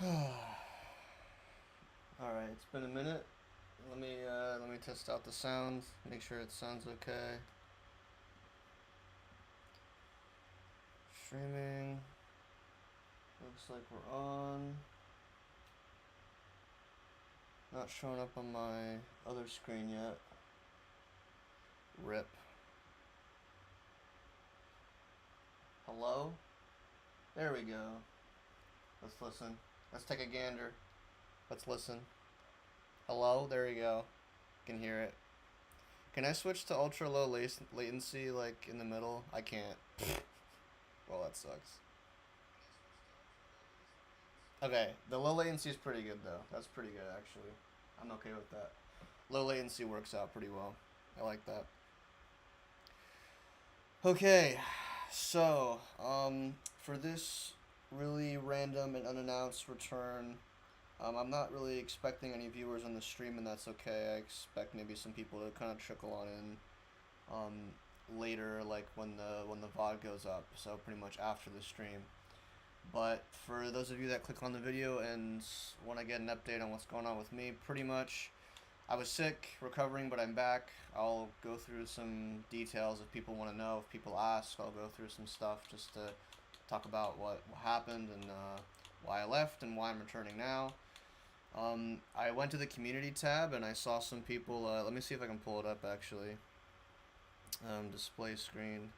Alright, it's been a minute. Let me test out the sounds, make sure it sounds okay. Streaming. Looks like we're on. Not showing up on my other screen yet. RIP. Hello? There we go. Let's listen. Let's take a gander. Let's listen. Hello? There we go. Can hear it. Can I switch to ultra low latency like in the middle? I can't. Well, that sucks. Okay, the low latency is pretty good though. That's pretty good actually. I'm okay with that. Low latency works out pretty well. I like that. Okay, so for this really random and unannounced return, I'm not really expecting any viewers on the stream, and that's okay. I expect maybe some people to kind of trickle on in later, like when the VOD goes up. So pretty much after the stream. But for those of you that click on the video and want to get an update on what's going on with me, pretty much I was sick, recovering, but I'm back. I'll go through some details if people want to know. If people ask, I'll go through some stuff just to talk about what happened and why I left and why I'm returning now. I went to the community tab and I saw some people. Let me see if I can pull it up actually. Display screen.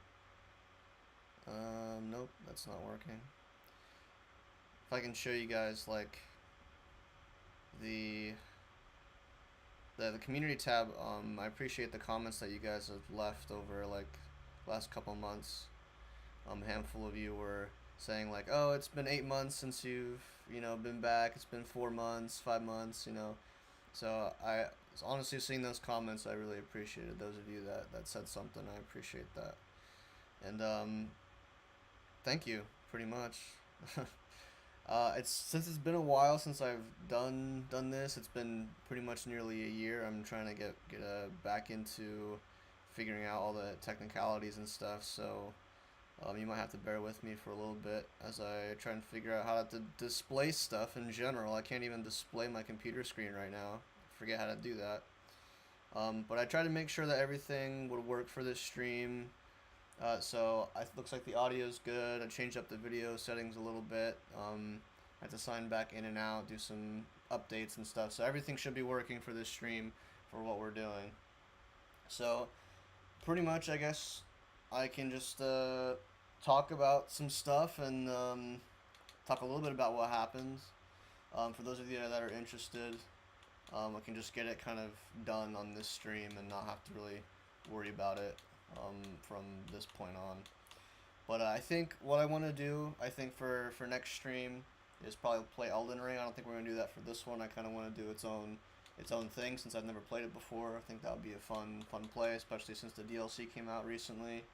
Nope, that's not working. If I can show you guys like the the community tab, I appreciate the comments that you guys have left over like last couple months. A handful of you were saying like, oh, it's been 8 months since you've been back. It's been 4 months, 5 months. So I honestly seeing those comments, I really appreciated those of you that said something. I appreciate that, and thank you pretty much. It's since it's been a while since I've done this. It's been pretty much nearly a year. I'm trying to get back into figuring out all the technicalities and stuff. So you might have to bear with me for a little bit as I try and figure out how to display stuff in general. I can't even display my computer screen right now. Forget how to do that. But I tried to make sure that everything would work for this stream. So it looks like the audio is good. I changed up the video settings a little bit. I had to sign back in and out, do some updates and stuff. So everything should be working for this stream for what we're doing. So pretty much, I guess I can just talk about some stuff and talk a little bit about what happens. For those of you that are interested, I can just get it kind of done on this stream and not have to really worry about it from this point on. But I think what I want to do, I think for next stream, is probably play Elden Ring. I don't think we're gonna do that for this one. I kind of want to do its own thing since I've never played it before. I think that would be a fun play, especially since the DLC came out recently.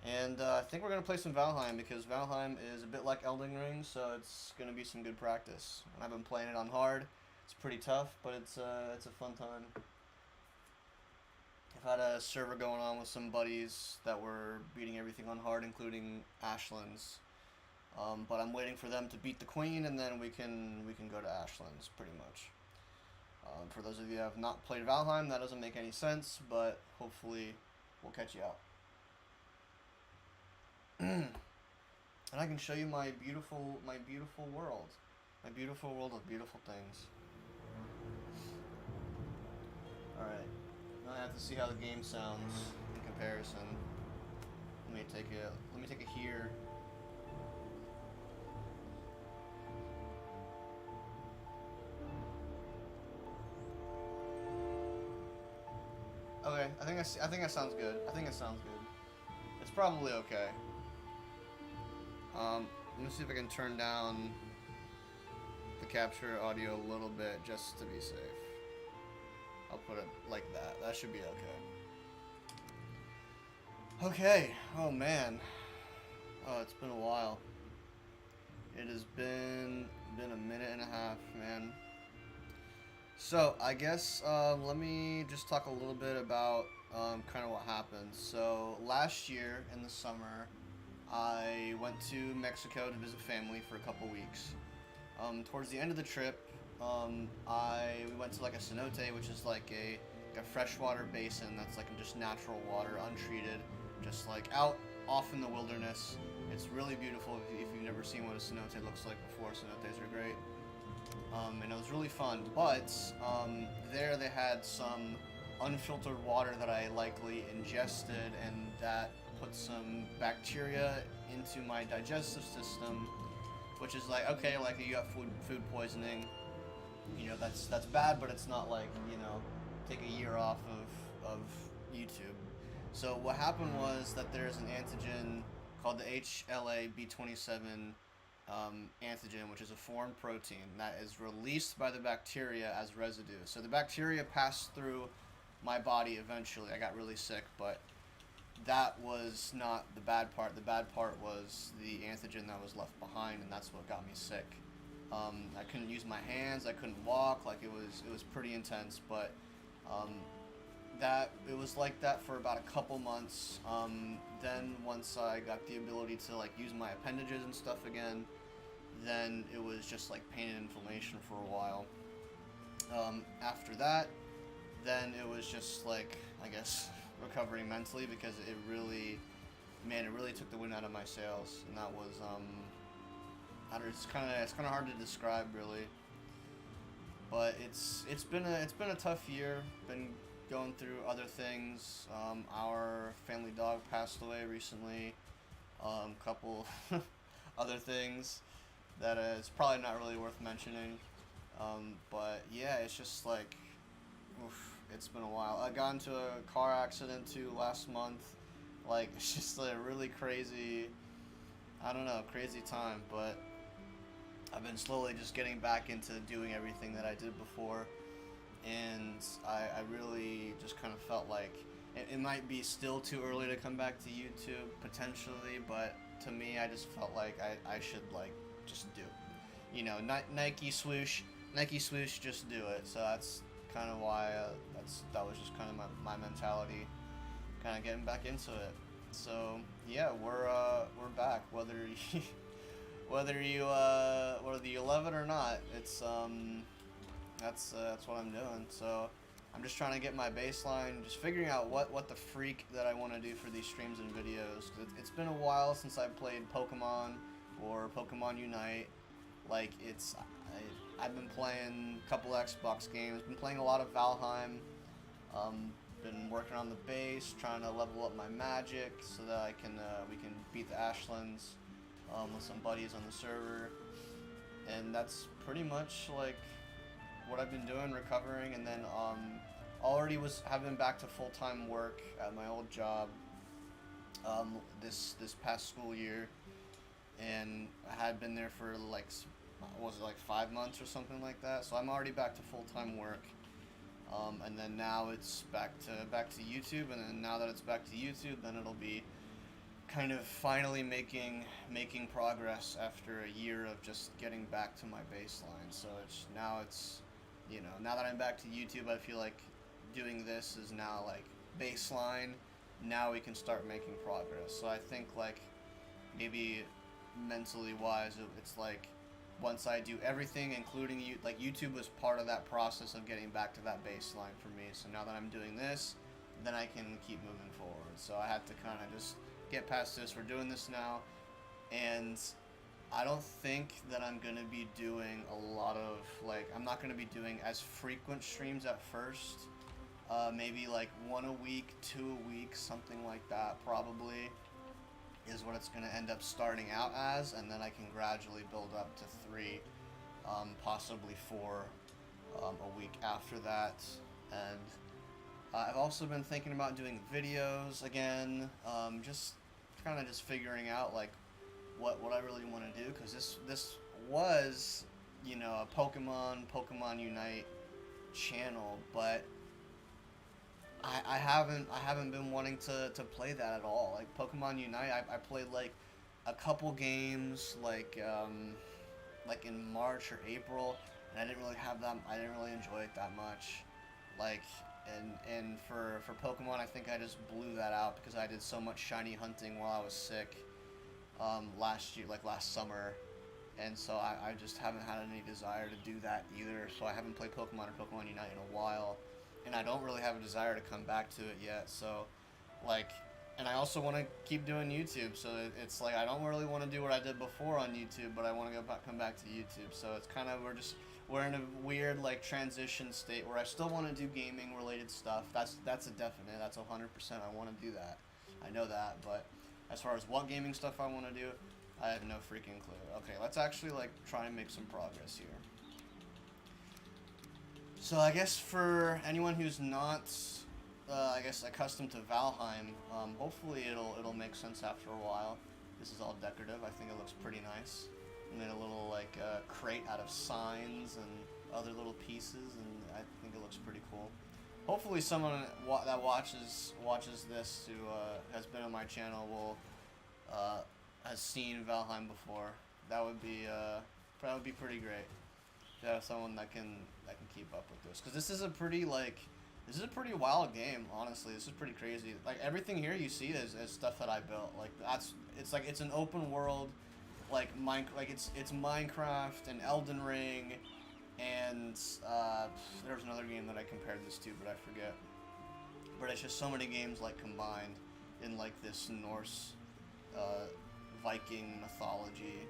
And I think we're gonna play some Valheim because Valheim is a bit like Elden Ring, so it's gonna be some good practice. And I've been playing it on hard. It's pretty tough, but it's a fun time. I've had a server going on with some buddies that were beating everything on hard, including Ashlands. But I'm waiting for them to beat the queen, and then we can go to Ashlands pretty much. For those of you who have not played Valheim, that doesn't make any sense, but hopefully we'll catch you out. And I can show you my beautiful world, my beautiful world of beautiful things. All right, now I have to see how the game sounds in comparison. Let me take a here. Okay, I think that sounds good. I think it sounds good. It's probably okay. Let me see if I can turn down the capture audio a little bit just to be safe. I'll put it like that. That should be okay. Okay. Oh man. Oh, it's been a while. It has been a minute and a half, man. So I guess let me just talk a little bit about kind of what happened. So last year in the summer, I went to Mexico to visit family for a couple weeks. Towards the end of the trip, we went to like a cenote, which is like a freshwater basin that's like just natural water, untreated, just like out off in the wilderness. It's really beautiful if you've never seen what a cenote looks like before. Cenotes are great. And it was really fun. But there they had some unfiltered water that I likely ingested, and that put some bacteria into my digestive system, which is like, okay, like you got food poisoning, you know, that's bad, but it's not like, you know, take a year off of YouTube. So what happened was that there's an antigen called the HLA-B27 antigen, which is a foreign protein that is released by the bacteria as residue. So the bacteria passed through my body eventually. I got really sick, but that was not the bad part. The bad part was the antigen that was left behind, and that's what got me sick. I couldn't use my hands. I couldn't walk. Like it was pretty intense, but it was like that for about a couple months. Then once I got the ability to like use my appendages and stuff again, then it was just like pain and inflammation for a while. After that, then it was just like, I guess, recovering mentally, because it really took the wind out of my sails, and that was it's kind of hard to describe really. But it's been a tough year. Been going through other things. Our family dog passed away recently. Couple other things that is probably not really worth mentioning. But yeah, it's just like, oof, it's been a while. I got into a car accident too last month. Like, it's just a really crazy, I don't know, crazy time. But I've been slowly just getting back into doing everything that I did before. And I really just kind of felt like it might be still too early to come back to YouTube, potentially, but to me, I just felt like I should, like, just do it. You know, Nike swoosh, just do it. So that's kind of why, that was just kind of my mentality, kind of getting back into it. So, yeah, we're back, whether you love it or not. It's, that's what I'm doing. So I'm just trying to get my baseline, just figuring out what the freak that I want to do for these streams and videos. It's been a while since I played Pokemon or Pokemon Unite. Like, I've been playing a couple Xbox games, been playing a lot of Valheim, been working on the base, trying to level up my magic so that we can beat the Ashlands with some buddies on the server. And that's pretty much like what I've been doing, recovering. And then already have been back to full-time work at my old job this past school year, and I had been there for like, was it like 5 months or something like that. So I'm already back to full-time work, and then now it's back to YouTube. And then now that it's back to YouTube, then it'll be kind of finally making progress after a year of just getting back to my baseline. So it's you know, now that I'm back to YouTube, I feel like doing this is now like baseline. Now we can start making progress. So I think, like, maybe mentally wise, it's like once I do everything, including like YouTube was part of that process of getting back to that baseline for me. So now that I'm doing this, then I can keep moving forward. So I had to kind of just get past this. We're doing this now, and I don't think that I'm going to be doing a lot of, like, I'm not going to be doing as frequent streams at first. Maybe like 1 a week, 2 a week, something like that probably is what it's going to end up starting out as, and then I can gradually build up to 3, possibly 4 a week after that. And I've also been thinking about doing videos again, just kind of just figuring out like what I really want to do, because this was, you know, a Pokemon Unite channel, but I haven't been wanting to play that at all. Like Pokemon Unite, I played like a couple games like in March or April, and I didn't really enjoy it that much. Like, and for Pokemon, I think I just blew that out because I did so much shiny hunting while I was sick last year, like last summer. and so I just haven't had any desire to do that either. So I haven't played Pokemon or Pokemon Unite in a while, and I don't really have a desire to come back to it yet. So, like, and I also want to keep doing YouTube. So it's like I don't really want to do what I did before on YouTube, but I want to come back to YouTube. So it's kind of we're in a weird like transition state where I still want to do gaming related stuff. That's a definite. That's 100%. I want to do that. I know that, but as far as what gaming stuff I want to do, I have no freaking clue. Okay, let's actually like try and make some progress here. So I guess for anyone who's not, I guess accustomed to Valheim, hopefully it'll make sense after a while. This is all decorative. I think it looks pretty nice. I made a little like crate out of signs and other little pieces, and I think it looks pretty cool. Hopefully someone that watches this who has been on my channel will has seen Valheim before. That would be pretty great to have someone that can keep up with this, because this is a pretty wild game. Honestly, this is pretty crazy. Like everything here you see is stuff that I built. Like it's an open world, like it's Minecraft and Elden Ring, and there was another game that I compared this to, but I forget. But it's just so many games like combined in like this Norse Viking mythology,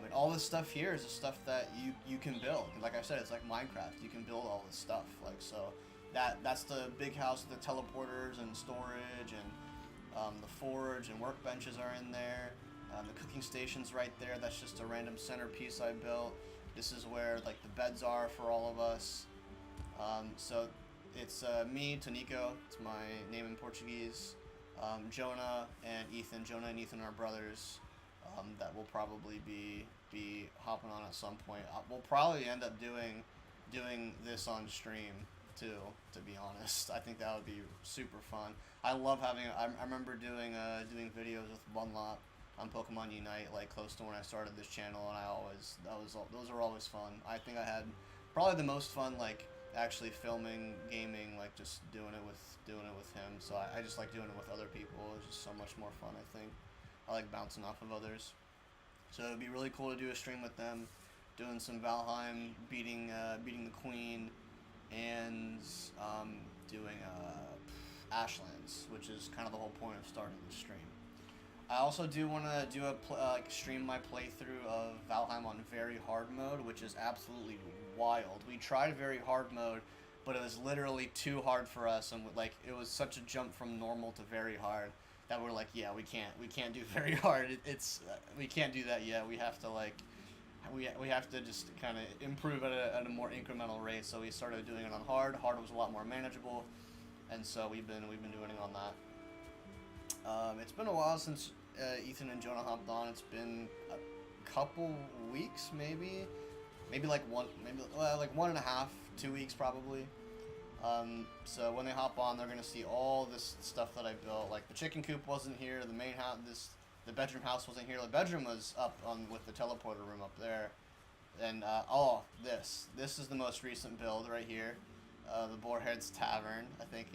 and all this stuff here is the stuff that you can build. Like I said, it's like Minecraft. You can build all this stuff. Like so, that's the big house with the teleporters and storage, and the forge and workbenches are in there. The cooking station's right there. That's just a random centerpiece I built. This is where like the beds are for all of us. So it's me, Tonico. It's my name in Portuguese. Jonah and Ethan. Jonah and Ethan are brothers that will probably be hopping on at some point. We'll probably end up doing this on stream too, to be honest. I think that would be super fun. I love having. I remember doing videos with Bunlop on Pokemon Unite, like close to when I started this channel, and those are always fun. I think I had probably the most fun like actually filming gaming, like just doing it with him. So I just like doing it with other people. It's just so much more fun, I think. I like bouncing off of others. So it'd be really cool to do a stream with them, doing some Valheim, beating the Queen, and doing Ashlands, which is kind of the whole point of starting the stream. I also do want to do stream my playthrough of Valheim on very hard mode, which is absolutely wild. We tried very hard mode, but it was literally too hard for us, and like it was such a jump from normal to very hard that we're like, yeah, we can't do very hard. We can't do that yet. We have to we have to just kind of improve at a more incremental rate. So we started doing it on hard. Hard was a lot more manageable, and so we've been doing it on that. It's been a while since Ethan and Jonah hopped on. It's been a couple weeks, maybe like 1.5, 2 weeks probably. So when they hop on, they're gonna see all this stuff that I built. Like the chicken coop wasn't here, the main house, the bedroom house wasn't here. The bedroom was up with the teleporter room up there, and this is the most recent build right here, the Boarhead's Tavern. I think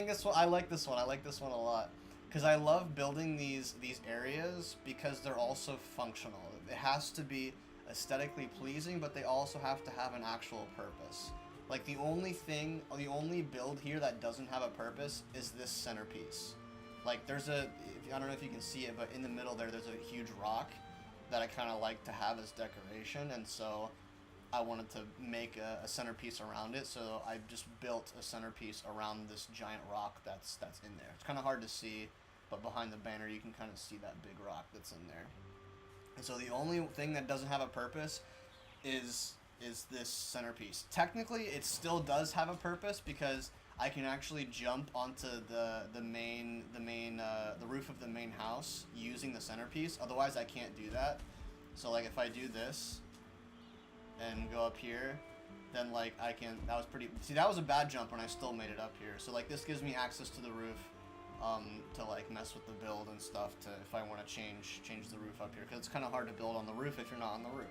this one. I like this one. I like this one a lot because I love building these areas because they're also functional. It has to be aesthetically pleasing, but they also have to have an actual purpose. Like the only build here that doesn't have a purpose is this centerpiece. Like I don't know if you can see it, but in the middle there's a huge rock that I kind of like to have as decoration, and so I wanted to make a centerpiece around it, so I just built a centerpiece around this giant rock that's in there. It's kind of hard to see, but behind the banner you can kind of see that big rock that's in there. And so the only thing that doesn't have a purpose is this centerpiece. Technically, it still does have a purpose because I can actually jump onto the roof of the main house using the centerpiece. Otherwise, I can't do that. So like if I do this and go up here, then like I can. That was a bad jump, and I still made it up here. So like this gives me access to the roof. To like mess with the build and stuff, to if I want to change the roof up here, because it's kind of hard to build on the roof if you're not on the roof.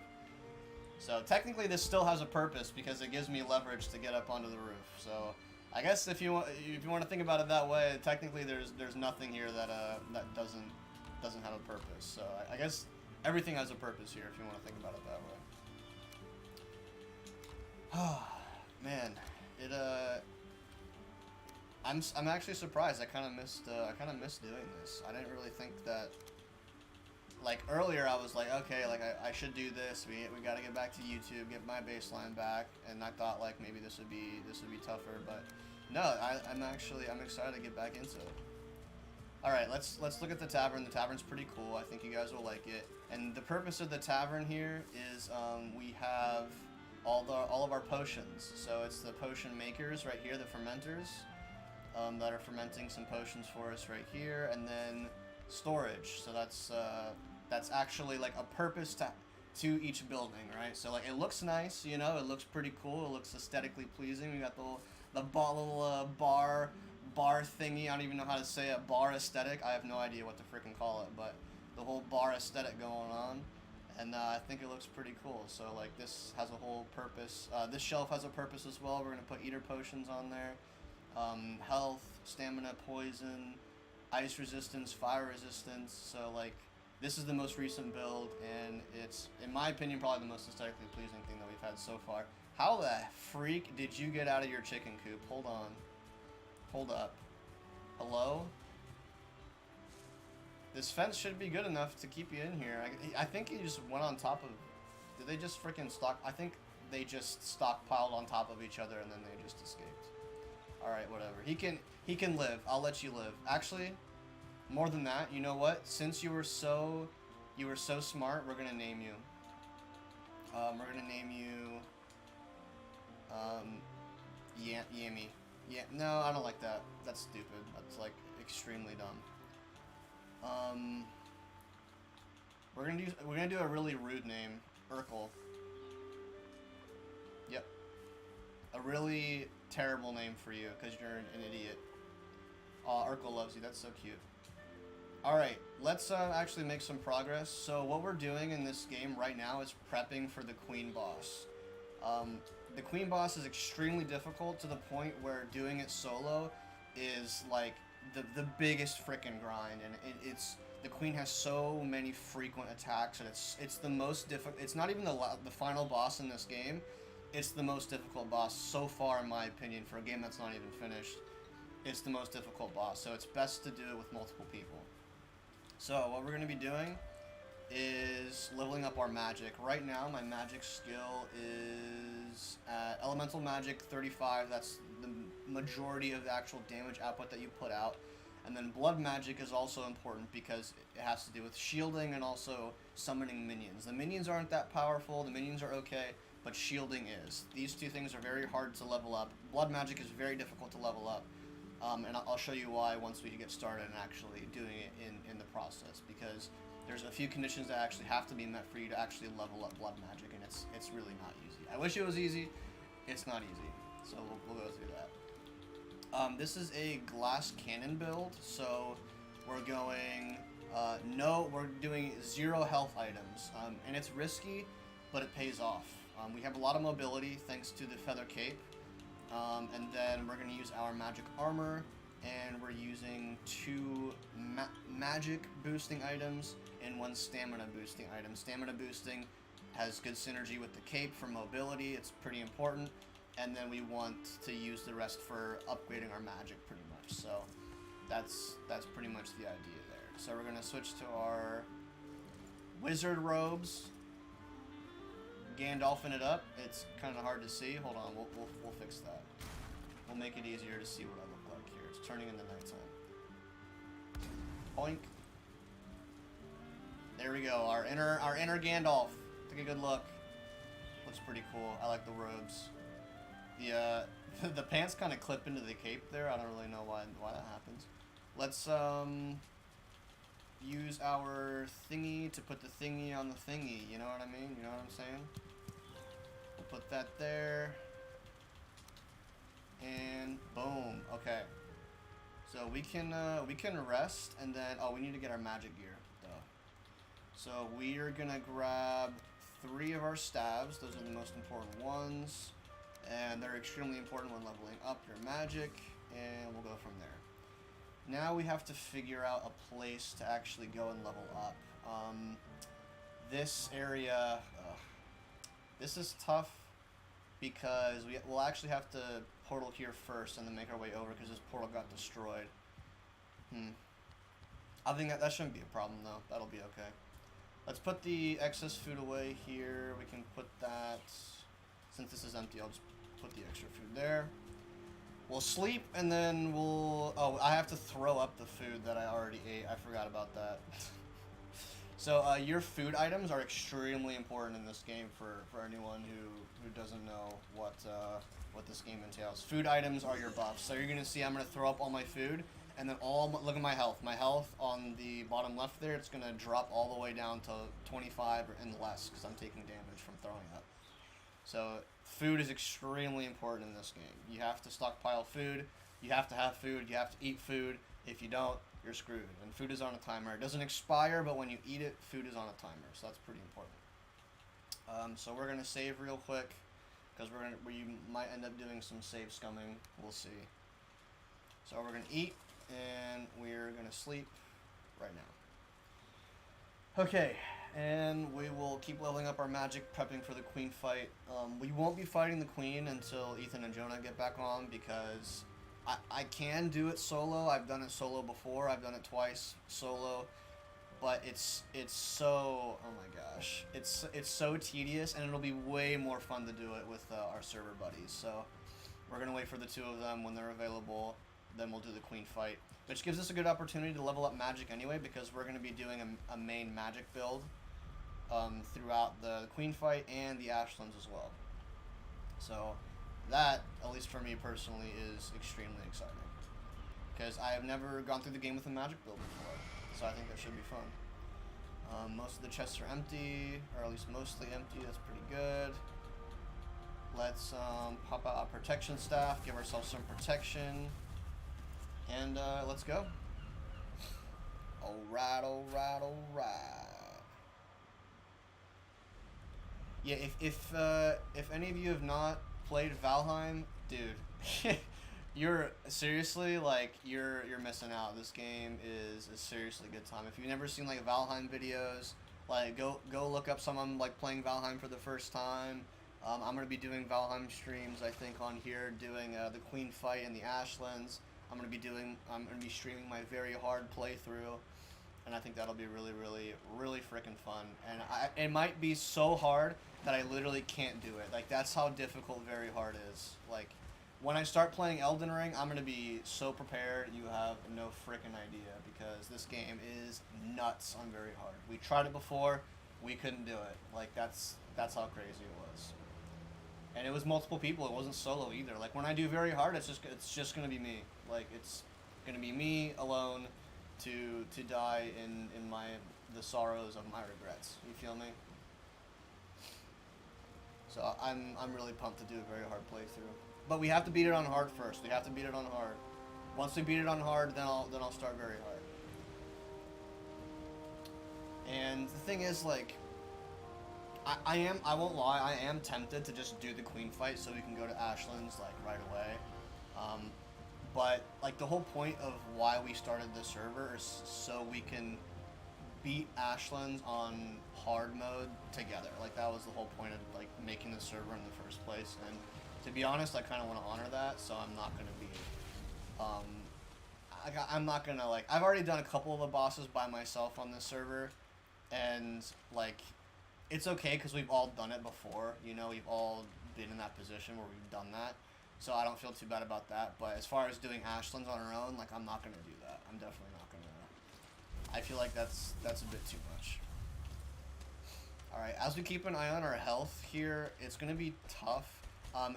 So technically this still has a purpose because it gives me leverage to get up onto the roof. So I guess if you want to think about it that way, technically there's nothing here that doesn't have a purpose. So I guess Everything has a purpose here, if you want to think about it that way. Man, I'm actually surprised. I kind of missed doing this. I didn't really think that. Like earlier, I was like, okay, like I should do this. We got to get back to YouTube, get my baseline back, and I thought like maybe this would be tougher, but no, I'm excited to get back into it. All right, let's look at the tavern. The tavern's pretty cool. I think you guys will like it. And the purpose of the tavern here is we have all of our potions. So it's the potion makers right here, the fermenters, that are fermenting some potions for us right here, and then storage. So that's actually like a purpose to each building, right? So like it looks nice, you know, it looks pretty cool. It looks aesthetically pleasing. We got the little bar thingy. I don't even know how to say it. Bar aesthetic. I have no idea what to freaking call it, but the whole bar aesthetic going on, and I think it looks pretty cool. So like this has a whole purpose. This shelf has a purpose as well. We're gonna put eater potions on there. Health, stamina, poison, ice resistance, fire resistance. So like this is the most recent build, and it's, in my opinion, probably the most aesthetically pleasing thing that we've had so far. How the freak did you get out of your chicken coop? Hold on. Hold up. Hello? This fence should be good enough to keep you in here. I think he just went on top of... Did they just freaking stock... I think they just stockpiled on top of each other and then they just escaped. Alright, whatever. He can live. I'll let you live. Actually, more than that, you know what? Since you were so smart, we're gonna name you. We're gonna name you... Yammy. Yeah, no, I don't like that. That's stupid. That's like extremely dumb. We're gonna do a really rude name, Urkel. Yep. A really terrible name for you because you're an idiot. Aw, Urkel loves you. That's so cute. All right, let's actually make some progress. So what we're doing in this game right now is prepping for the Queen boss. The Queen boss is extremely difficult to the point where doing it solo is like the biggest frickin' grind, and it's the Queen has so many frequent attacks, and it's the most difficult. It's not even the final boss in this game. It's the most difficult boss so far, in my opinion, for a game that's not even finished. It's the most difficult boss, so it's best to do it with multiple people. So what we're going to be doing is leveling up our magic. Right now, my magic skill is at Elemental Magic 35. That's the majority of the actual damage output that you put out. And then Blood Magic is also important because it has to do with shielding and also summoning minions. The minions aren't that powerful. The minions are okay, but shielding is. These two things are very hard to level up. Blood Magic is very difficult to level up. And I'll show you why once we get started and actually doing it in the process, because there's a few conditions that actually have to be met for you to actually level up Blood Magic, and it's really not easy. I wish it was easy. It's not easy. So we'll go through that. This is a glass cannon build, so we're going we're doing 0 health items, and it's risky, but it pays off. We have a lot of mobility thanks to the feather cape. And then we're going to use our magic armor, and we're using 2 magic boosting items and 1 stamina boosting item. Stamina boosting has good synergy with the cape for mobility. It's pretty important. And then we want to use the rest for upgrading our magic pretty much. So that's pretty much the idea there. So we're going to switch to our wizard robes. Gandalfing it up. It's kind of hard to see. Hold on, we'll fix that. We'll make it easier to see what I look like here. It's turning into nighttime. Boink. There we go. Our inner Gandalf. Take a good look. Looks pretty cool. I like the robes. The pants kind of clip into the cape there. I don't really know why that happens. Let's use our thingy to put the thingy on the thingy, you know what I mean? You know what I'm saying? We'll put that there. And boom. Okay. So we can rest, and then we need to get our magic gear. Duh. So we are gonna grab 3 of our staves. Those are the most important ones, and they're extremely important when leveling up your magic, and we'll go from there. Now we have to figure out a place to actually go and level up. this area, this is tough because we'll actually have to portal here first and then make our way over because this portal got destroyed. I think that shouldn't be a problem though. That'll be okay. Let's put the excess food away here. We can put that, since this is empty, I'll just put the extra food there. We'll sleep and then we'll, oh, I have to throw up the food that I already ate. I forgot about that. So your food items are extremely important in this game for anyone who doesn't know what this game entails. Food items are your buffs. So you're gonna see I'm gonna throw up all my food, and then look at my health. My health on the bottom left there, it's gonna drop all the way down to 25 and less because I'm taking damage from throwing up. So food is extremely important in this game. You have to stockpile food. You have to have food. You have to eat food. If you don't, you're screwed. And food is on a timer. It doesn't expire, but when you eat it, food is on a timer. So that's pretty important. So we're gonna save real quick because we might end up doing some save scumming. We'll see. So we're gonna eat and we're gonna sleep right now. Okay, and we will keep leveling up our magic, prepping for the queen fight. We won't be fighting the queen until Ethan and Jonah get back on because I can do it solo. I've done it solo before. I've done it twice solo, but it's so, oh my gosh, it's so tedious, and it'll be way more fun to do it with our server buddies. So we're gonna wait for the two of them when they're available. Then we'll do the queen fight, which gives us a good opportunity to level up magic anyway, because we're going to be doing a main magic build throughout the queen fight and the Ashlands as well. So that, at least for me personally, is extremely exciting because I have never gone through the game with a magic build before, so I think that should be fun. Most of the chests are empty, or at least mostly empty. That's pretty good. Let's pop out our protection staff, give ourselves some protection. And let's go. Alright. Yeah, if any of you have not played Valheim, dude, you're seriously, like, you're missing out. This game is a seriously good time. If you've never seen like Valheim videos, like go look up someone like playing Valheim for the first time. I'm gonna be doing Valheim streams, I think, on here, doing the queen fight in the Ashlands. I'm gonna be streaming my very hard playthrough, and I think that'll be really, really, really freaking fun. And it might be so hard that I literally can't do it. Like, that's how difficult very hard is. Like, when I start playing Elden Ring, I'm gonna be so prepared you have no freaking idea, because this game is nuts on very hard. We tried it before, we couldn't do it. Like, that's how crazy it was. And it was multiple people. It wasn't solo either. Like, when I do very hard, it's just gonna be me. Like, it's gonna be me alone to die in the sorrows of my regrets. You feel me? So I'm really pumped to do a very hard playthrough. But we have to beat it on hard first. We have to beat it on hard. Once we beat it on hard, then I'll start very hard. And the thing is, like, I won't lie, I am tempted to just do the queen fight so we can go to Ashlands, like, right away. But, like, the whole point of why we started this server is so we can beat Ashlands on hard mode together. Like, that was the whole point of, like, making the server in the first place. And to be honest, I kind of want to honor that, so I'm not going to be, I'm not going to, like, I've already done a couple of the bosses by myself on this server, and, like, it's okay because we've all done it before, you know, we've all been in that position where we've done that, so I don't feel too bad about that. But as far as doing Ashlands on our own, like, I'm not going to do that. I'm definitely not going to. I feel like that's a bit too much. Alright, as we keep an eye on our health here, it's going to be tough.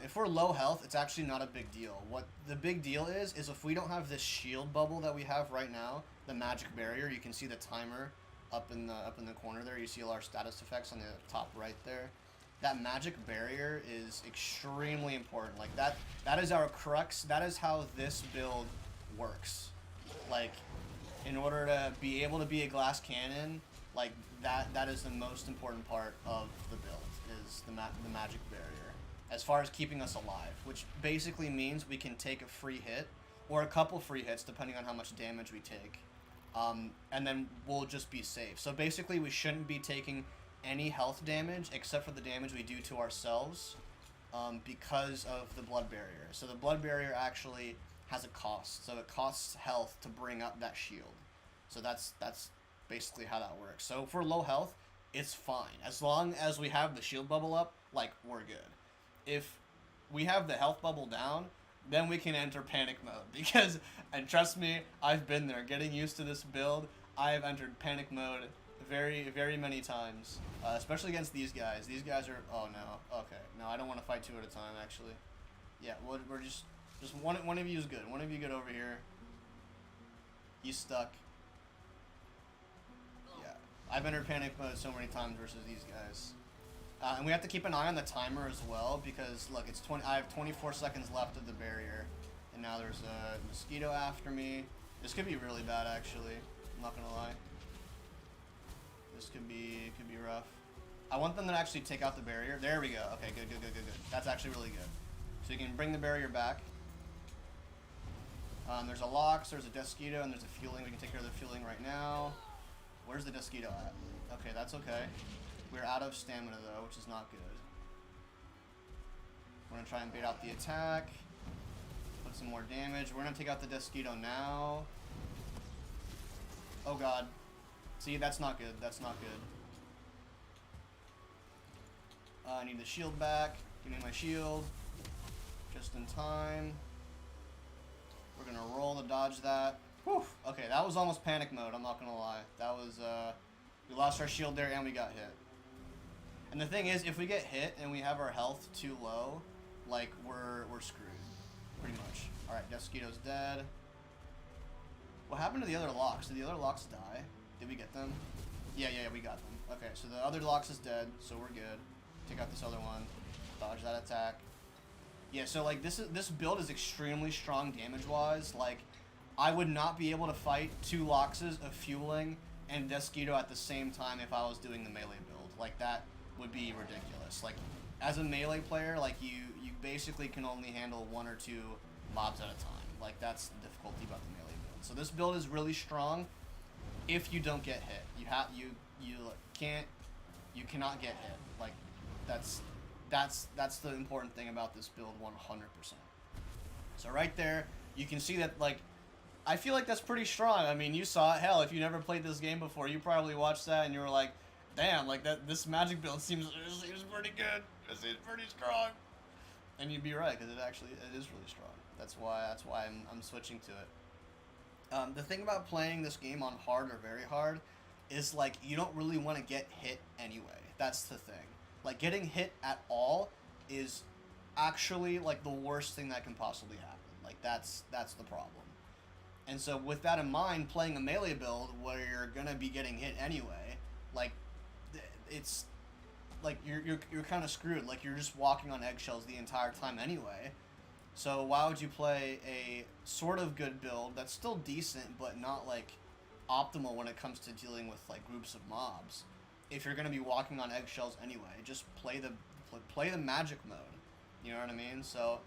If we're low health, it's actually not a big deal. What the big deal is if we don't have this shield bubble that we have right now, the magic barrier, you can see the timer up in the corner there. You see all our status effects on the top right there. That magic barrier is extremely important. Like, that is our crux. That is how this build works. Like, in order to be able to be a glass cannon, like, that is the most important part of the build, is the magic barrier, as far as keeping us alive, which basically means we can take a free hit or a couple free hits depending on how much damage we take, and then we'll just be safe. So basically we shouldn't be taking any health damage except for the damage we do to ourselves, because of the blood barrier. So the blood barrier actually has a cost. So it costs health to bring up that shield. So that's basically how that works. So for low health, it's fine. As long as we have the shield bubble up, like, we're good. If we have the health bubble down, then we can enter panic mode. Because, and trust me, I've been there. Getting used to this build, I've entered panic mode very, very many times. Especially against these guys. These guys are, oh no, okay. No, I don't want to fight two at a time, actually. Yeah, we're just one of you is good. One of you get over here. He's stuck. Yeah, I've entered panic mode so many times versus these guys. And we have to keep an eye on the timer as well, because look, it's 20. I have 24 seconds left of the barrier, and now there's a mosquito after me. This could be really bad, actually. I'm not gonna lie. This could be rough. I want them to actually take out the barrier. There we go. Okay, good. That's actually really good. So you can bring the barrier back. There's a Lox, there's a Desquito, and there's a fueling. We can take care of the fueling right now. Where's the Desquito at? Okay, that's okay. We're out of stamina though, which is not good. We're gonna try and bait out the attack. Put some more damage. We're gonna take out the Desquito now. Oh god. See, that's not good. That's not good. I need the shield back. Give me my shield. Just in time. We're gonna roll to dodge that. Whew. Okay, that was almost panic mode, I'm not gonna lie. That was, we lost our shield there and we got hit. And the thing is, if we get hit and we have our health too low, like, we're screwed. Pretty much. Alright, Desquito's dead. What happened to the other Lox? Did the other Lox die? Did we get them? Yeah, we got them. Okay, so the other Lox is dead, so we're good. Take out this other one. Dodge that attack. Yeah, so like this build is extremely strong damage-wise. Like, I would not be able to fight two Loxes of fueling and Desquito at the same time if I was doing the melee build. Like, that would be ridiculous. Like, as a melee player, like, you basically can only handle one or two mobs at a time. Like, that's the difficulty about the melee build. So this build is really strong if you don't get hit. You cannot get hit. Like, that's the important thing about this build 100%. So right there, you can see that, like, I feel like that's pretty strong. I mean, you saw it. Hell, if you never played this game before, you probably watched that and you were like, damn, like, this magic build seems pretty good. It seems pretty strong. And you'd be right, because it is really strong. That's why I'm switching to it. The thing about playing this game on hard or very hard is, like, you don't really want to get hit anyway. That's the thing. Like, getting hit at all is actually, like, the worst thing that can possibly happen. Like, that's the problem. And so with that in mind, playing a melee build where you're gonna be getting hit anyway, like, it's like you're kind of screwed. Like, you're just walking on eggshells the entire time anyway. So why would you play a sort of good build that's still decent but not, like, optimal when it comes to dealing with, like, groups of mobs if you're gonna be walking on eggshells anyway? Just play the magic mode. You know what I mean? So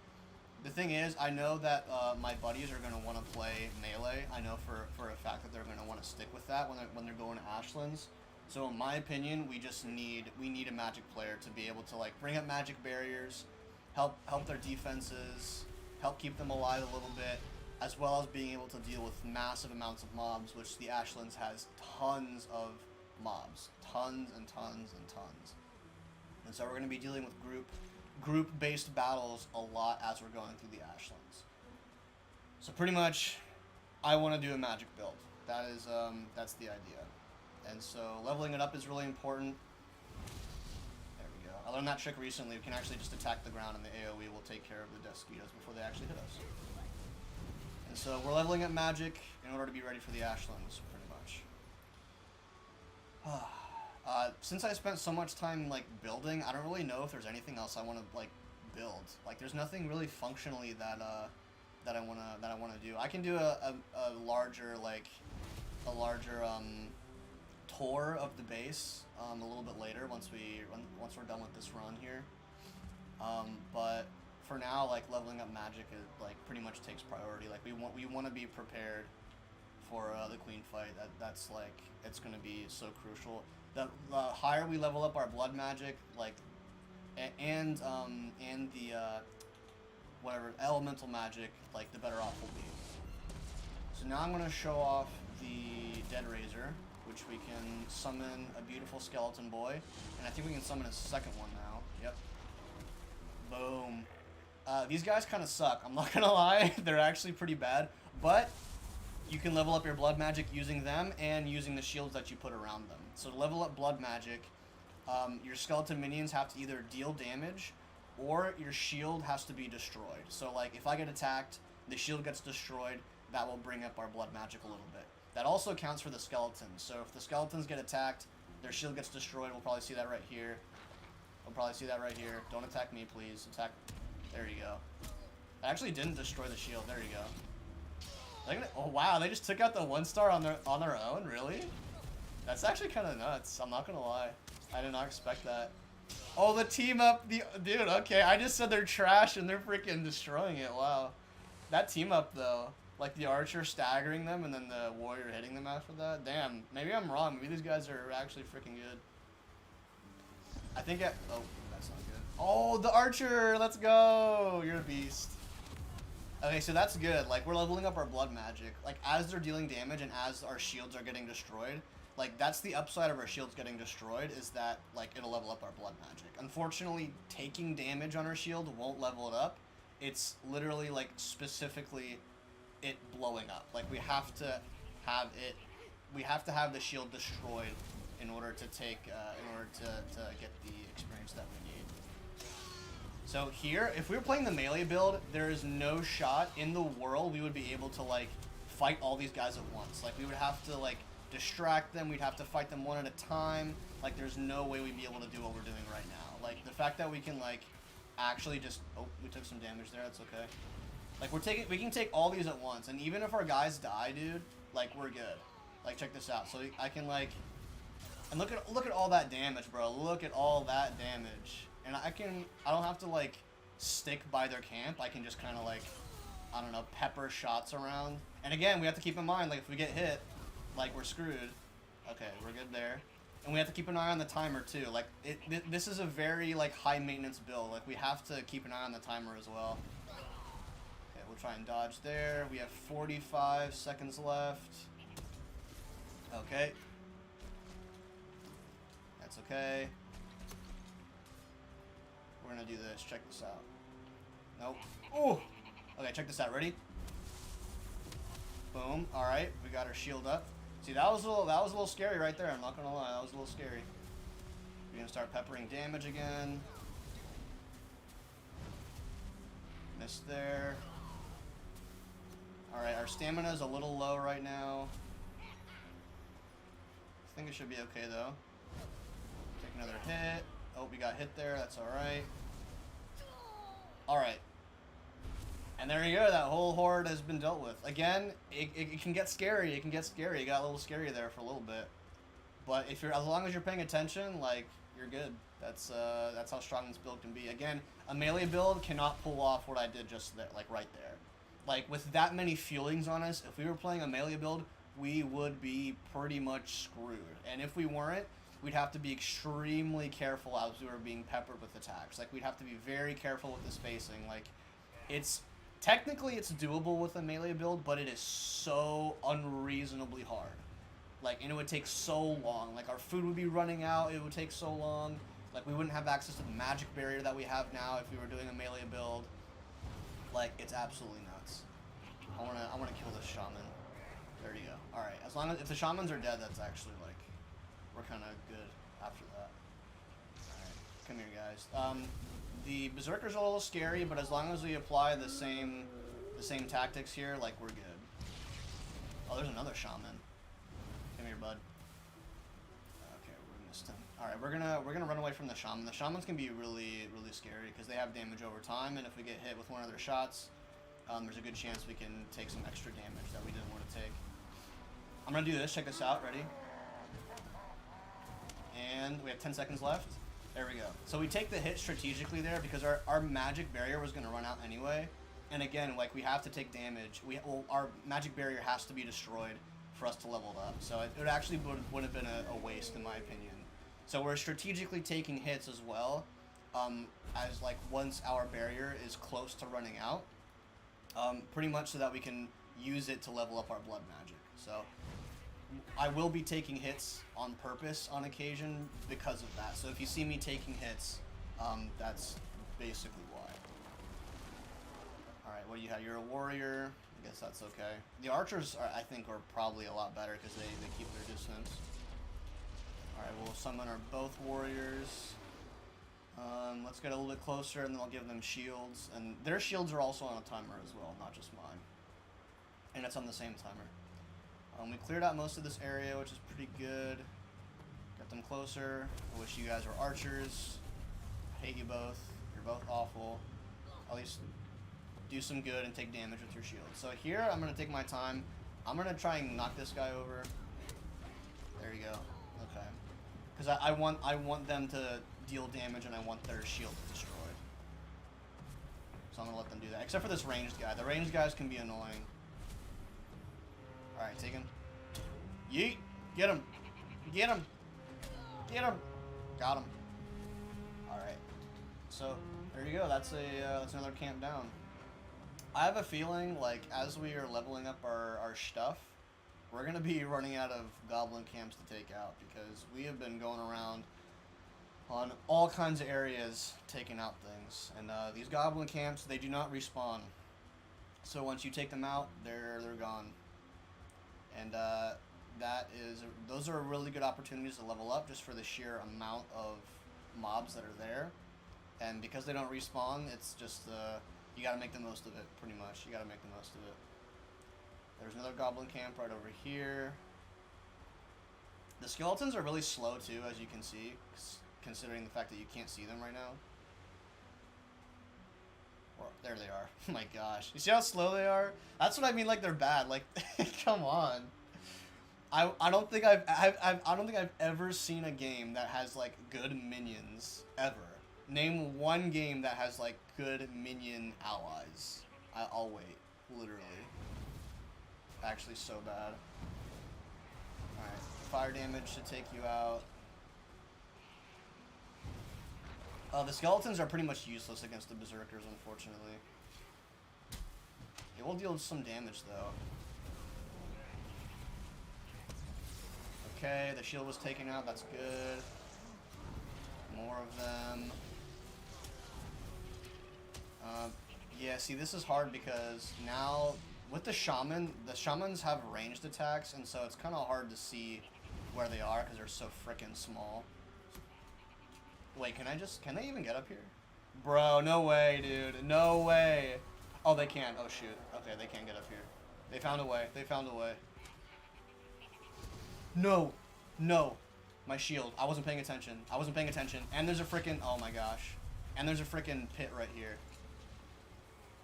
the thing is, I know that my buddies are gonna want to play melee. I know for a fact that they're gonna want to stick with that when they're going to Ashlands. So in my opinion, we need a magic player to be able to, like, bring up magic barriers, help their defenses, help keep them alive a little bit, as well as being able to deal with massive amounts of mobs, which the Ashlands has tons of mobs, tons and tons and tons. And so we're going to be dealing with group-based battles a lot as we're going through the Ashlands. So pretty much, I want to do a magic build. That's the idea. And so leveling it up is really important. There we go. I learned that trick recently. We can actually just attack the ground and the AoE will take care of the Desquitos before they actually hit us. And so we're leveling up magic in order to be ready for the Ashlands, pretty much. Since I spent so much time, like, building, I don't really know if there's anything else I want to, like, build. Like, there's nothing really functionally that I wanna do. I can do a larger tour of the base a little bit later once we're done with this run here. But for now, like, leveling up magic like pretty much takes priority. Like, we want to be prepared for the queen fight. That's like, it's gonna be so crucial. the higher we level up our blood magic, like, and the whatever elemental magic, like, the better off we'll be. So now I'm gonna show off the Dead Razor, which we can summon a beautiful skeleton boy, and I think we can summon a second one now. Yep. Boom. These guys kind of suck. I'm not gonna lie, they're actually pretty bad, but you can level up your blood magic using them and using the shields that you put around them. So to level up blood magic, your skeleton minions have to either deal damage or your shield has to be destroyed. So like if I get attacked, the shield gets destroyed, that will bring up our blood magic a little bit. That also counts for the skeletons. So if the skeletons get attacked, their shield gets destroyed. We'll probably see that right here. We'll probably see that right here. Don't attack me, please. Attack. There you go. I actually didn't destroy the shield. There you go. Oh wow, they just took out the 1-star on their own. Really? That's actually kind of nuts. I'm not gonna lie. I did not expect that. Oh, the team up. Dude. Okay, I just said they're trash and they're freaking destroying it. Wow. That team up though. Like the archer staggering them and then the warrior hitting them after that. Damn, maybe I'm wrong. Maybe these guys are actually freaking good. I think oh, that's not good. Oh, the archer, let's go. You're a beast. Okay, so that's good. Like we're leveling up our blood magic. Like as they're dealing damage and as our shields are getting destroyed, like that's the upside of our shields getting destroyed is that like it'll level up our blood magic. Unfortunately, taking damage on our shield won't level it up. It's literally like specifically it blowing up. Like we have to have the shield destroyed in order to take to get the experience that we need. So here, if we were playing the melee build, there is no shot in the world we would be able to like fight all these guys at once. Like we would have to like distract them, we'd have to fight them one at a time. Like there's no way we'd be able to do what we're doing right now. Like the fact that we can like actually just we took some damage there, that's okay. Like we can take all these at once, and even if our guys die, dude, like we're good. Like check this out. So I can like, and look at all that damage, bro. Look at all that damage, and I don't have to like stick by their camp. I can just kind of like, I don't know, pepper shots around. And again, we have to keep in mind like if we get hit, like we're screwed. Okay, we're good there. And we have to keep an eye on the timer too. Like this is a very like high maintenance build. Like we have to keep an eye on the timer as well. We'll try and dodge there. We have 45 seconds left. Okay. That's okay. We're gonna do this. Check this out. Nope. Oh! Okay, check this out. Ready? Boom. Alright, we got our shield up. See, that was a little scary right there. I'm not gonna lie. That was a little scary. We're gonna start peppering damage again. Missed there. Alright, our stamina is a little low right now. I think it should be okay though. Take another hit. Oh, we got hit there. That's alright. Alright. And there you go. That whole horde has been dealt with. Again, it can get scary. It can get scary. It got a little scary there for a little bit. But if as long as you're paying attention, like, you're good. That's how strong this build can be. Again, a melee build cannot pull off what I did just there, like right there. Like, with that many fuelings on us, if we were playing a melee build, we would be pretty much screwed. And if we weren't, we'd have to be extremely careful as we were being peppered with attacks. Like, we'd have to be very careful with the spacing. Like, technically it's doable with a melee build, but it is so unreasonably hard. Like, and it would take so long. Like, our food would be running out, it would take so long. Like, we wouldn't have access to the magic barrier that we have now if we were doing a melee build. Like, it's absolutely nuts. I wanna kill this shaman. There you go. Alright, as long as, if the shamans are dead, that's actually, like, we're kinda good after that. Alright, come here, guys. The berserkers are a little scary, but as long as we apply the same tactics here, like, we're good. Oh, there's another shaman. Come here, bud. Okay, we missed him. Alright, we're gonna run away from the shaman. The shamans can be really, really scary because they have damage over time, and if we get hit with one of their shots, there's a good chance we can take some extra damage that we didn't want to take. I'm gonna do this. Check this out. Ready? And we have 10 seconds left. There we go. So we take the hit strategically there because our magic barrier was gonna run out anyway. And again, like, we have to take damage. Our magic barrier has to be destroyed for us to level it up. So it actually would have been a waste, in my opinion. So we're strategically taking hits as well, as like once our barrier is close to running out, pretty much so that we can use it to level up our blood magic. So I will be taking hits on purpose on occasion because of that. So if you see me taking hits, that's basically why. Alright, what do you have? You're a warrior. I guess that's okay. The archers, I think, are probably a lot better because they keep their distance. Alright, we'll summon our both warriors. Let's get a little bit closer and then I'll give them shields. And their shields are also on a timer as well, not just mine. And it's on the same timer. We cleared out most of this area, which is pretty good. Got them closer. I wish you guys were archers. I hate you both. You're both awful. At least do some good and take damage with your shield. So here, I'm going to take my time. I'm going to try and knock this guy over. There you go. Okay. Because I want them to deal damage and I want their shield destroyed. So I'm going to let them do that. Except for this ranged guy. The ranged guys can be annoying. Alright, take him. Yeet! Get him! Get him! Get him! Got him. Alright. So, there you go. That's another camp down. I have a feeling, like, as we are leveling up our stuff, we're going to be running out of goblin camps to take out, because we have been going around on all kinds of areas taking out things. And these goblin camps, they do not respawn. So once you take them out, they're gone. And those are really good opportunities to level up just for the sheer amount of mobs that are there. And because they don't respawn, it's just you gotta make the most of it, pretty much. You gotta make the most of it. There's another goblin camp right over here. The skeletons are really slow too, as you can see, considering the fact that you can't see them right now. There they are. Oh my gosh. You see how slow they are? That's what I mean, like they're bad. Like, come on. I don't think I've ever seen a game that has like good minions ever. Name one game that has like good minion allies. I'll wait. Literally. Actually, so bad. Alright. Fire damage should take you out. The skeletons are pretty much useless against the berserkers, unfortunately. It will deal some damage, though. Okay, the shield was taken out. That's good. More of them. Yeah, see, this is hard because now, with the shamans have ranged attacks, and so it's kind of hard to see where they are because they're so freaking small. Wait, can they even get up here? Bro, no way, dude. No way. Oh, they can. Oh, shoot. Okay, they can't get up here. They found a way. They found a way. No. No. My shield. I wasn't paying attention. I wasn't paying attention. And there's a freaking... Oh, my gosh. And there's a freaking pit right here.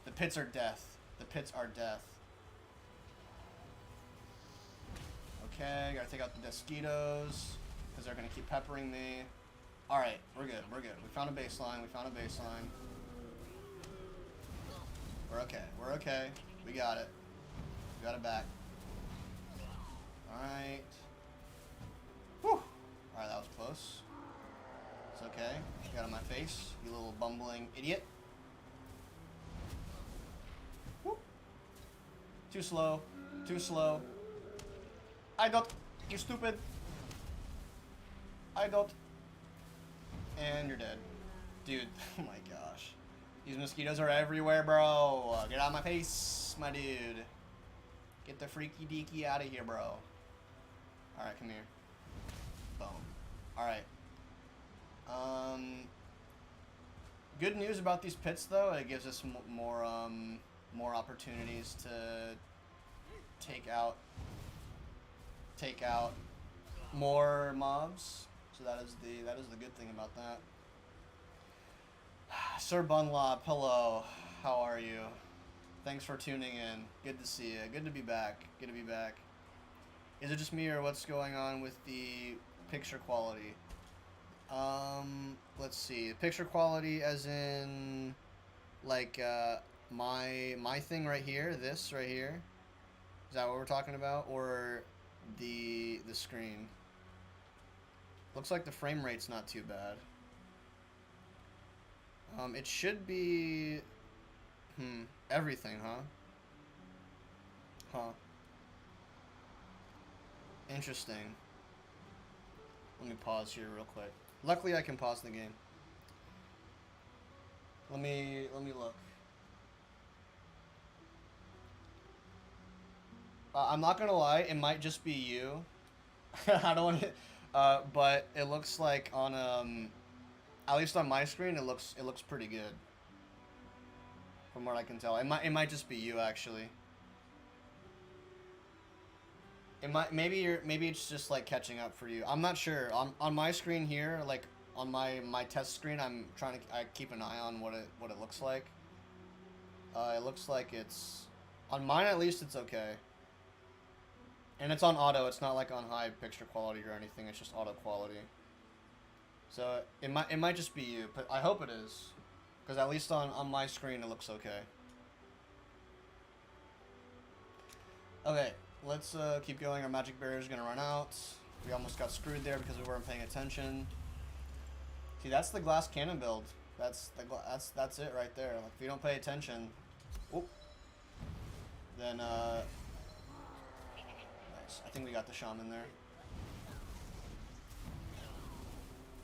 The pits are death. The pits are death. Okay, gotta take out the mosquitoes because they're gonna keep peppering me. Alright, we're good, we're good. We found a baseline, we found a baseline. We're okay, we're okay. We got it. We got it back. Alright. Whew! Alright, that was close. It's okay. You got on my face, you little bumbling idiot. Whoop. Too slow. Too slow. I don't. You stupid. I don't. And you're dead. Dude, oh my gosh. These mosquitoes are everywhere, bro. Get out of my face, my dude. Get the freaky deaky out of here, bro. Alright, come here. Boom. Alright. Good news about these pits, though. It gives us more opportunities to take out more mobs. So that is the good thing about that. Sir Bunlop, hello. How are you? Thanks for tuning in. Good to see you. Good to be back. Good to be back. Is it just me or what's going on with the picture quality? Let's see. Picture quality as in like my thing right here, this right here. Is that what we're talking about, or the screen? Looks like the frame rate's not too bad. It should be... everything, huh? Huh. Interesting. Let me pause here real quick. Luckily I can pause the game. Let me look. I'm not gonna lie, it might just be you. I don't want to, but it looks like on at least on my screen, it looks pretty good. From what I can tell, it might just be you actually. It might maybe it's just like catching up for you. I'm not sure. On my screen here, like on my test screen, I keep an eye on what it looks like. It looks like it's on mine at least it's okay. And it's on auto. It's not like on high picture quality or anything. It's just auto quality. So it might just be you, but I hope it is, because at least on my screen it looks okay. Okay, let's keep going. Our magic barrier is gonna run out. We almost got screwed there because we weren't paying attention. See, that's the glass cannon build. That's it right there. Like if you don't pay attention, whoop, then nice. I think we got the shaman there.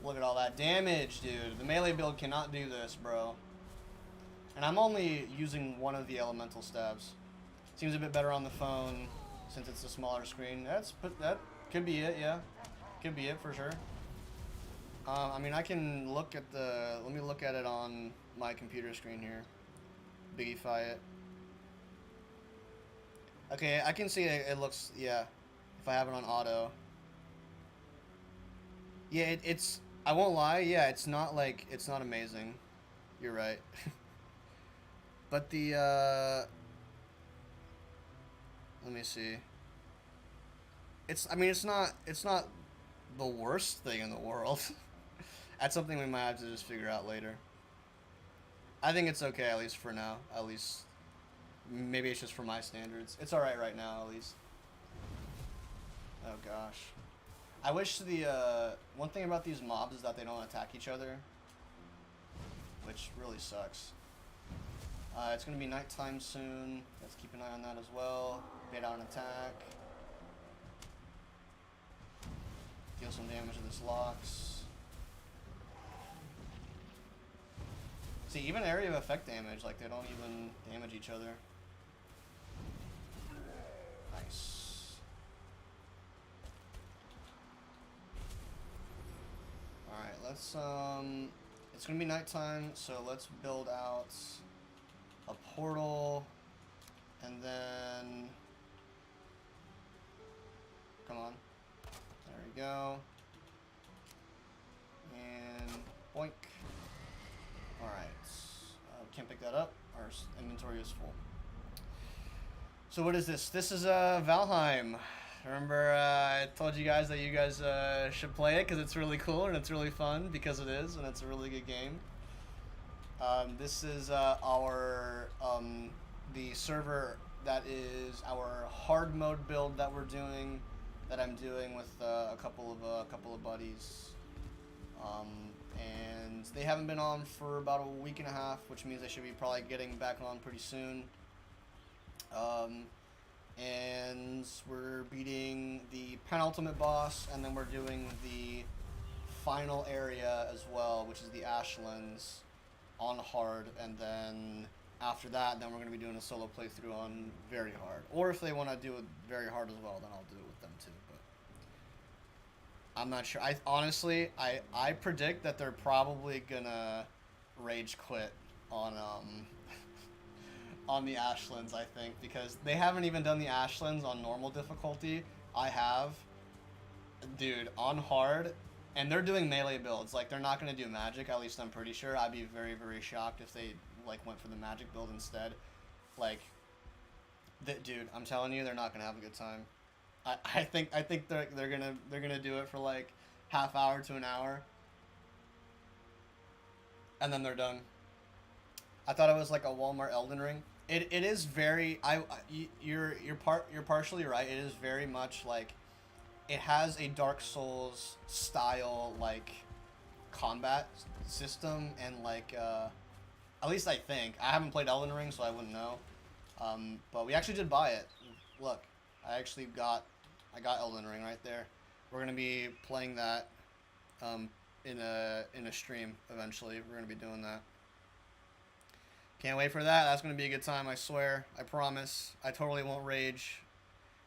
Look at all that damage, dude. The melee build cannot do this, bro. And I'm only using one of the elemental stabs. Seems a bit better on the phone since it's a smaller screen. That could be it, yeah. Could be it for sure. I mean, I can look at let me look at it on my computer screen here. Bigify it. Okay, I can see it looks, yeah, if I have it on auto. Yeah, it's, I won't lie, yeah, it's not amazing. You're right. But the, let me see. I mean, it's not the worst thing in the world. That's something we might have to just figure out later. I think it's okay, at least for now. At least, maybe it's just for my standards. It's alright right now, at least. Oh gosh. I wish one thing about these mobs is that they don't attack each other, which really sucks. It's gonna be nighttime soon. Let's keep an eye on that as well. Bait out an attack. Deal some damage to this locks. See, even area of effect damage, like they don't even damage each other. Nice. Alright, let's, it's gonna be nighttime, so let's build out a portal, and then, come on, there we go, and boink. Alright, can't pick that up, our inventory is full. So what is this? This is Valheim. Remember I told you guys that you guys should play it because it's really cool and it's really fun, because it is, and it's a really good game. This is our the server that is our hard mode build that we're doing, that I'm doing with a couple of buddies, and they haven't been on for about a week and a half, which means they should be probably getting back on pretty soon. And we're beating the penultimate boss, and then we're doing the final area as well, which is the Ashlands on hard, and then after that, then we're going to be doing a solo playthrough on very hard. Or if they want to do it very hard as well, then I'll do it with them too, but I'm not sure. Honestly, I predict that they're probably going to rage quit on on the Ashlands, I think, because they haven't even done the Ashlands on normal difficulty. I have. Dude, on hard, and they're doing melee builds. Like, they're not going to do magic, at least I'm pretty sure. I'd be very, very shocked if they, like, went for the magic build instead. Like, dude, I'm telling you, they're not going to have a good time. I think they're gonna do it for, like, half hour to an hour, and then they're done. I thought it was like a Walmart Elden Ring. It is very, you're partially right. It is very much like it has a Dark Souls style like combat system and like at least I think. I haven't played Elden Ring, so I wouldn't know. But we actually did buy it. Look, I got Elden Ring right there. We're gonna be playing that in a stream eventually. We're gonna be doing that. Can't wait for that. That's gonna be a good time. I swear. I promise. I totally won't rage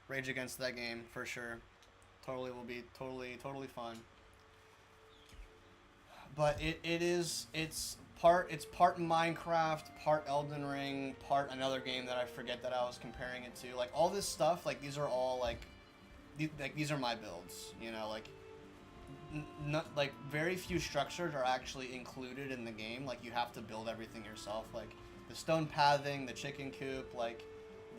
against that game for sure. Totally will be totally fun. But it's part Minecraft, part Elden Ring, part another game that I forget that I was comparing it to. Like all this stuff, like these are all like these are my builds, you know, like not like very few structures are actually included in the game. Like you have to build everything yourself, like the stone pathing, the chicken coop, like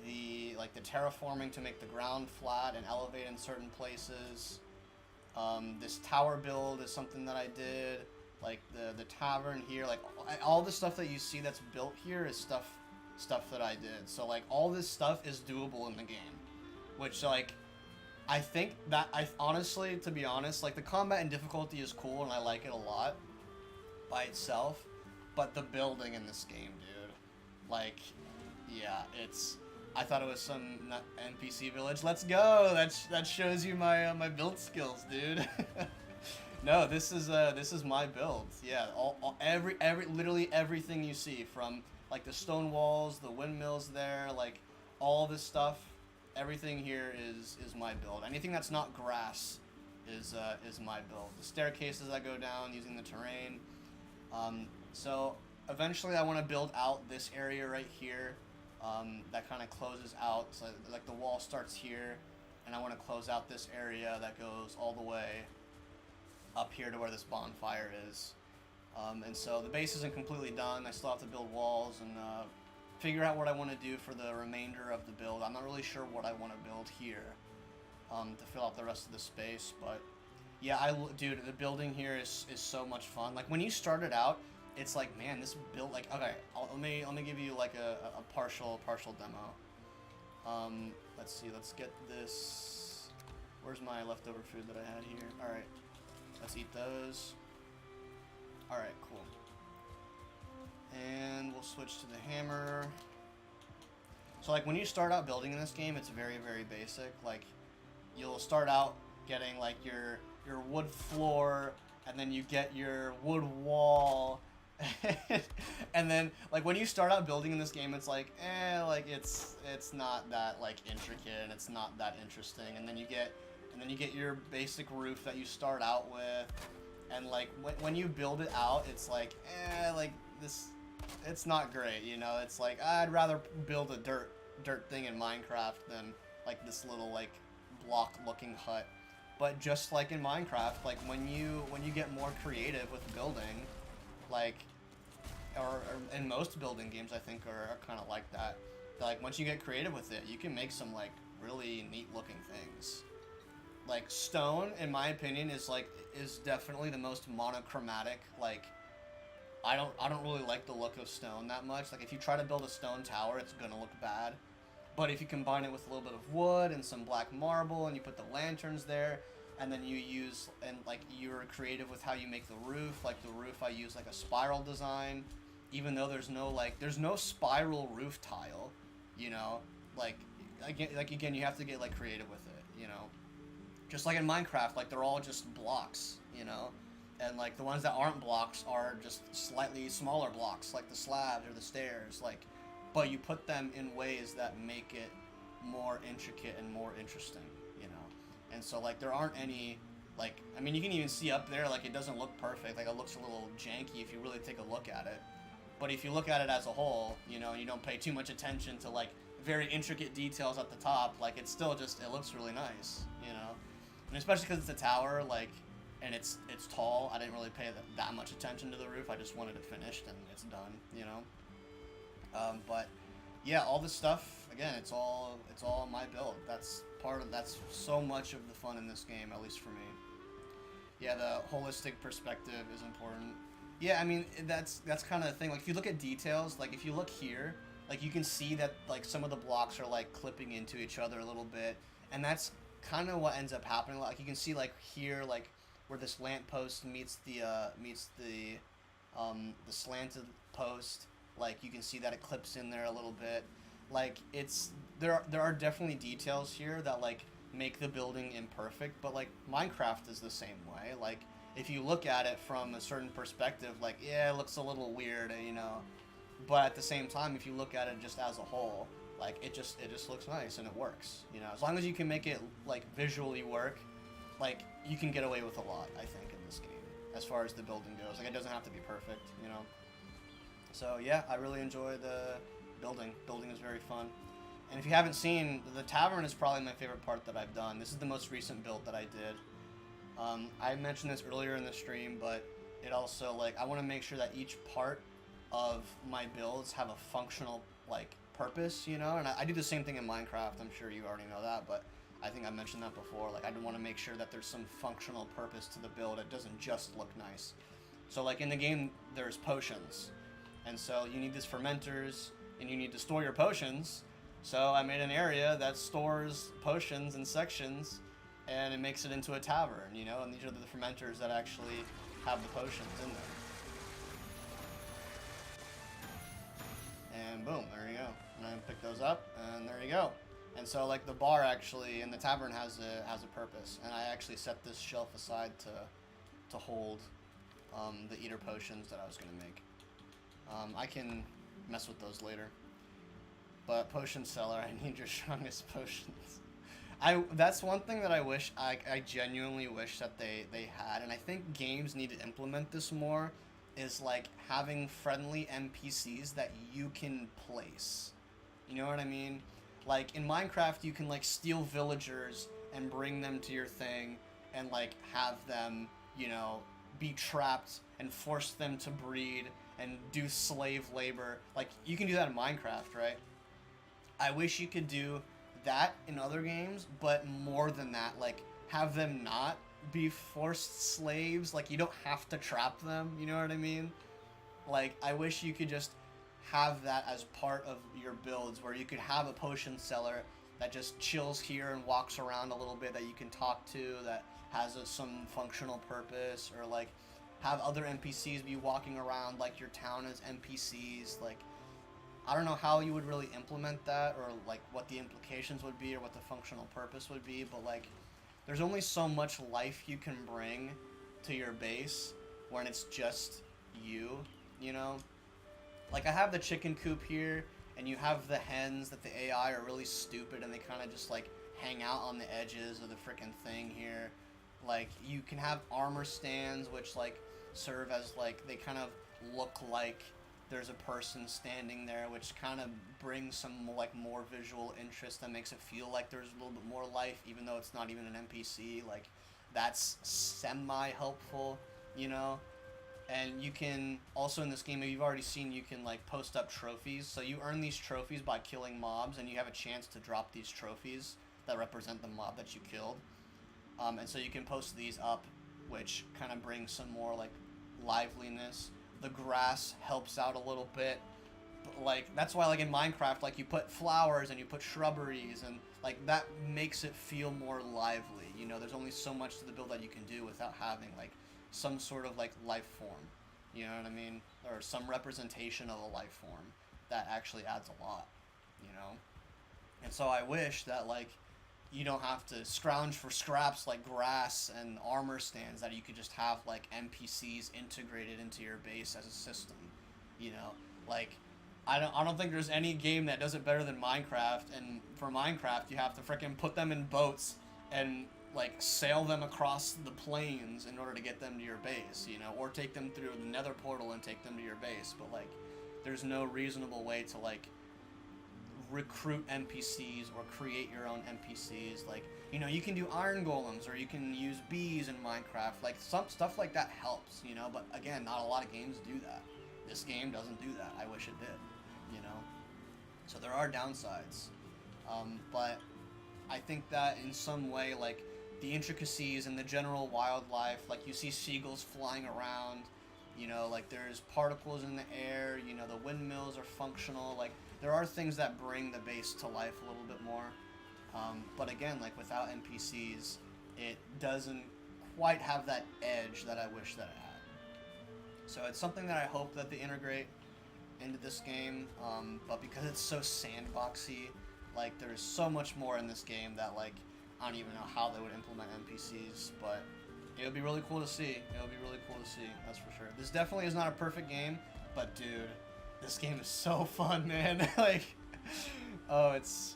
the terraforming to make the ground flat and elevate in certain places. This tower build is something that I did. Like the tavern here, like all the stuff that you see that's built here is stuff that I did. So like all this stuff is doable in the game, which like I think that I honestly, to be honest, like the combat and difficulty is cool and I like it a lot by itself, but the building in this game, dude, like yeah, I thought it was some NPC village. Let's go. That shows you my my build skills, dude. No, this is my build. Yeah, literally everything you see, from like the stone walls, the windmills there, like all this stuff, everything here is my build. Anything that's not grass is my build. The staircases that go down using the terrain. So eventually I want to build out this area right here. That kind of closes out. So like the wall starts here, and I want to close out this area that goes all the way up here to where this bonfire is. And so the base isn't completely done. I still have to build walls and figure out what I want to do for the remainder of the build. I'm not really sure what I want to build here to fill out the rest of the space. But yeah, dude, the building here is so much fun. Like when you start it out, it's like, man, this build, like, okay, let me give you like a partial demo. Let's see, let's get this. Where's my leftover food that I had here? All right. Let's eat those. Alright, cool. And we'll switch to the hammer. So like when you start out building in this game, it's very, very basic. Like you'll start out getting like your wood floor, and then you get your wood wall. And then like when you start out building in this game, it's like, like it's not that like intricate and it's not that interesting. And then you get your basic roof that you start out with, and like when you build it out, it's like, like this, it's not great, you know. It's like I'd rather build a dirt thing in Minecraft than like this little like block looking hut. But just like in Minecraft, like when you get more creative with building, like or in most building games I think are kind of like that. Like once you get creative with it, you can make some like really neat looking things. Like stone, in my opinion, is definitely the most monochromatic. Like I don't really like the look of stone that much. Like if you try to build a stone tower, it's gonna look bad. But if you combine it with a little bit of wood and some black marble, and you put the lanterns there, and then you use, and like you're creative with how you make the roof. Like the roof, I use like a spiral design, even though there's no spiral roof tile, you know. Like again, you have to get like creative with it, you know. Just like in Minecraft, like they're all just blocks, you know, and like the ones that aren't blocks are just slightly smaller blocks, like the slabs or the stairs, like, but you put them in ways that make it more intricate and more interesting, you know. And so like there aren't any, like, I mean, you can even see up there, like it doesn't look perfect, like it looks a little janky if you really take a look at it. But if you look at it as a whole, you know, and you don't pay too much attention to like very intricate details at the top, like it's still just, it looks really nice, you know. And especially because it's a tower, like, and it's tall. I didn't really pay that much attention to the roof. I just wanted it finished and it's done, you know. But yeah, all this stuff, again, it's all my build. That's so much of the fun in this game, at least for me. Yeah, the holistic perspective is important. Yeah, I mean that's kind of the thing. Like if you look at details, like if you look here, like you can see that like some of the blocks are like clipping into each other a little bit, and that's kind of what ends up happening. Like you can see like here, like where this lamppost meets the slanted post. Like you can see that it clips in there a little bit. Like it's there are definitely details here that like make the building imperfect, but like Minecraft is the same way. Like if you look at it from a certain perspective, like yeah, it looks a little weird, you know, but at the same time, if you look at it just as a whole, like it just looks nice and it works. You know, as long as you can make it like visually work, like you can get away with a lot. I think in this game, as far as the building goes, like it doesn't have to be perfect. You know. So yeah, I really enjoy the building. Building is very fun. And if you haven't seen, the tavern is probably my favorite part that I've done. This is the most recent build that I did. I mentioned this earlier in the stream, but it also, like, I want to make sure that each part of my builds have a functional, like, purpose, you know? And I do the same thing in Minecraft. I'm sure you already know that, but I think I mentioned that before. Like, I want to make sure that there's some functional purpose to the build. It doesn't just look nice. So, like, in the game, there's potions. And so you need these fermenters, and you need to store your potions. So I made an area that stores potions in sections, and it makes it into a tavern, you know? And these are the fermenters that actually have the potions in there. And boom, there you go. And I pick those up, and there you go. And so, like, the bar actually in the tavern has a purpose. And I actually set this shelf aside to hold the eater potions that I was going to make. I can mess with those later. But potion seller, I need your strongest potions. That's one thing that I genuinely wish that they had, and I think games need to implement this more, is like having friendly NPCs that you can place. You know what I mean? Like in Minecraft, you can like steal villagers and bring them to your thing and like have them, you know, be trapped and force them to breed and do slave labor. Like you can do that in Minecraft, right? I wish you could do that in other games, but more than that, like have them not be forced slaves. Like you don't have to trap them, you know what I mean? Like I wish you could just have that as part of your builds, where you could have a potion seller that just chills here and walks around a little bit, that you can talk to, that has some functional purpose, or like have other NPCs be walking around like your town as NPCs. Like I don't know how you would really implement that, or like what the implications would be, or what the functional purpose would be, but like there's only so much life you can bring to your base when it's just you, you know? Like I have the chicken coop here, and you have the hens that the AI are really stupid and they kind of just like hang out on the edges of the freaking thing here. Like you can have armor stands which like serve as like, they kind of look like there's a person standing there, which kind of brings some like more visual interest that makes it feel like there's a little bit more life, even though it's not even an NPC. Like that's semi-helpful, you know? And you can also in this game, if you've already seen, you can like post up trophies. So you earn these trophies by killing mobs, and you have a chance to drop these trophies that represent the mob that you killed. And so you can post these up, which kind of brings some more like liveliness. The grass helps out a little bit. But, like that's why like in Minecraft, like you put flowers and you put shrubberies, and like that makes it feel more lively. You know, there's only so much to the build that you can do without having like some sort of like life form, you know what I mean, or some representation of a life form that actually adds a lot, you know. And so I wish that like you don't have to scrounge for scraps like grass and armor stands, that you could just have like NPCs integrated into your base as a system, you know. Like I don't think there's any game that does it better than Minecraft. And for Minecraft, you have to freaking put them in boats and like sail them across the plains in order to get them to your base, you know, or take them through the nether portal and take them to your base. But like there's no reasonable way to like recruit NPCs or create your own NPCs. Like, you know, you can do iron golems, or you can use bees in Minecraft. Like some stuff like that helps, you know, but again, not a lot of games do that. This game doesn't do that. I wish it did, you know. So there are downsides, but I think that in some way, like the intricacies and the general wildlife, like you see seagulls flying around, you know, like there's particles in the air, you know, the windmills are functional. Like there are things that bring the base to life a little bit more. But again, like without NPCs, it doesn't quite have that edge that I wish that it had. So it's something that I hope that they integrate into this game, but because it's so sandboxy, like there's so much more in this game that like I don't even know how they would implement NPCs, but it would be really cool to see. It would be really cool to see, that's for sure. This definitely is not a perfect game, but dude, this game is so fun, man. Like, oh, it's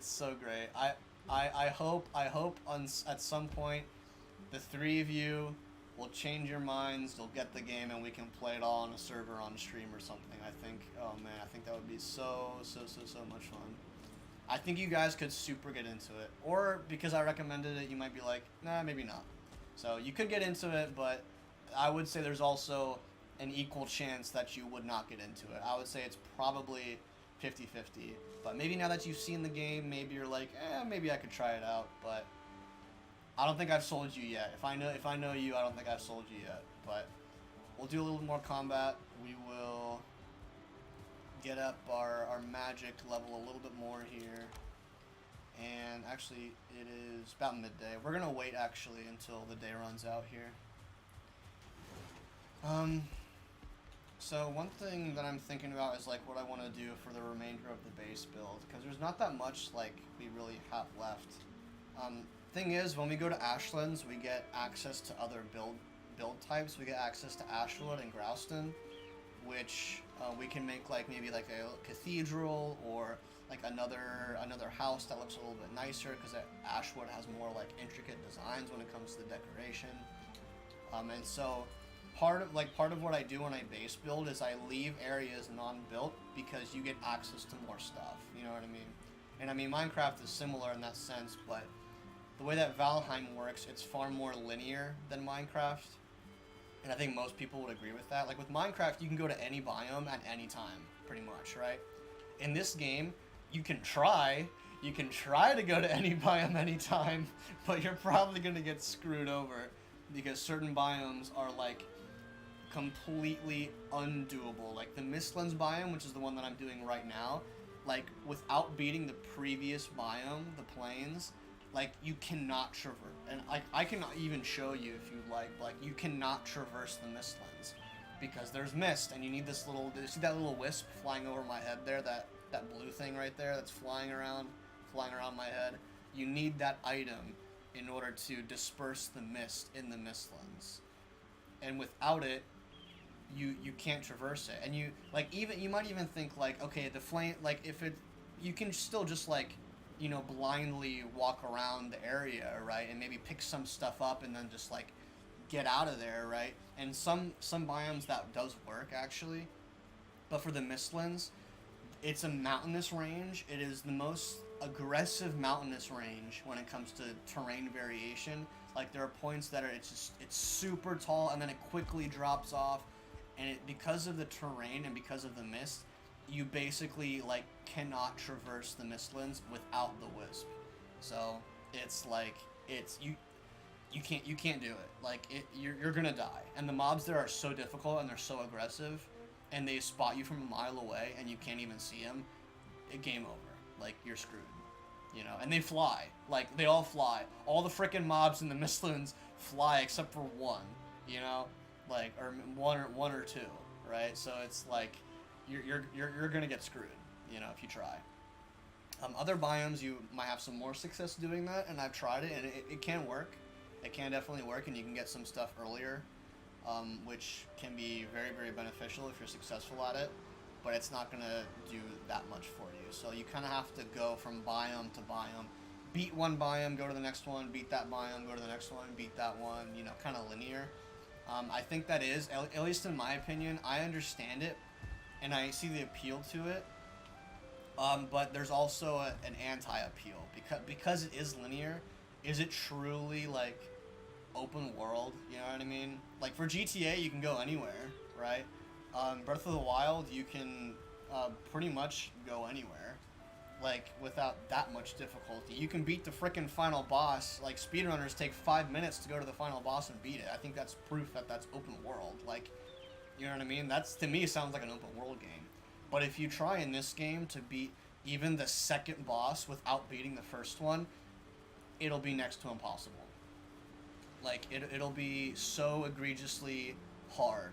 so great. I hope at some point the three of you will change your minds, you'll get the game, and we can play it all on a server on stream or something. I think, oh man, I think that would be so much fun. I think you guys could super get into it. Or because I recommended it, you might be like, nah, maybe not. So you could get into it, but I would say there's also an equal chance that you would not get into it. I would say it's probably 50-50. But maybe now that you've seen the game, maybe you're like, maybe I could try it out, but I don't think I've sold you yet. If I know you, I don't think I've sold you yet. But we'll do a little more combat. We will get up our magic level a little bit more here. And actually, it is about midday. We're going to wait, actually, until the day runs out here. So one thing that I'm thinking about is, like, what I want to do for the remainder of the base build. Because there's not that much, like, we really have left. Thing is, when we go to Ashlands, we get access to other build types. We get access to Ashwood and Grouston, which we can make, like, maybe, like, a cathedral or like another house that looks a little bit nicer, because Ashwood has more like intricate designs when it comes to the decoration. And so part of what I do when I base build is I leave areas non-built because you get access to more stuff. You know what I mean? And I mean, Minecraft is similar in that sense, but the way that Valheim works, it's far more linear than Minecraft. And I think most people would agree with that. Like with Minecraft, you can go to any biome at any time, pretty much, right? In this game, you can try to go to any biome anytime, but you're probably going to get screwed over because certain biomes are like completely undoable. Like the Mistlands biome, which is the one that I'm doing right now, like without beating the previous biome, the plains, like you cannot traverse. And I can even show you if you'd like you cannot traverse the Mistlands because there's mist and you need this little, do you see that little wisp flying over my head there, that blue thing right there that's flying around my head? You need that item in order to disperse the mist in the Mistlands. And without it, you can't traverse it. And you might even think like, okay, the flame, like if it, you can still just like, you know, blindly walk around the area, right? And maybe pick some stuff up and then just like get out of there, right? And some biomes that does work actually. But for the Mistlands, it's a mountainous range. It is the most aggressive mountainous range when it comes to terrain variation. Like there are points that it's super tall and then it quickly drops off, and because of the terrain and because of the mist, you basically like cannot traverse the Mistlands without the wisp. So it's like you can't do it. Like you're gonna die. And the mobs there are so difficult and they're so aggressive, and they spot you from a mile away and you can't even see them. Game over. Like you're screwed. You know, and they fly. Like they all fly. All the frickin' mobs in the Mistlands fly except for one. You know, like or one or two, right? So it's like you're gonna get screwed. You know, if you try. Other biomes you might have some more success doing that, and I've tried it, and it can work. It can definitely work, and you can get some stuff earlier, which can be very, very beneficial if you're successful at it, but it's not going to do that much for you. So you kind of have to go from biome to biome. Beat one biome, go to the next one, beat that biome, go to the next one, beat that one, you know, kind of linear. I think that is, at least in my opinion, I understand it, and I see the appeal to it, but there's also an anti-appeal, because it is linear. Is it truly, like, open world, you know what I mean? Like, for GTA, you can go anywhere, right? Breath of the Wild, you can pretty much go anywhere, like, without that much difficulty. You can beat the frickin' final boss. Like, speedrunners take 5 minutes to go to the final boss and beat it. I think that's proof that that's open world. Like, you know what I mean? That's, to me, sounds like an open world game. But if you try in this game to beat even the second boss without beating the first one, it'll be next to impossible. Like, it'll be so egregiously hard.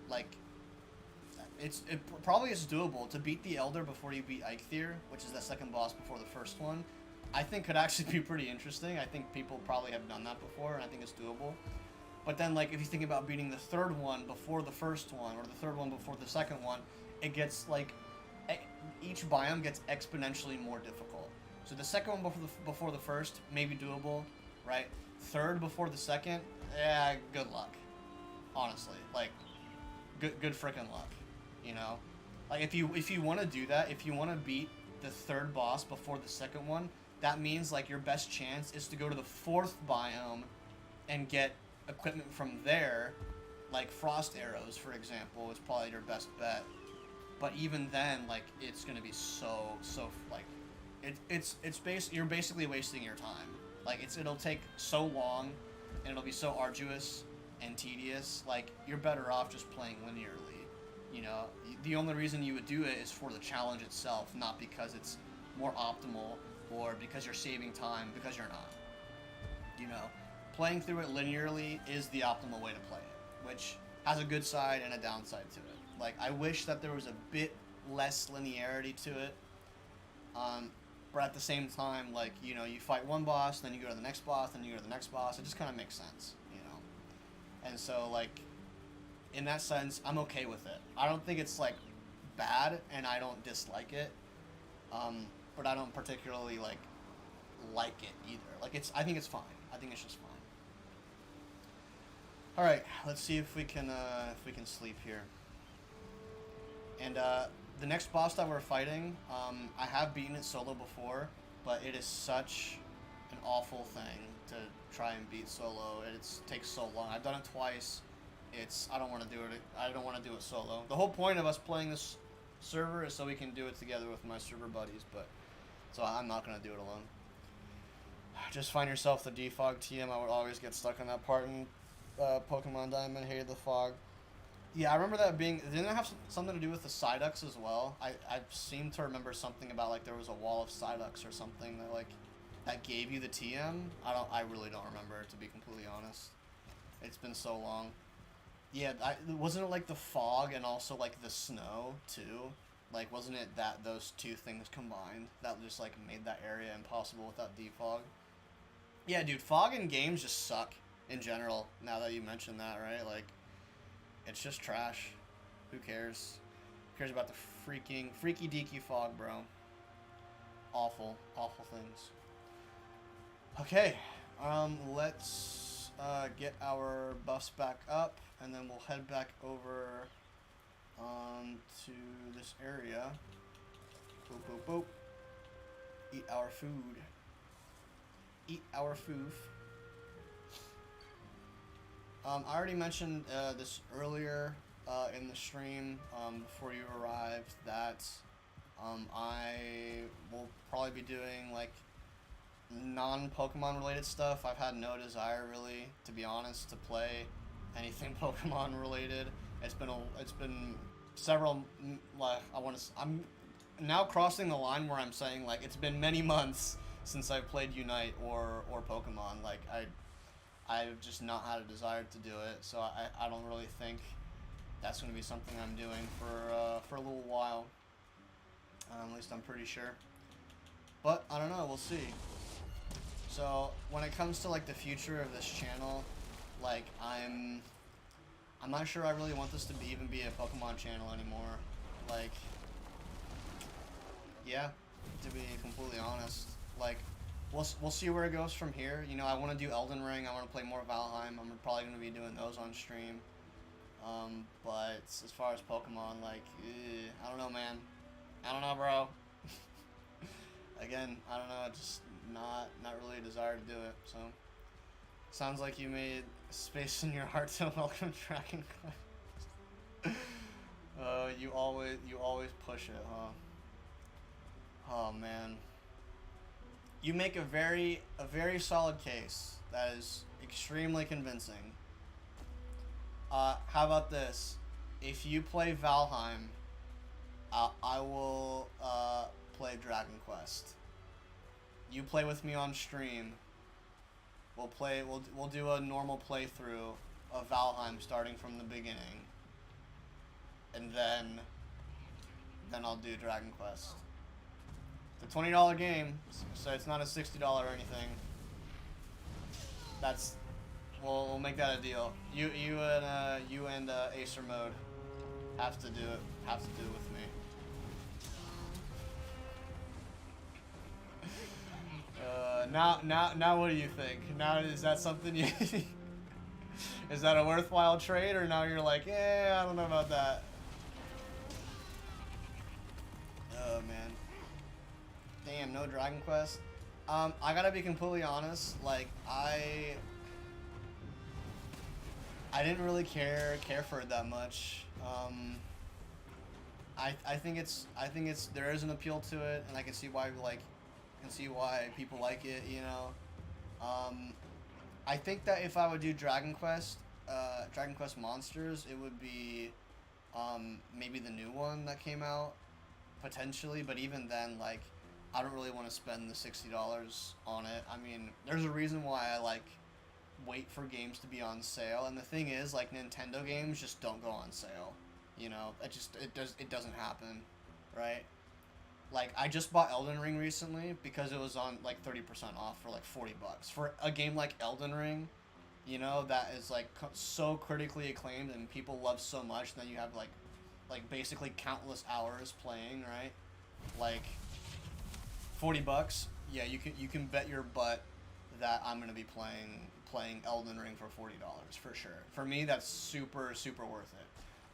Like, it probably is doable to beat the Elder before you beat Eikthyr, which is the second boss before the first one. I think could actually be pretty interesting. I think people probably have done that before, and I think it's doable. But then, like, if you think about beating the third one before the first one, or the third one before the second one, it gets, like, each biome gets exponentially more difficult. So the second one before the first, maybe doable, right? Third before the second, yeah, good luck. Honestly, like, good freaking luck, you know? Like, if you want to do that, if you want to beat the third boss before the second one, that means, like, your best chance is to go to the fourth biome and get equipment from there, like frost arrows, for example, is probably your best bet. But even then, like, it's gonna be so like, you're basically wasting your time. Like, it'll take so long, and it'll be so arduous and tedious. Like, you're better off just playing linearly. You know, the only reason you would do it is for the challenge itself, not because it's more optimal or because you're saving time, because you're not. You know, playing through it linearly is the optimal way to play it, which has a good side and a downside to it. Like, I wish that there was a bit less linearity to it, but at the same time, like, you know, you fight one boss, then you go to the next boss, then you go to the next boss. It just kind of makes sense, you know? And so, like, in that sense, I'm okay with it. I don't think it's, like, bad, and I don't dislike it, but I don't particularly, like it either. Like, I think it's fine. I think it's just fine. Alright, let's see if we can sleep here. And, the next boss that we're fighting, I have beaten it solo before, but it is such an awful thing to try and beat solo. It takes so long. I've done it twice. I don't want to do it. I don't want to do it solo. The whole point of us playing this server is so we can do it together with my server buddies, but so I'm not going to do it alone. Just find yourself the defog TM. I would always get stuck on that part in Pokemon Diamond. Hated the fog. Yeah, I remember that being... Didn't it have something to do with the Psyducks as well? I seem to remember something about, like, there was a wall of Psyducks or something that, like, that gave you the TM. I really don't remember, to be completely honest. It's been so long. Yeah, wasn't it, like, the fog and also, like, the snow, too? Like, wasn't it that those two things combined that just, like, made that area impossible without defog? Yeah, dude, fog in games just suck in general, now that you mention that, right? Like, it's just trash. Who cares? Who cares about the freaky deaky fog, bro? Awful things. Okay, let's get our buffs back up, and then we'll head back over to this area. Boop, boop, boop. Eat our food. Eat our foof. I already mentioned this earlier in the stream before you arrived that I will probably be doing, like, non-Pokemon related stuff. I've had no desire, really, to be honest, to play anything Pokemon related. It's been several, like, I'm now crossing the line where I'm saying, like, it's been many months since I've played Unite or Pokemon. Like, I've just not had a desire to do it, so I don't really think that's going to be something I'm doing for a little while. At least I'm pretty sure. But, I don't know, we'll see. So, when it comes to, like, the future of this channel, like, I'm not sure I really want this to even be a Pokemon channel anymore. Like, yeah, to be completely honest. Like, we'll see where it goes from here. You know, I want to do Elden Ring. I want to play more Valheim. I'm probably going to be doing those on stream. But as far as Pokemon, like, I don't know, man. I don't know, bro. Again, I don't know. Just not really a desire to do it. So, sounds like you made space in your heart to welcome Dragon Quest. You always push it, huh? Oh man. You make a very solid case that is extremely convincing. How about this? If you play Valheim, I will play Dragon Quest. You play with me on stream. We'll do a normal playthrough of Valheim starting from the beginning. And then I'll do Dragon Quest. It's a $20 game, so it's not a $60 or anything. We'll make that a deal. You and Acer Mode have to do it with me. Now what do you think? Now is that something you is that a worthwhile trade, or now you're like, I don't know about that. Oh man. Damn, no Dragon Quest. I gotta be completely honest, like I didn't really care for it that much. I think there is an appeal to it, and I can see why people like it, you know. I think that if I would do Dragon Quest Monsters, it would be maybe the new one that came out, potentially, but even then, like, I don't really want to spend the $60 on it. I mean, there's a reason why I like wait for games to be on sale, and the thing is, like, Nintendo games just don't go on sale. You know, it doesn't happen, right? Like, I just bought Elden Ring recently because it was on like 30% off for like $40 for a game like Elden Ring, you know, that is like so critically acclaimed and people love so much. And then you have like basically countless hours playing, right? Like $40, yeah, you can bet your butt that I'm gonna be playing Elden Ring for $40 for sure. For me, that's super worth it.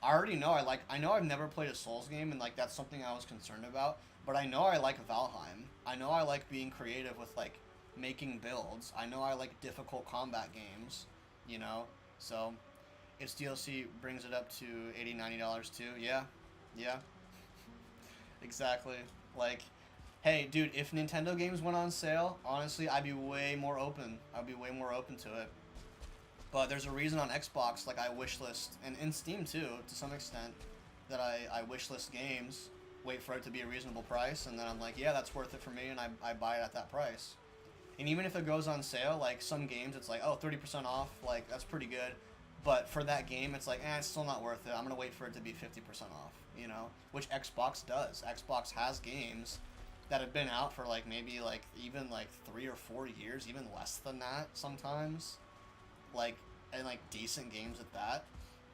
I already know I know I've never played a Souls game, and like that's something I was concerned about, but I know I like Valheim. I know I like being creative with like making builds. I know I like difficult combat games, you know. So its DLC brings it up to $80-$90 too. Yeah. Exactly. Like, hey, dude, if Nintendo games went on sale, honestly, I'd be way more open. To it. But there's a reason on Xbox, like, I wishlist, and in Steam too, to some extent, that I wishlist games, wait for it to be a reasonable price, and then I'm like, yeah, that's worth it for me, and I buy it at that price. And even if it goes on sale, like, some games, it's like, oh, 30% off, like, that's pretty good. But for that game, it's like, it's still not worth it. I'm going to wait for it to be 50% off, you know? Which Xbox does. Xbox has games that have been out for, like, maybe, like, even, like, 3 or 4 years, even less than that sometimes. Like, and like decent games at that,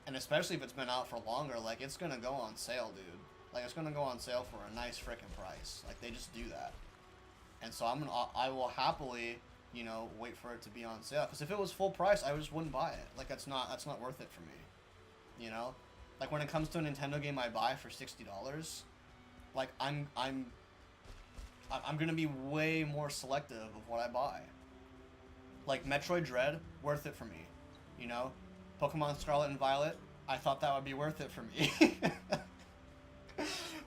and especially if it's been out for longer, like it's gonna go on sale, dude. Like it's gonna go on sale for a nice freaking price. Like they just do that, and so I will happily, you know, wait for it to be on sale. Because if it was full price, I just wouldn't buy it. Like that's not worth it for me, you know. Like when it comes to a Nintendo game I buy for $60, like I'm gonna be way more selective of what I buy. Like Metroid Dread, worth it for me. You know, Pokemon Scarlet and Violet, I thought that would be worth it for me.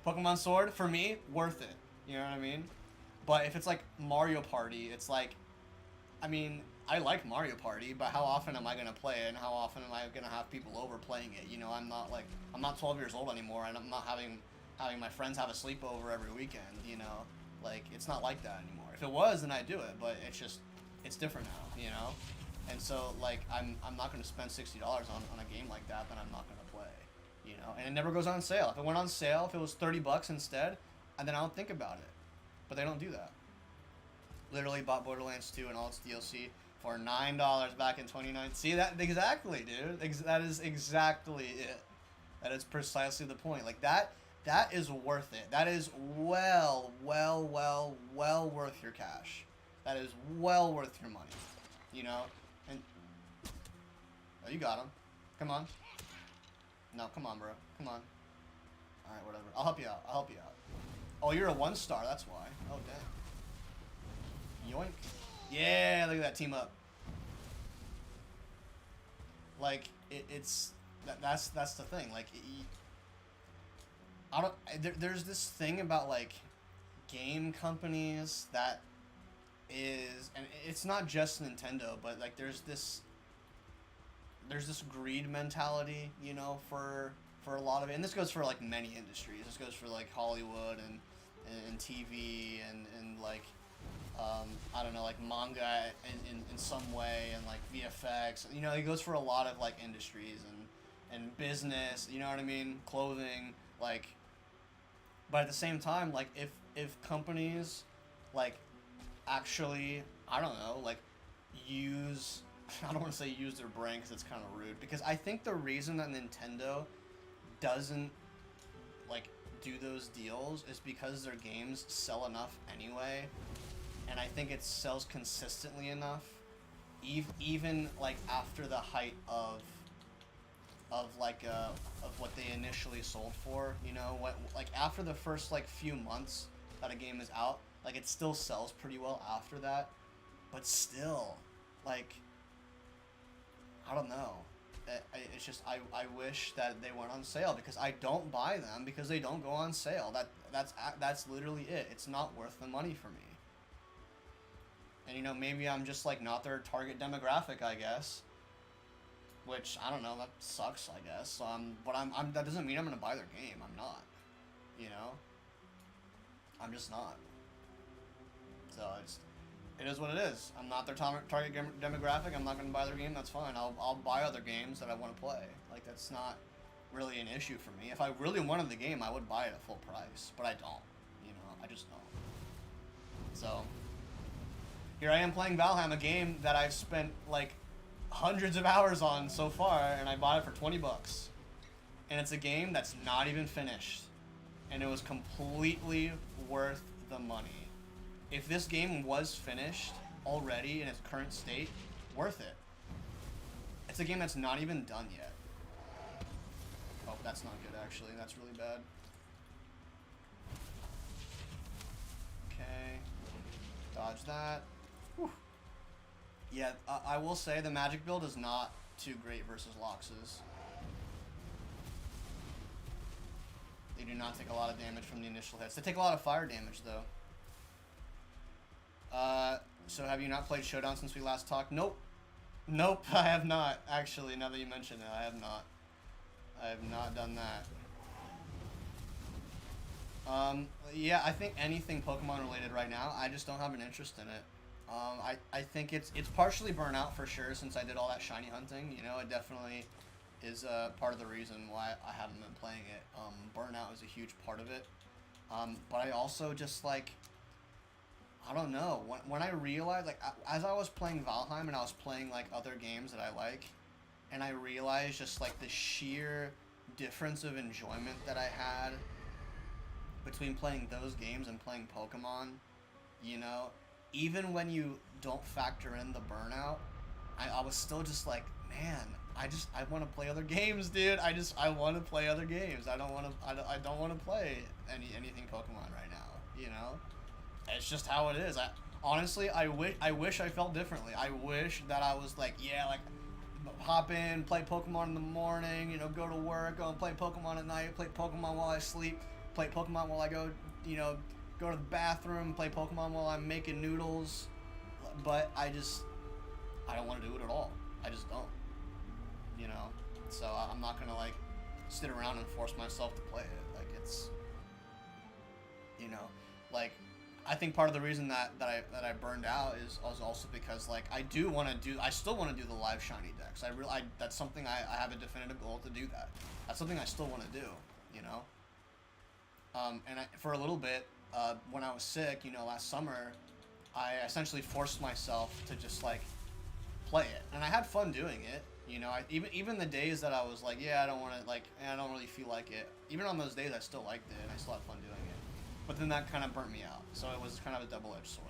Pokemon Sword, for me, worth it. You know what I mean? But if it's like Mario Party, it's like, I mean, I like Mario Party, but how often am I going to play it, and how often am I going to have people over playing it? You know, I'm not 12 years old anymore, and I'm not having my friends have a sleepover every weekend, you know? Like, it's not like that anymore. If it was, then I'd do it, but it's different now, you know? And so, like, I'm not going to spend $60 on a game like that I'm not going to play, you know? And it never goes on sale. If it went on sale, if it was $30 instead, and then I don't think about it. But they don't do that. Literally bought Borderlands 2 and all its DLC for $9 back in 2019. See, that exactly, dude. That is exactly it. That is precisely the point. Like, that is worth it. That is well worth your cash. That is well worth your money, you know? And oh, you got him. Come on. No, come on, bro. Come on. All right, whatever. I'll help you out. Oh, you're a 1-star. That's why. Oh, dang. Yoink. Yeah, look at that team up. Like that's the thing. Like there's this thing about like game companies that is, and it's not just Nintendo, but like there's this greed mentality, you know, for a lot of it, and this goes for like many industries. This goes for like Hollywood and and TV and like I don't know, like manga in some way, and like VFX. You know, he goes for a lot of like industries and business. You know what I mean? Clothing, like. But at the same time, like if companies like actually, I don't know, like use I don't want to say use their brain because it's kind of rude, because I think the reason that Nintendo doesn't like do those deals is because their games sell enough anyway, and I think it sells consistently enough, even like after the height of like of what they initially sold for. You know, what, like after the first like few months that a game is out, like it still sells pretty well after that, but still, like, I don't know. It's just I wish that they went on sale, because I don't buy them because they don't go on sale. That's literally it. It's not worth the money for me. And you know, maybe I'm just like not their target demographic, I guess. Which I don't know. That sucks, I guess. But I'm that doesn't mean I'm gonna buy their game. I'm not. You know. I'm just not. So it is what it is. I'm not their target demographic. I'm not going to buy their game. That's fine. I'll buy other games that I want to play. Like, that's not really an issue for me. If I really wanted the game, I would buy it at full price. But I don't. You know, I just don't. So, here I am playing Valheim, a game that I've spent, like, hundreds of hours on so far, and I bought it for 20 bucks. And it's a game that's not even finished. And it was completely worth the money. If this game was finished already in its current state, worth it. It's a game that's not even done yet. Oh, that's not good, actually. That's really bad. Okay. Dodge that. Whew. Yeah, I will say the magic build is not too great versus Lox's. They do not take a lot of damage from the initial hits. They take a lot of fire damage, though. So have you not played Showdown since we last talked? Nope. Nope, I have not, actually, now that you mention it. I have not. I have not done that. Yeah, I think anything Pokemon related right now, I just don't have an interest in it. I think it's partially burnout for sure, since I did all that shiny hunting. You know, it definitely is part of the reason why I haven't been playing it. Burnout is a huge part of it. But I also just, like, I don't know, when I realized, like, as I was playing Valheim and I was playing, like, other games that I like, and I realized just, like, the sheer difference of enjoyment that I had between playing those games and playing Pokemon, you know, even when you don't factor in the burnout, I was still just like, man, I want to play other games, dude. I want to play other games. I don't want to play anything Pokemon right now, you know? It's just how it is. Honestly, I wish I felt differently. I wish that I was like, yeah, like, hop in, play Pokemon in the morning, you know, go to work, go and play Pokemon at night, play Pokemon while I sleep, play Pokemon while I go, you know, go to the bathroom, play Pokemon while I'm making noodles. But I don't want to do it at all. I just don't. You know? So I'm not going to, like, sit around and force myself to play it. Like, it's, you know, like, I think part of the reason that I burned out is also because, like, I still want to do the live shiny decks. That's something I have a definitive goal to do that. That's something I still want to do, you know? And for a little bit, when I was sick, you know, last summer, I essentially forced myself to just, like, play it. And I had fun doing it, you know? Even the days that I was like, yeah, I don't want to, like, I don't really feel like it. Even on those days, I still liked it, and I still had fun doing it. But then that kind of burnt me out, so it was kind of a double-edged sword.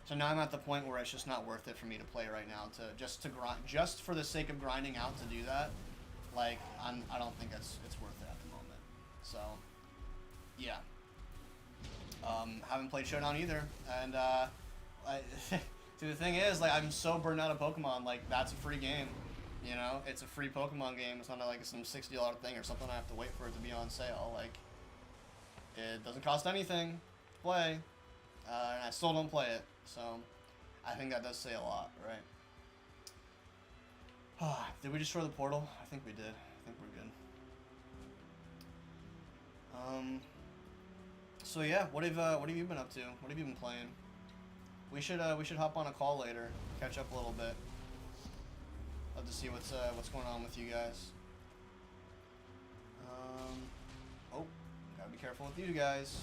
So now I'm at the point where it's just not worth it for me to play right now, to grind, just for the sake of grinding out to do that. Like, I don't think it's worth it at the moment. So, yeah. Haven't played Showdown either, and the thing is, like, I'm so burned out of Pokemon. Like, that's a free game, you know. It's a free Pokemon game. It's not like some $60 thing or something I have to wait for it to be on sale. Like, it doesn't cost anything to play, and I still don't play it, so I think that does say a lot, right? Did we destroy the portal? I think we did. I think we're good. So yeah, what have you been up to? What have you been playing? We should hop on a call later, catch up a little bit. Love to see what's going on with you guys. Oh, gotta be careful with you guys.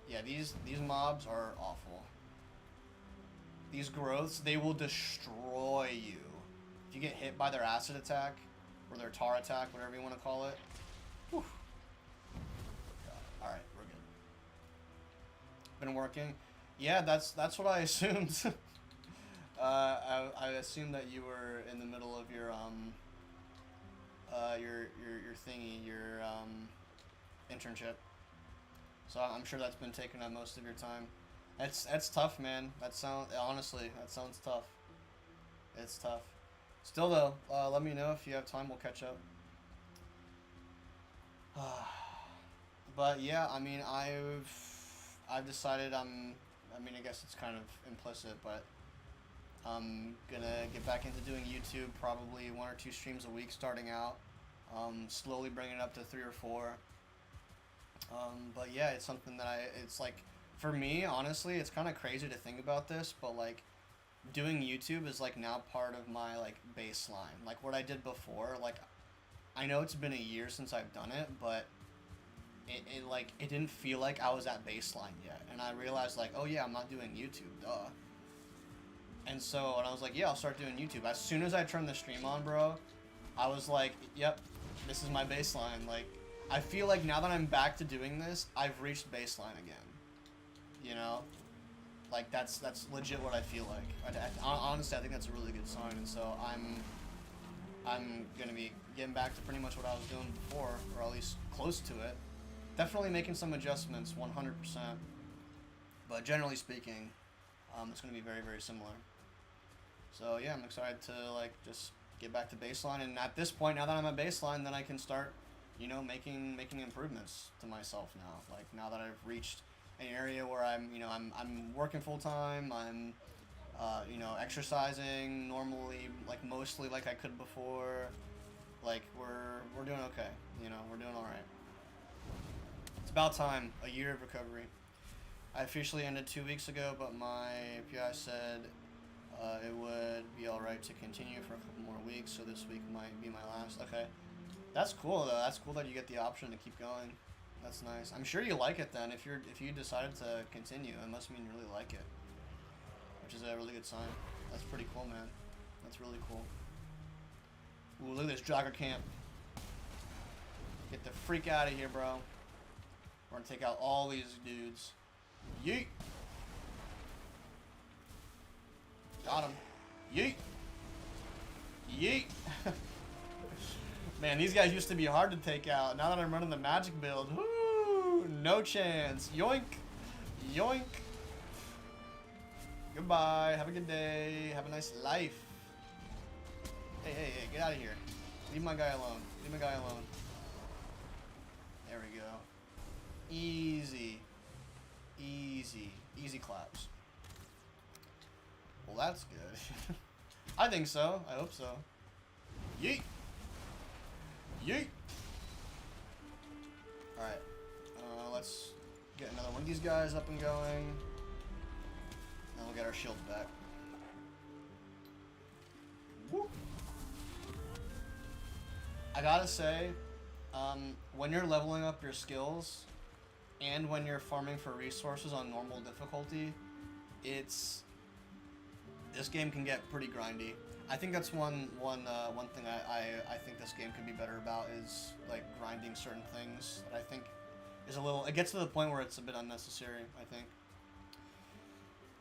Yeah, these mobs are awful. These growths, they will destroy you. If you get hit by their acid attack, or their tar attack, whatever you want to call it. Whew. Alright, we're good. Been working. Yeah, that's what I assumed. I assumed that you were in the middle of your thingy, your internship. So I'm sure that's been taking up most of your time. That's tough, man. Honestly, that sounds tough. It's tough. Still though, let me know if you have time. We'll catch up. But yeah, I mean, I've decided I mean, I guess it's kind of implicit, but I'm gonna get back into doing YouTube. Probably 1 or 2 streams a week starting out. Slowly bringing it up to 3 or 4. But yeah, it's something that it's like, for me, honestly, it's kind of crazy to think about this, but like, doing YouTube is like now part of my like baseline. Like what I did before, like, I know it's been a year since I've done it, but it didn't feel like I was at baseline yet. And I realized like, oh yeah, I'm not doing YouTube, duh. And so, and I was like, yeah, I'll start doing YouTube. As soon as I turned the stream on, bro, I was like, yep, this is my baseline. Like, I feel like now that I'm back to doing this, I've reached baseline again. You know? Like, that's legit what I feel like. Honestly, I think that's a really good sign. And so I'm gonna be getting back to pretty much what I was doing before, or at least close to it. Definitely making some adjustments, 100%. But generally speaking, it's gonna be very, very similar. So yeah, I'm excited to like just get back to baseline. And at this point, now that I'm at baseline, then I can start, you know, making improvements to myself now. Like now that I've reached an area where I'm working full time. I'm, you know, exercising normally, like mostly like I could before. Like we're doing okay. You know, we're doing all right. It's about time. A year of recovery. I officially ended 2 weeks ago, but my PI said it would be all right to continue for a couple more weeks. So this week might be my last. Okay, that's cool though. That's cool that you get the option to keep going. That's nice. I'm sure you like it then. If you decided to continue, it must mean you really like it, which is a really good sign. That's pretty cool, man. That's really cool. Ooh, look at this jogger camp. Get the freak out of here, bro. We're gonna take out all these dudes. Yeet. Got him. Yeet. Yeet. Man, these guys used to be hard to take out. Now that I'm running the magic build, whoo, no chance. Yoink. Yoink. Goodbye. Have a good day. Have a nice life. Hey, hey, hey, get out of here. Leave my guy alone. Leave my guy alone. There we go. Easy. Easy. Easy claps. Well, that's good. I think so. I hope so. Yeet. Yeet. Alright. Let's get another one of these guys up and going. And we'll get our shields back. Woo. I gotta say, when you're leveling up your skills and when you're farming for resources on normal difficulty, this game can get pretty grindy. I think that's one thing I think this game could be better about is like grinding certain things that I think is it gets to the point where it's a bit unnecessary, I think.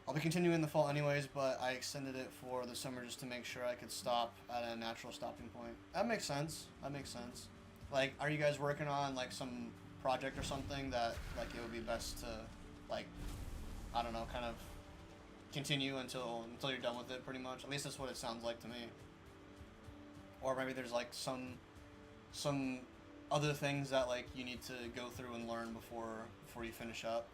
I'll be continuing in the fall anyways, but I extended it for the summer just to make sure I could stop at a natural stopping point. That makes sense. That makes sense. Like, are you guys working on like some project or something that like it would be best to like, I don't know, kind of continue until you're done with it, pretty much? At least that's what it sounds like to me. Or maybe there's like some other things that like you need to go through and learn before you finish up.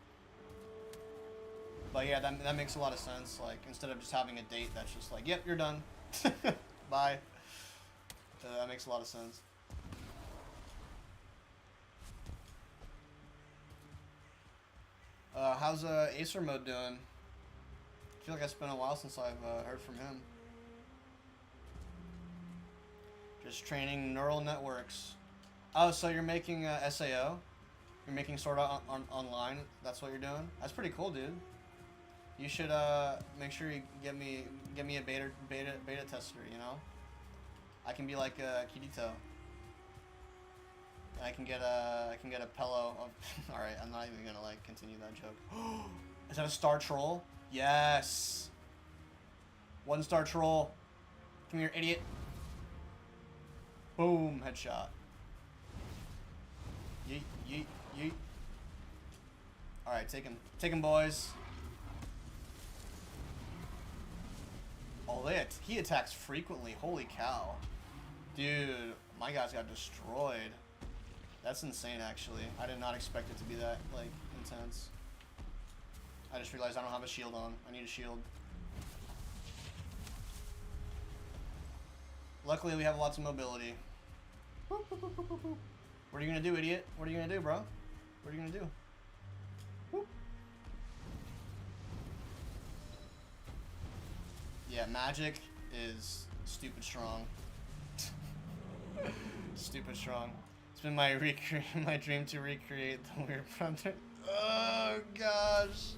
But yeah, that makes a lot of sense. Like, instead of just having a date that's just like, yep, you're done. Bye. That makes a lot of sense. How's Acer Mode doing? I feel like it's been a while since I've heard from him. Just training neural networks. Oh, so you're making SAO? You're making Sword Art Online? That's what you're doing? That's pretty cool, dude. You should make sure you get me a beta tester. You know, I can be like Kirito. And I can get a pillow of. All right, I'm not even gonna like continue that joke. Is that a star troll? Yes. 1-star troll. Come here, idiot. Boom, headshot. Yeet, yeet, yeet. All right, take him, boys. Oh, he attacks frequently. Holy cow, dude, my guys got destroyed. That's insane, actually. I did not expect it to be that like intense. I just realized I don't have a shield on. I need a shield. Luckily, we have lots of mobility. What are you gonna do, idiot? What are you gonna do, bro? What are you gonna do? Whoop. Yeah, magic is stupid strong. Stupid strong. It's been my dream to recreate the weird brother. Oh gosh.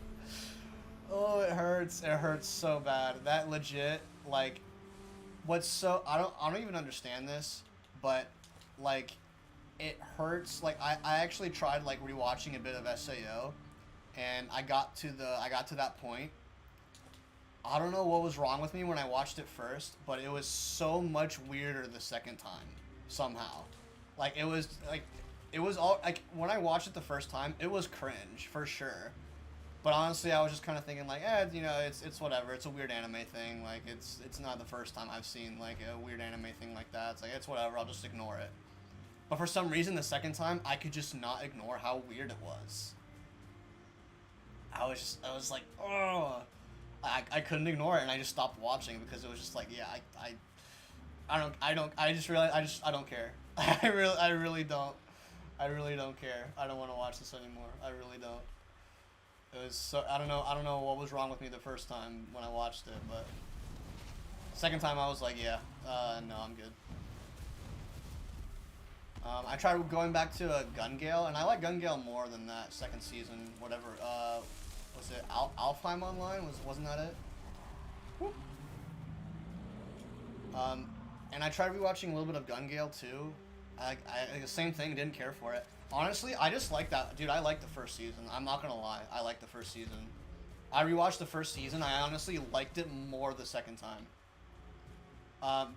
Oh, it hurts. It hurts so bad. That legit, like, what's so I don't even understand this, but like it hurts. Like I actually tried like rewatching a bit of SAO, and I got to that point. I don't know what was wrong with me when I watched it first, but it was so much weirder the second time somehow. Like it was all like when I watched it the first time, it was cringe for sure. But honestly, I was just kind of thinking like, you know, it's whatever. It's a weird anime thing. Like it's not the first time I've seen like a weird anime thing like that. It's like it's whatever. I'll just ignore it. But for some reason, the second time, I could just not ignore how weird it was. I was like, oh, I couldn't ignore it, and I just stopped watching because it was just like, yeah, I just realized I don't care. I really don't care. I don't want to watch this anymore. I really don't. It was so I don't know what was wrong with me the first time when I watched it, but second time I was like, yeah, no, I'm good. I tried going back to Gun Gale, and I like Gun Gale more than that second season. Whatever. Was it Alfheim Online? Wasn't that it? Whoop. And I tried rewatching a little bit of Gun Gale too. I the same thing. Didn't care for it. Honestly, I just like that, dude. I like the first season. I'm not gonna lie. I like the first season. I rewatched the first season. I honestly liked it more the second time.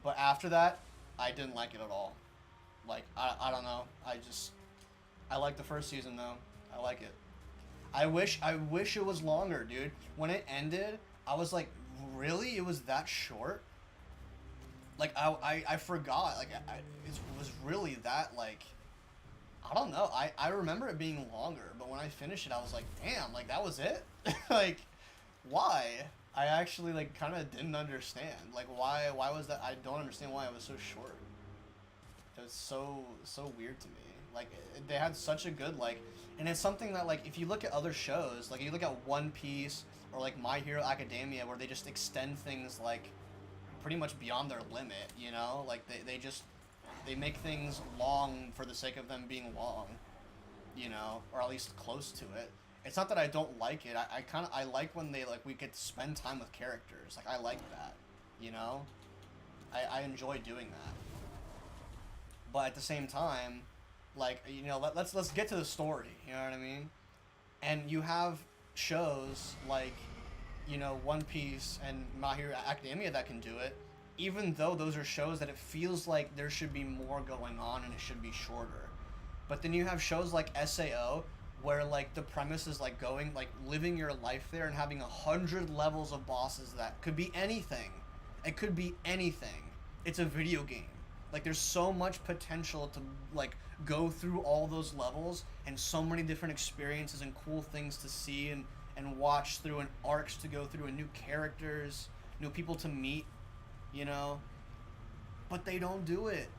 But after that, I didn't like it at all. Like I don't know. I like the first season though. I like it. I wish it was longer, dude. When it ended, I was like, really? It was that short? Like I forgot. Like it was really that like. I don't know. I remember it being longer, but when I finished it, I was like, damn, like that was it? Like, why? I actually like kind of didn't understand. Like why was that? I don't understand why it was so short. It was so weird to me. Like they had such a good like, and it's something that like if you look at other shows, like you look at One Piece or like My Hero Academia, where they just extend things like pretty much beyond their limit, you know? Like they make things long for the sake of them being long, you know, or at least close to it. It's not that I don't like it. I like when we get to spend time with characters. Like I like that, you know. I enjoy doing that. But at the same time, like, you know, let's get to the story. You know what I mean? And you have shows like, you know, One Piece and My Hero Academia that can do it. Even though those are shows that it feels like there should be more going on and it should be shorter. But then you have shows like SAO where like the premise is like living your life there and having 100 levels of bosses that could be anything. It could be anything. It's a video game. Like there's so much potential to like go through all those levels and so many different experiences and cool things to see and watch through and arcs to go through and new characters, new people to meet. You know, but they don't do it,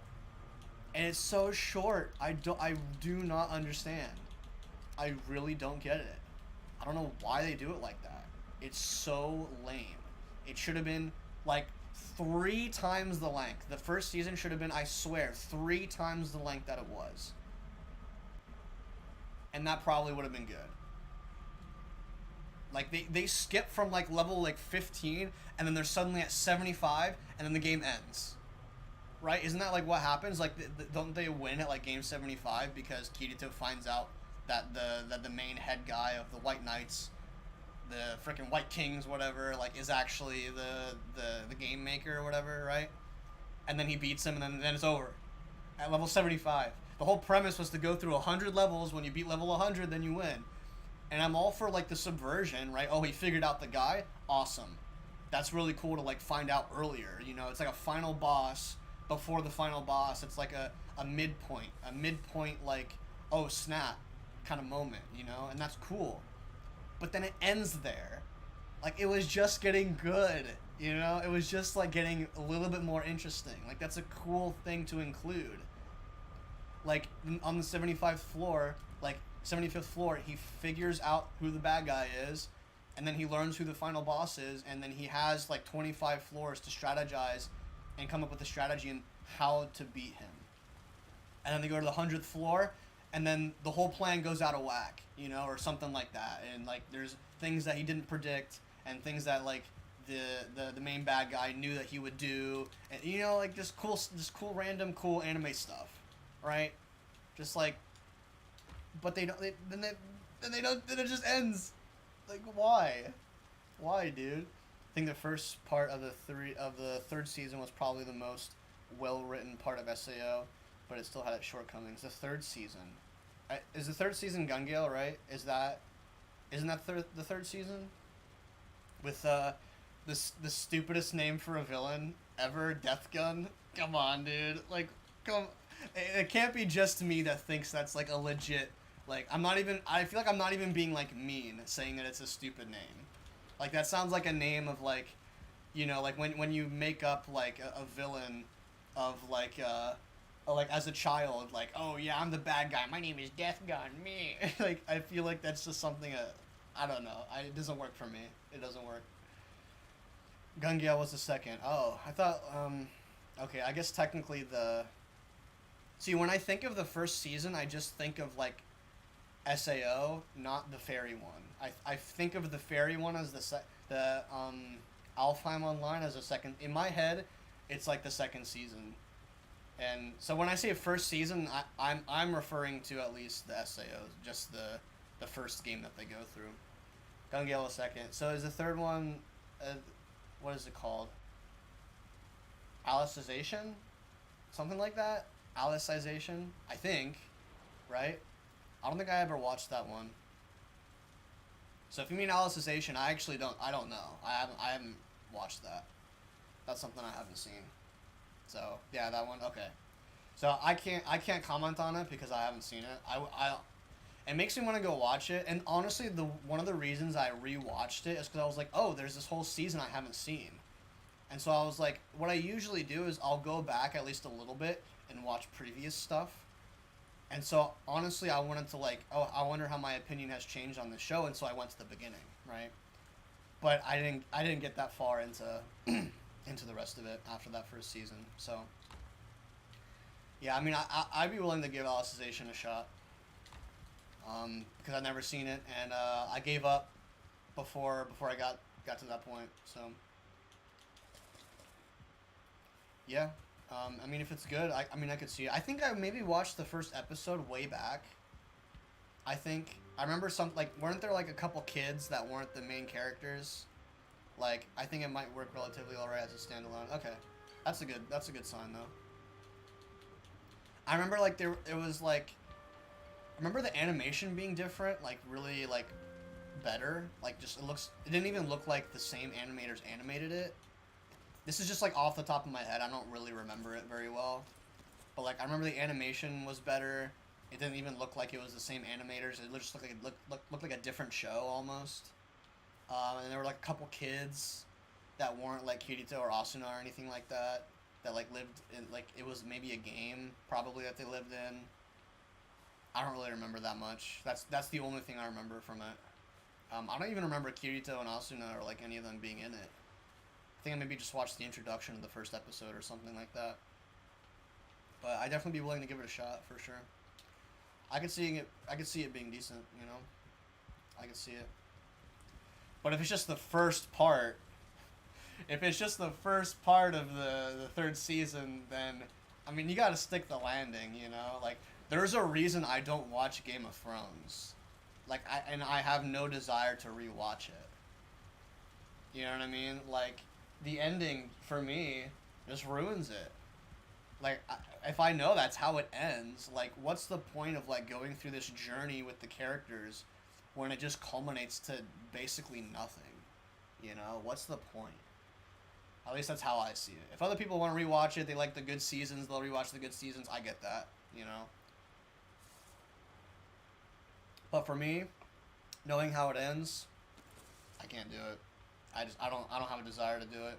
and it's so short. I do not understand. I really don't get it. I don't know why they do it like that. It's so lame. It should have been like 3 times the length. The first season should have been, I swear, 3 times the length that it was. And that probably would have been good. Like they skip from like level like 15 and then they're suddenly at 75 and then the game ends. Right? Isn't that like what happens? Like don't they win at like game 75 because Kirito finds out that the main head guy of the White Knights, the freaking White Kings, whatever, like is actually the game maker or whatever, right? And then he beats him, and then it's over at level 75. The whole premise was to go through 100 levels. When you beat level 100, then you win. And I'm all for like the subversion, right? Oh, he figured out the guy. Awesome. That's really cool to like find out earlier. You know, it's like a final boss before the final boss. It's like a midpoint like, oh snap kind of moment, you know, and that's cool. But then it ends there. Like it was just getting good, you know? It was just like getting a little bit more interesting. Like that's a cool thing to include. Like on the 75th floor, like 75th floor, he figures out who the bad guy is, and then he learns who the final boss is, and then he has like 25 floors to strategize and come up with a strategy and how to beat him. And then they go to the 100th floor, and then the whole plan goes out of whack, you know, or something like that. And like there's things that he didn't predict and things that like the main bad guy knew that he would do, and you know, like just cool random cool anime stuff, right? Just like, but they don't. Then it just ends. Like why, dude? I think the first part of the third season was probably the most well written part of SAO, but it still had its shortcomings. The third season, is the third season Gun Gale, right? Isn't that the third season? With the stupidest name for a villain ever, Death Gun. Come on, dude. Like, come. It can't be just me that thinks that's like a legit. Like, I feel like I'm not even being like mean saying that it's a stupid name. Like that sounds like a name of like, you know, like when you make up like a villain of like as a child, like, oh yeah, I'm the bad guy, my name is Death Gun, me. Like I feel like that's just something I don't know. It doesn't work for me. It doesn't work. Gun Gale was the second. Oh, I thought okay, I guess technically see, when I think of the first season, I just think of like SAO, not the fairy one. I think of the fairy one as the Alfheim Online as a second. In my head, it's like the second season. And so when I say first season, I'm referring to at least the SAO, just the first game that they go through. Gun Gale a second. So is the third one, what is it called? Alicization? Something like that? Alicization? I think, right? I don't think I ever watched that one. So if you mean Alicization, I don't know. I haven't watched that. That's something I haven't seen. So yeah, that one. Okay. So I can't comment on it because I haven't seen it. It makes me want to go watch it. And honestly, one of the reasons I rewatched it is because I was like, oh, there's this whole season I haven't seen. And so I was like, what I usually do is I'll go back at least a little bit and watch previous stuff. And so honestly, I wanted to like, oh, I wonder how my opinion has changed on the show, and so I went to the beginning, right? But I didn't get that far into into the rest of it after that first season. So yeah, I mean, I'd be willing to give Alicization a shot, because I've never seen it, and I gave up before I got to that point. So yeah. I mean, if it's good, I mean, I could see it. I think I maybe watched the first episode way back. I remember weren't there like a couple kids that weren't the main characters? Like, I think it might work relatively alright as a standalone. Okay. That's a good sign though. I remember like it was like, I remember the animation being different, like really like better. Like just it didn't even look like the same animators animated it. This is just like off the top of my head. I don't really remember it very well. But like I remember the animation was better. It didn't even look like it was the same animators. It just looked like a different show almost. And there were like a couple kids that weren't like Kirito or Asuna or anything like that. That like lived in, like, it was maybe a game probably that they lived in. I don't really remember that much. That's the only thing I remember from it. I don't even remember Kirito and Asuna or like any of them being in it. I think I maybe just watched the introduction of the first episode or something like that. But I'd definitely be willing to give it a shot for sure. I could see it. I could see it being decent. You know, I could see it. But if it's just the first part, if it's just the first part of the third season, then I mean you got to stick the landing. You know, like there's a reason I don't watch Game of Thrones. Like I have no desire to rewatch it. You know what I mean? Like the ending for me just ruins it. Like if I know that's how it ends, like what's the point of like going through this journey with the characters when it just culminates to basically nothing? You know, what's the point? At least that's how I see it. If other people want to rewatch it, they like the good seasons, they'll rewatch the good seasons. I get that, you know. But for me, knowing how it ends, I can't do it. I don't have a desire to do it.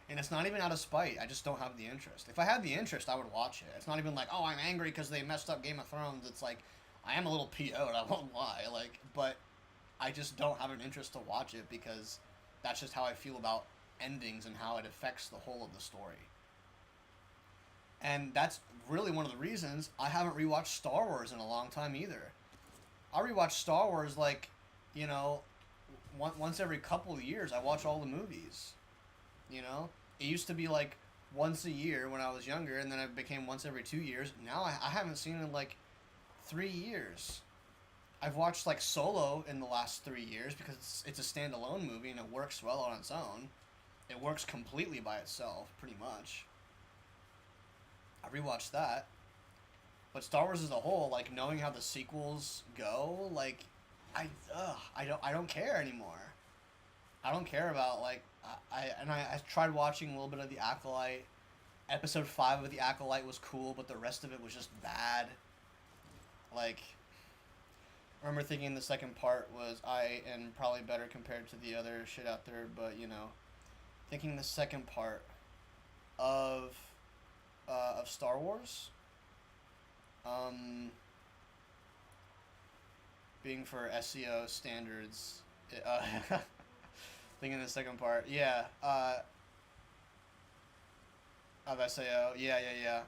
And it's not even out of spite. I just don't have the interest. If I had the interest, I would watch it. It's not even like, oh, I'm angry because they messed up Game of Thrones. It's like, I am a little PO'd. I won't lie. Like, but I just don't have an interest to watch it because that's just how I feel about endings and how it affects the whole of the story. And that's really one of the reasons I haven't rewatched Star Wars in a long time either. I rewatch Star Wars like, you know, once every couple of years. I watch all the movies. You know, it used to be like once a year when I was younger, and then it became once every 2 years. Now I haven't seen it in like 3 years. I've watched like Solo in the last 3 years because it's a standalone movie and it works well on its own. It works completely by itself, pretty much. I rewatched that. But Star Wars as a whole, like knowing how the sequels go, like I don't care anymore. I don't care about like I tried watching a little bit of The Acolyte. Episode 5 of The Acolyte was cool, but the rest of it was just bad. Like I remember thinking the second part was and probably better compared to the other shit out there, but you know, thinking the second part of Star Wars, being for SEO standards, thinking the second part, yeah, of SEO, yeah.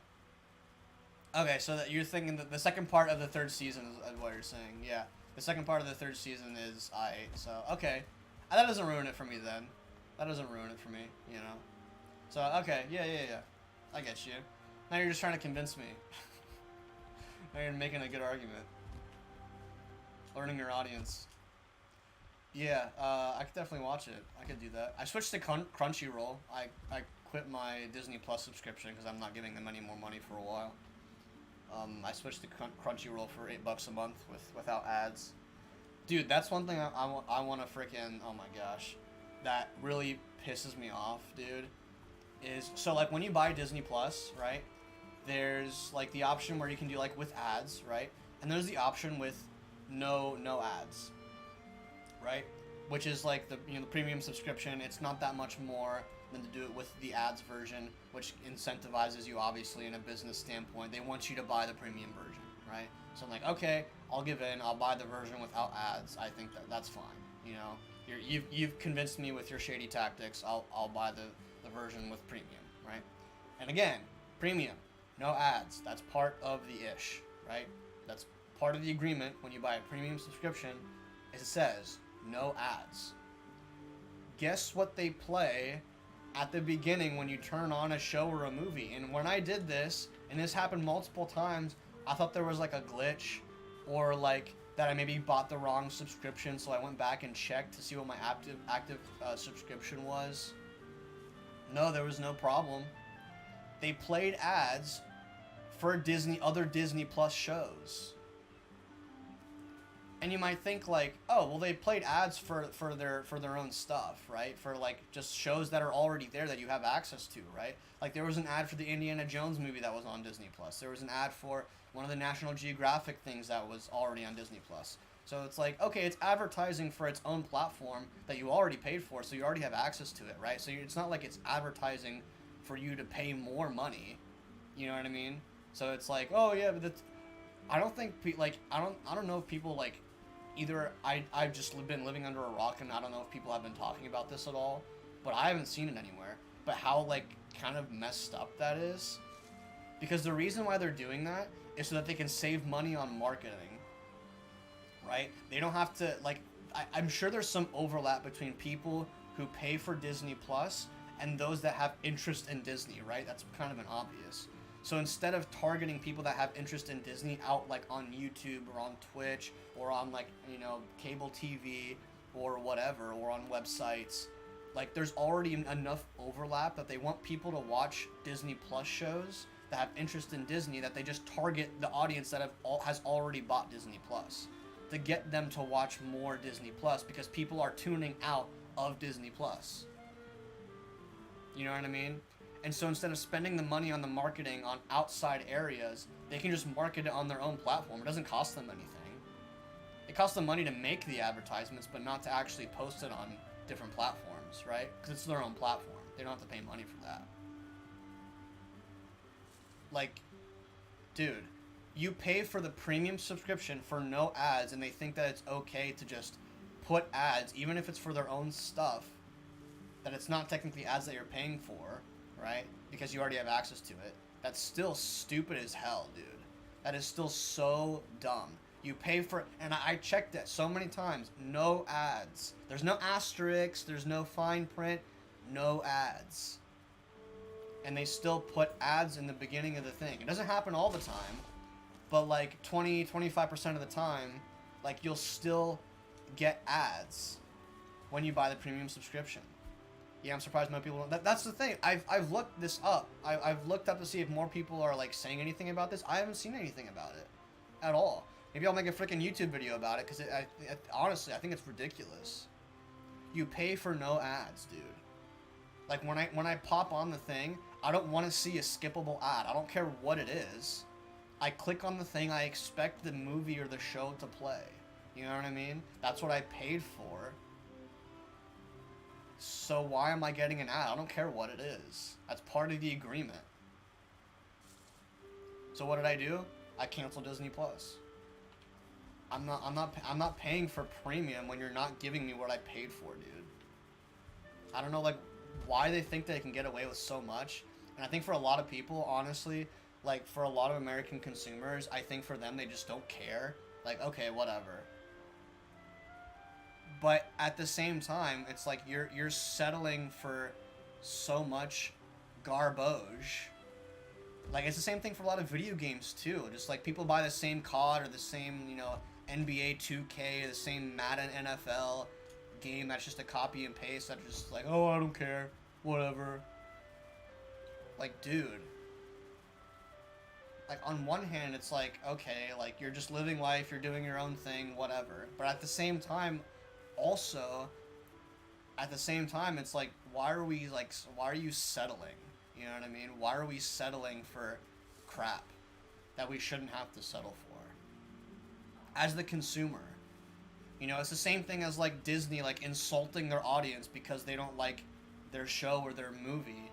Okay, so that you're thinking that the second part of the third season is what you're saying, yeah. The second part of the third season is so okay, that doesn't ruin it for me then. That doesn't ruin it for me, you know. So okay, yeah. I get you. Now you're just trying to convince me. Now you're making a good argument. Learning your audience. Yeah, I could definitely watch it. I could do that. I switched to Crunchyroll. I quit my Disney Plus subscription because I'm not giving them any more money for a while. I switched to Crunchyroll for $8 a month without ads. Dude, that's one thing I want to freaking, oh my gosh, that really pisses me off, dude. Is so like when you buy Disney Plus, right? There's like the option where you can do like with ads, right? And there's the option with no ads, right? Which is like the the premium subscription. It's not that much more than to do it with the ads version, which incentivizes you obviously in a business standpoint. They want you to buy the premium version, right? So I'm like, okay, I'll give in. I'll buy the version without ads. I think that's fine. You know, you've convinced me with your shady tactics. I'll buy the version with premium, right? And again, premium, no ads. That's part of the ish, right? That's part of the agreement when you buy a premium subscription. It says no ads. Guess what they play at the beginning when you turn on a show or a movie? And when I did this, and this happened multiple times, I thought there was like a glitch or like that I maybe bought the wrong subscription, so I went back and checked to see what my active subscription was. No, there was no problem. They played ads for other Disney Plus shows. And you might think like, oh, well, they played ads for their own stuff, right? For like just shows that are already there that you have access to, right? Like there was an ad for the Indiana Jones movie that was on Disney Plus. There was an ad for one of the National Geographic things that was already on Disney Plus. So it's like, okay, it's advertising for its own platform that you already paid for, so you already have access to it, right? So it's not like it's advertising for you to pay more money. You know what I mean? So it's like, oh yeah, but that's, I don't think I don't know if people like either I've just been living under a rock and I don't know if people have been talking about this at all, but I haven't seen it anywhere. But how like kind of messed up that is, because the reason why they're doing that is so that they can save money on marketing, right? They don't have to like. I'm sure there's some overlap between people who pay for Disney Plus and those that have interest in Disney, right? That's kind of an obvious. So instead of targeting people that have interest in Disney out like on YouTube or on Twitch or on like, you know, cable TV or whatever, or on websites, like there's already enough overlap that they want people to watch Disney Plus shows that have interest in Disney, that they just target the audience that has already bought Disney Plus to get them to watch more Disney Plus, because people are tuning out of Disney Plus. You know what I mean? And so instead of spending the money on the marketing on outside areas, they can just market it on their own platform. It doesn't cost them anything. It costs them money to make the advertisements, but not to actually post it on different platforms, right? Because it's their own platform. They don't have to pay money for that. Like, dude, you pay for the premium subscription for no ads, and they think that it's okay to just put ads, even if it's for their own stuff, that it's not technically ads that you're paying for, right? Because you already have access to it. That's still stupid as hell, dude. That is still so dumb. You pay for it, and I checked it so many times. No ads. There's no asterisks. There's no fine print. No ads. And they still put ads in the beginning of the thing. It doesn't happen all the time, but like 20-25% of the time, like you'll still get ads when you buy the premium subscription. Yeah, I'm surprised most people don't. That's the thing. I've looked this up. I've looked up to see if more people are like saying anything about this. I haven't seen anything about it at all. Maybe I'll make a freaking YouTube video about it, because honestly, I think it's ridiculous. You pay for no ads, dude. Like when I pop on the thing, I don't want to see a skippable ad. I don't care what it is. I click on the thing, I expect the movie or the show to play. You know what I mean? That's what I paid for. So why am I getting an ad? I don't care what it is. That's part of the agreement. So what did I do? I canceled Disney Plus. I'm not paying for premium when you're not giving me what I paid for, dude. I don't know like why they think they can get away with so much. And I think for a lot of people, honestly, like for a lot of American consumers, I think for them they just don't care. Like, okay, whatever. But at the same time, it's like you're settling for so much garbage. Like it's the same thing for a lot of video games too. Just like people buy the same COD or the same, you know, NBA 2K, the same Madden NFL game that's just a copy and paste. That's just like, oh, I don't care, whatever. Like, dude. Like on one hand, it's like, okay, like you're just living life, you're doing your own thing, whatever. But at the same time, also, at the same time, it's like, why are you settling? You know what I mean? Why are we settling for crap that we shouldn't have to settle for? As the consumer. You know, it's the same thing as like Disney, like insulting their audience because they don't like their show or their movie.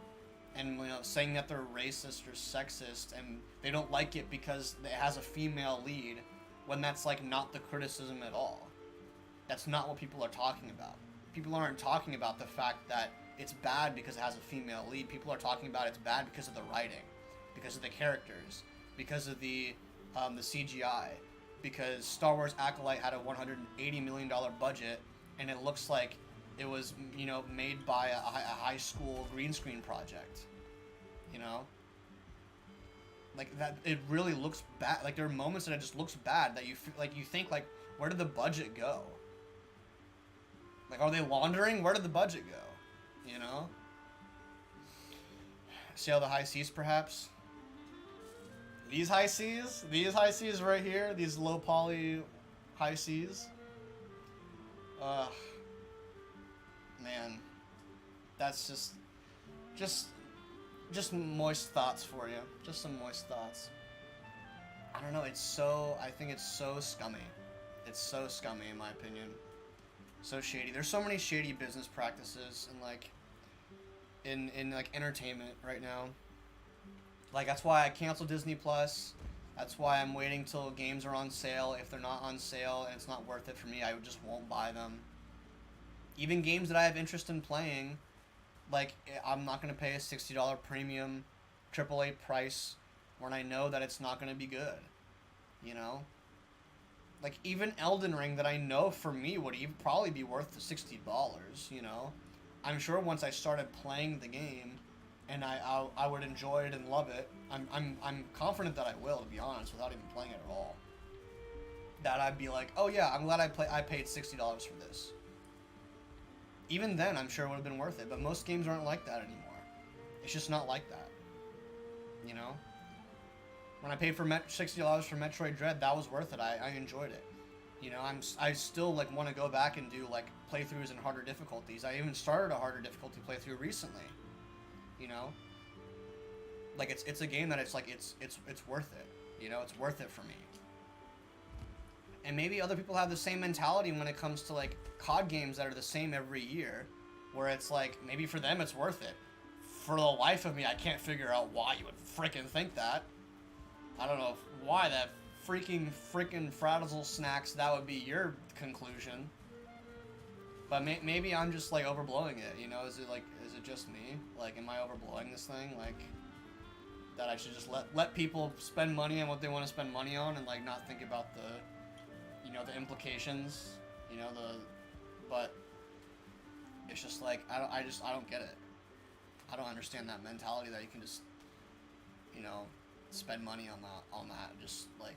And, you know, saying that they're racist or sexist and they don't like it because it has a female lead, when that's like not the criticism at all. That's not what people are talking about. People aren't talking about the fact that it's bad because it has a female lead. People are talking about it's bad because of the writing, because of the characters, because of the CGI, because Star Wars Acolyte had a $180 million budget and it looks like it was, you know, made by a high school green screen project. You know? Like that, it really looks bad. Like there are moments that it just looks bad that you think like, where did the budget go? Like, are they laundering? Where did the budget go? You know? Sail the high seas, perhaps? These high seas right here, these low poly high seas. Man, that's just moist thoughts for you. Just some moist thoughts. I don't know, I think it's so scummy. It's so scummy in my opinion. So shady. There's so many shady business practices and like in like entertainment right now. Like that's why I canceled Disney Plus. That's why I'm waiting till games are on sale. If they're not on sale and it's not worth it for me, I just won't buy them. Even games that I have interest in playing, like, I'm not going to pay a $60 premium AAA price when I know that it's not going to be good. You know? Like, even Elden Ring, that I know for me would even probably be worth the $60, you know? I'm sure once I started playing the game and I would enjoy it and love it, I'm confident that I will, to be honest, without even playing it at all. That I'd be like, oh yeah, I'm glad I paid $60 for this. Even then, I'm sure it would have been worth it, but most games aren't like that anymore. It's just not like that. You know? When I paid for $60 for Metroid Dread, that was worth it. I enjoyed it. You know, I still like want to go back and do like playthroughs in harder difficulties. I even started a harder difficulty playthrough recently. You know, like it's a game that it's like it's worth it. You know, it's worth it for me. And maybe other people have the same mentality when it comes to like COD games that are the same every year, where it's like maybe for them it's worth it. For the life of me, I can't figure out why you would freaking think that. I don't know why that freaking Frazzle Snacks, that would be your conclusion. But maybe I'm just like overblowing it, you know? Is it just me? Like, am I overblowing this thing? Like, that I should just let people spend money on what they want to spend money on and like not think about the, you know, the implications, you know, but it's just like I don't get it. I don't understand that mentality that you can just, you know, spend money on that just like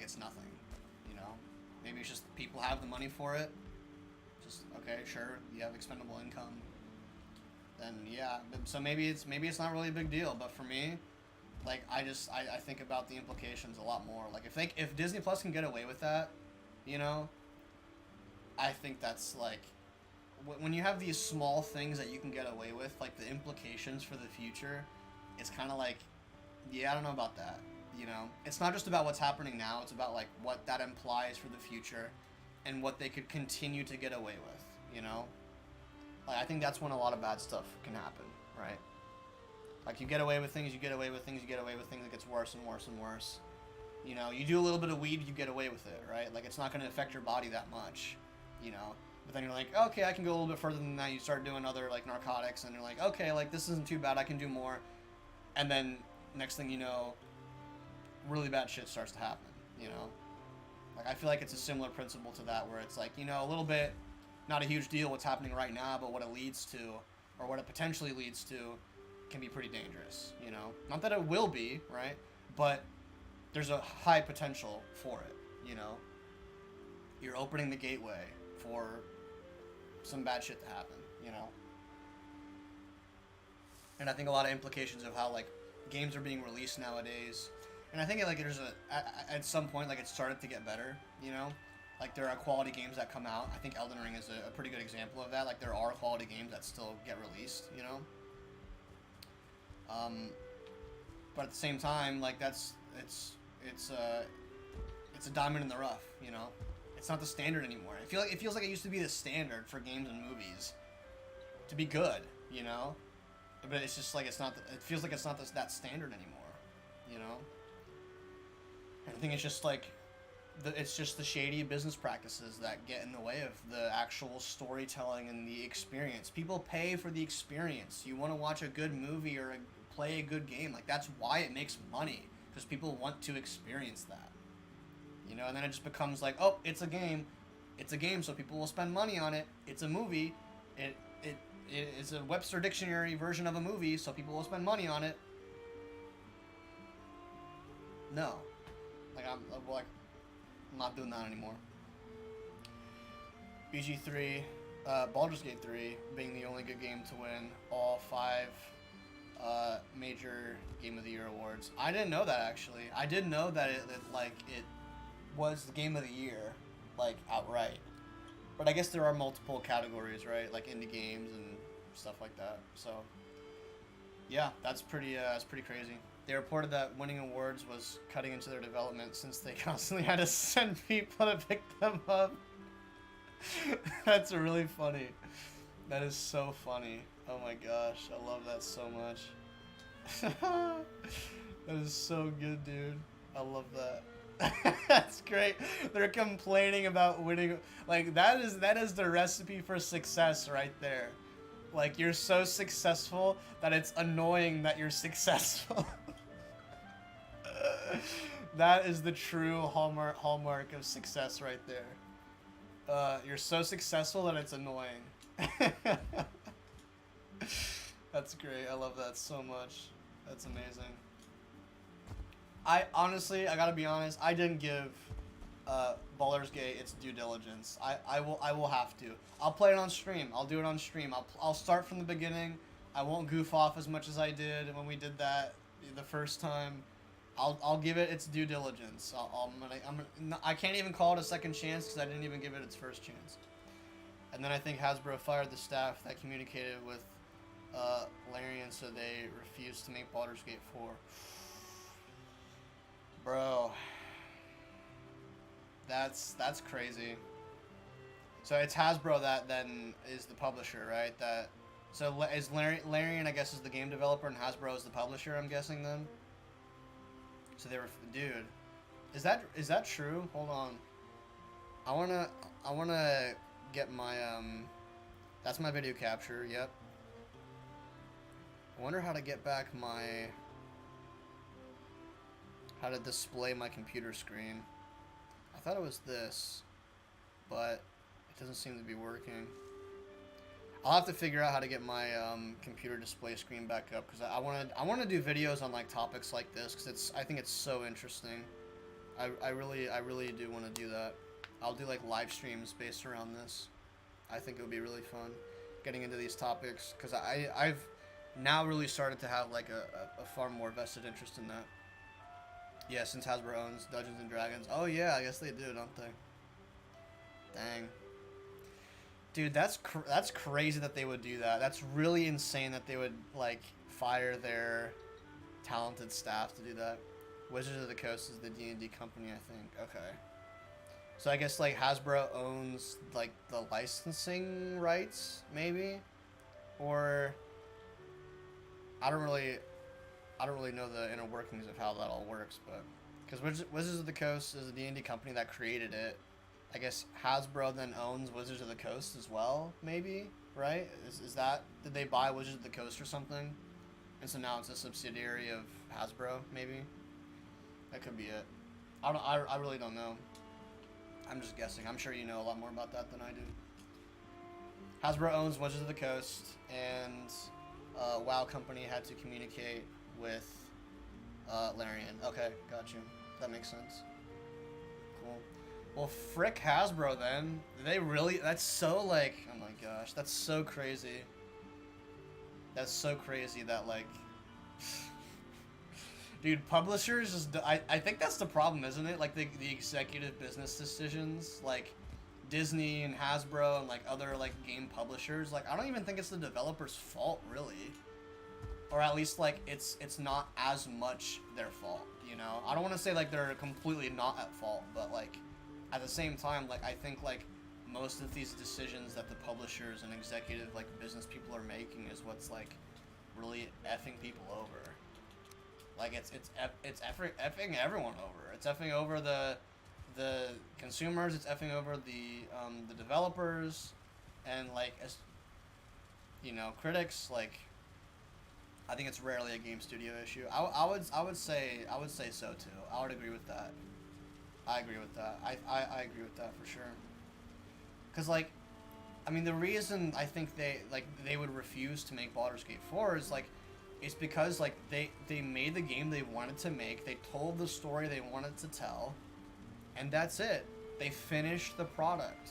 it's nothing, you know. Maybe it's just people have the money for it. Just okay, sure, you have expendable income. Then yeah, so maybe it's not really a big deal. But for me, like I think about the implications a lot more. Like if Disney Plus can get away with that, you know, I think that's like when you have these small things that you can get away with, like the implications for the future, it's kind of like, yeah, I don't know about that. You know, it's not just about what's happening now. It's about like what that implies for the future, and what they could continue to get away with. You know, like I think that's when a lot of bad stuff can happen, right? Like you get away with things, you get away with things, you get away with things. It gets worse and worse and worse. You know, you do a little bit of weed, you get away with it, right? Like it's not going to affect your body that much. You know, but then you're like, okay, I can go a little bit further than that. You start doing other like narcotics, and you're like, okay, like this isn't too bad. I can do more, and then next thing you know, really bad shit starts to happen, you know? Like, I feel like it's a similar principle to that, where it's like, you know, a little bit, not a huge deal what's happening right now, but what it leads to, or what it potentially leads to, can be pretty dangerous, you know? Not that it will be, right? But there's a high potential for it, you know? You're opening the gateway for some bad shit to happen, you know? And I think a lot of implications of how, like, games are being released nowadays, and I think like there's at some point like it started to get better, you know, like there are quality games that come out. I think Elden Ring is a pretty good example of that. Like there are quality games that still get released, you know. But at the same time, like it's a diamond in the rough, you know. It's not the standard anymore. It feels like it used to be the standard for games and movies to be good, you know. But it's just like it's not. It feels like it's not that standard anymore, you know. I think it's just like, it's just the shady business practices that get in the way of the actual storytelling and the experience. People pay for the experience. You want to watch a good movie or play a good game. Like, that's why it makes money, because people want to experience that. You know, and then it just becomes like, oh, it's a game. It's a game, so people will spend money on it. It's a movie. It is a Webster Dictionary version of a movie, so people will spend money on it. No. Like, I'm not doing that anymore. BG3, Baldur's Gate 3 being the only good game to win all 5 major Game of the Year awards. I didn't know that, actually. I did know that it was the Game of the Year, like, outright. But I guess there are multiple categories, right? Like indie games and stuff like that. So, yeah, that's pretty crazy. They reported that winning awards was cutting into their development since they constantly had to send people to pick them up. That's really funny. That is so funny. Oh my gosh, I love that so much. That is so good, dude. I love that. That's great. They're complaining about winning. Like that is the recipe for success right there. Like you're so successful that it's annoying that you're successful. That is the true hallmark of success right there. You're so successful that it's annoying. That's great. I love that so much. That's amazing. I honestly, I gotta be honest, I didn't give Baldur's Gate its due diligence. I will have to. I'll play it on stream. I'll do it on stream. I'll start from the beginning. I won't goof off as much as I did when we did that the first time. I'll give it its due diligence. I can't even call it a second chance because I didn't even give it its first chance. And then I think Hasbro fired the staff that communicated with Larian, so they refused to make Baldur's Gate 4. Bro, that's crazy. So it's Hasbro that then is the publisher, right? So is Larian, I guess, is the game developer and Hasbro is the publisher, I'm guessing then. So they were, dude, is that true? Hold on, I wanna get my that's my video capture. Yep. I wonder how to get back how to display my computer screen. I thought it was this, but it doesn't seem to be working. I'll have to figure out how to get my computer display screen back up because I want to do videos on like topics like this because I think it's so interesting. I really do want to do that. I'll do like live streams based around this. I think it would be really fun getting into these topics because I've now really started to have like a far more vested interest in that. Yeah, since Hasbro owns Dungeons and Dragons. Oh yeah, I guess they do, don't they? Dang. Dude, that's crazy that they would do that. That's really insane that they would like fire their talented staff to do that. Wizards of the Coast is the D&D company, I think. Okay. So I guess like Hasbro owns like the licensing rights, maybe, or I don't really know the inner workings of how that all works, but because Wizards of the Coast is a D&D company that created it. I guess Hasbro then owns Wizards of the Coast as well, maybe, right? Is that, did they buy Wizards of the Coast or something? And so now it's a subsidiary of Hasbro, maybe? That could be it. I really don't know. I'm just guessing. I'm sure you know a lot more about that than I do. Hasbro owns Wizards of the Coast, and WoW Company had to communicate with Larian. Okay, got you. That makes sense. Cool. Well, frick Hasbro then. They really, that's so like, oh my gosh, that's so crazy. That's so crazy that like, dude, publishers just, I think that's the problem, isn't it? Like the executive business decisions, like Disney and Hasbro and like other like game publishers, like I don't even think it's the developer's fault really. Or at least like it's not as much their fault, you know? I don't want to say like they're completely not at fault, but like at the same time, like I think like most of these decisions that the publishers and executive like business people are making is what's like really effing people over. Like it's effing everyone over. It's effing over the consumers. It's effing over the developers, and like as you know, critics. Like I think it's rarely a game studio issue. I would say so too. I would agree with that. I agree with that. I agree with that for sure. Cause like, I mean, the reason I think they would refuse to make Baldur's Gate 4 is like, it's because like they made the game they wanted to make. They told the story they wanted to tell, and that's it. They finished the product.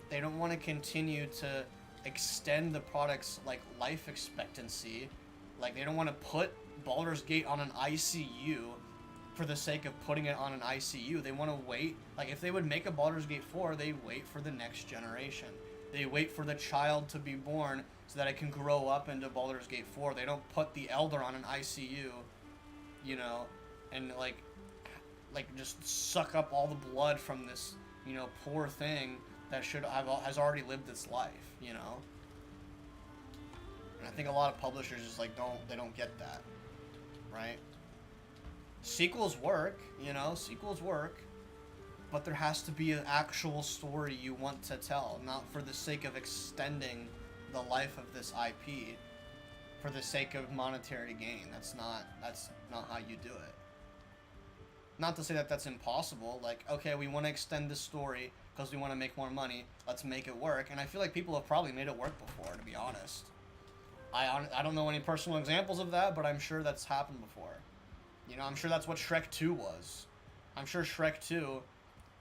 They don't want to continue to extend the product's like life expectancy. Like they don't want to put Baldur's Gate on an ICU for the sake of putting it on an ICU. They want to wait. Like if they would make a Baldur's Gate 4, they wait for the next generation. They wait for the child to be born so that it can grow up into Baldur's Gate 4. They don't put the elder on an ICU, you know, and like just suck up all the blood from this, you know, poor thing that has already lived its life, you know. And I think a lot of publishers just like don't get that, right? Sequels work, you know, sequels work, but there has to be an actual story you want to tell, not for the sake of extending the life of this IP for the sake of monetary gain. That's not how you do it. Not to say that that's impossible. Like, okay, we want to extend this story because we want to make more money. Let's make it work. And I feel like people have probably made it work before, to be honest. I don't know any personal examples of that, but I'm sure that's happened before. You know, I'm sure that's what Shrek 2 was. I'm sure Shrek 2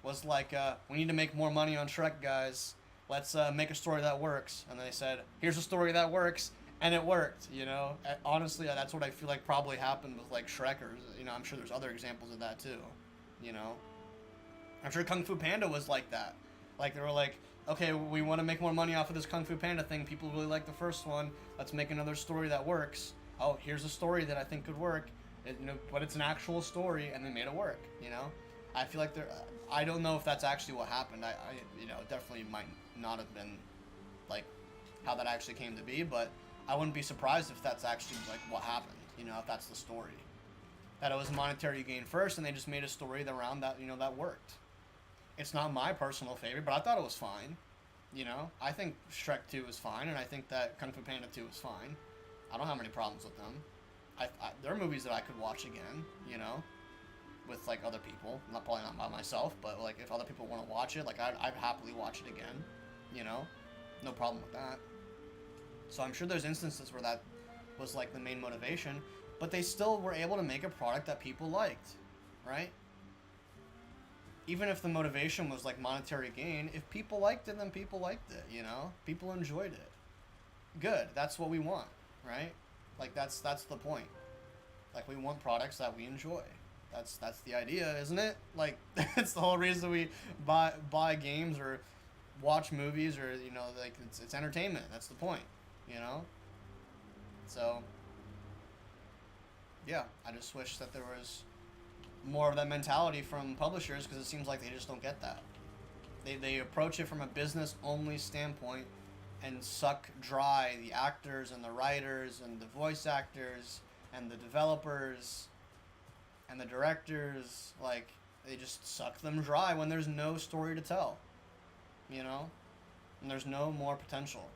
was like, we need to make more money on Shrek, guys. Let's make a story that works. And they said, here's a story that works. And it worked, you know? Honestly, that's what I feel like probably happened with, like, Shrekkers. You know, I'm sure there's other examples of that, too. You know? I'm sure Kung Fu Panda was like that. Like, they were like, okay, we want to make more money off of this Kung Fu Panda thing. People really like the first one. Let's make another story that works. Oh, here's a story that I think could work. You know, but it's an actual story, and they made it work, you know? I feel like I don't know if that's actually what happened. I you know, definitely might not have been, like, how that actually came to be, but I wouldn't be surprised if that's actually, like, what happened, you know, if that's the story. That it was monetary gain first, and they just made a story around that, you know, that worked. It's not my personal favorite, but I thought it was fine, you know? I think Shrek 2 is fine, and I think that Kung Fu Panda 2 is fine. I don't have any problems with them. There are movies that I could watch again, you know? With, like, other people. Probably not by myself, but, like, if other people want to watch it, like, I'd happily watch it again, you know? No problem with that. So I'm sure there's instances where that was, like, the main motivation, but they still were able to make a product that people liked, right? Even if the motivation was, like, monetary gain, if people liked it, then people liked it, you know? People enjoyed it. Good. That's what we want, right? Like, that's the point. Like, we want products that we enjoy. That's the idea, isn't it? Like, that's the whole reason we buy games or watch movies, or, you know, like, it's entertainment. That's the point, you know? So, yeah, I just wish that there was more of that mentality from publishers, because it seems like they just don't get that. They approach it from a business-only standpoint and suck dry the actors and the writers and the voice actors and the developers and the directors. Like, they just suck them dry when there's no story to tell, you know? And there's no more potential.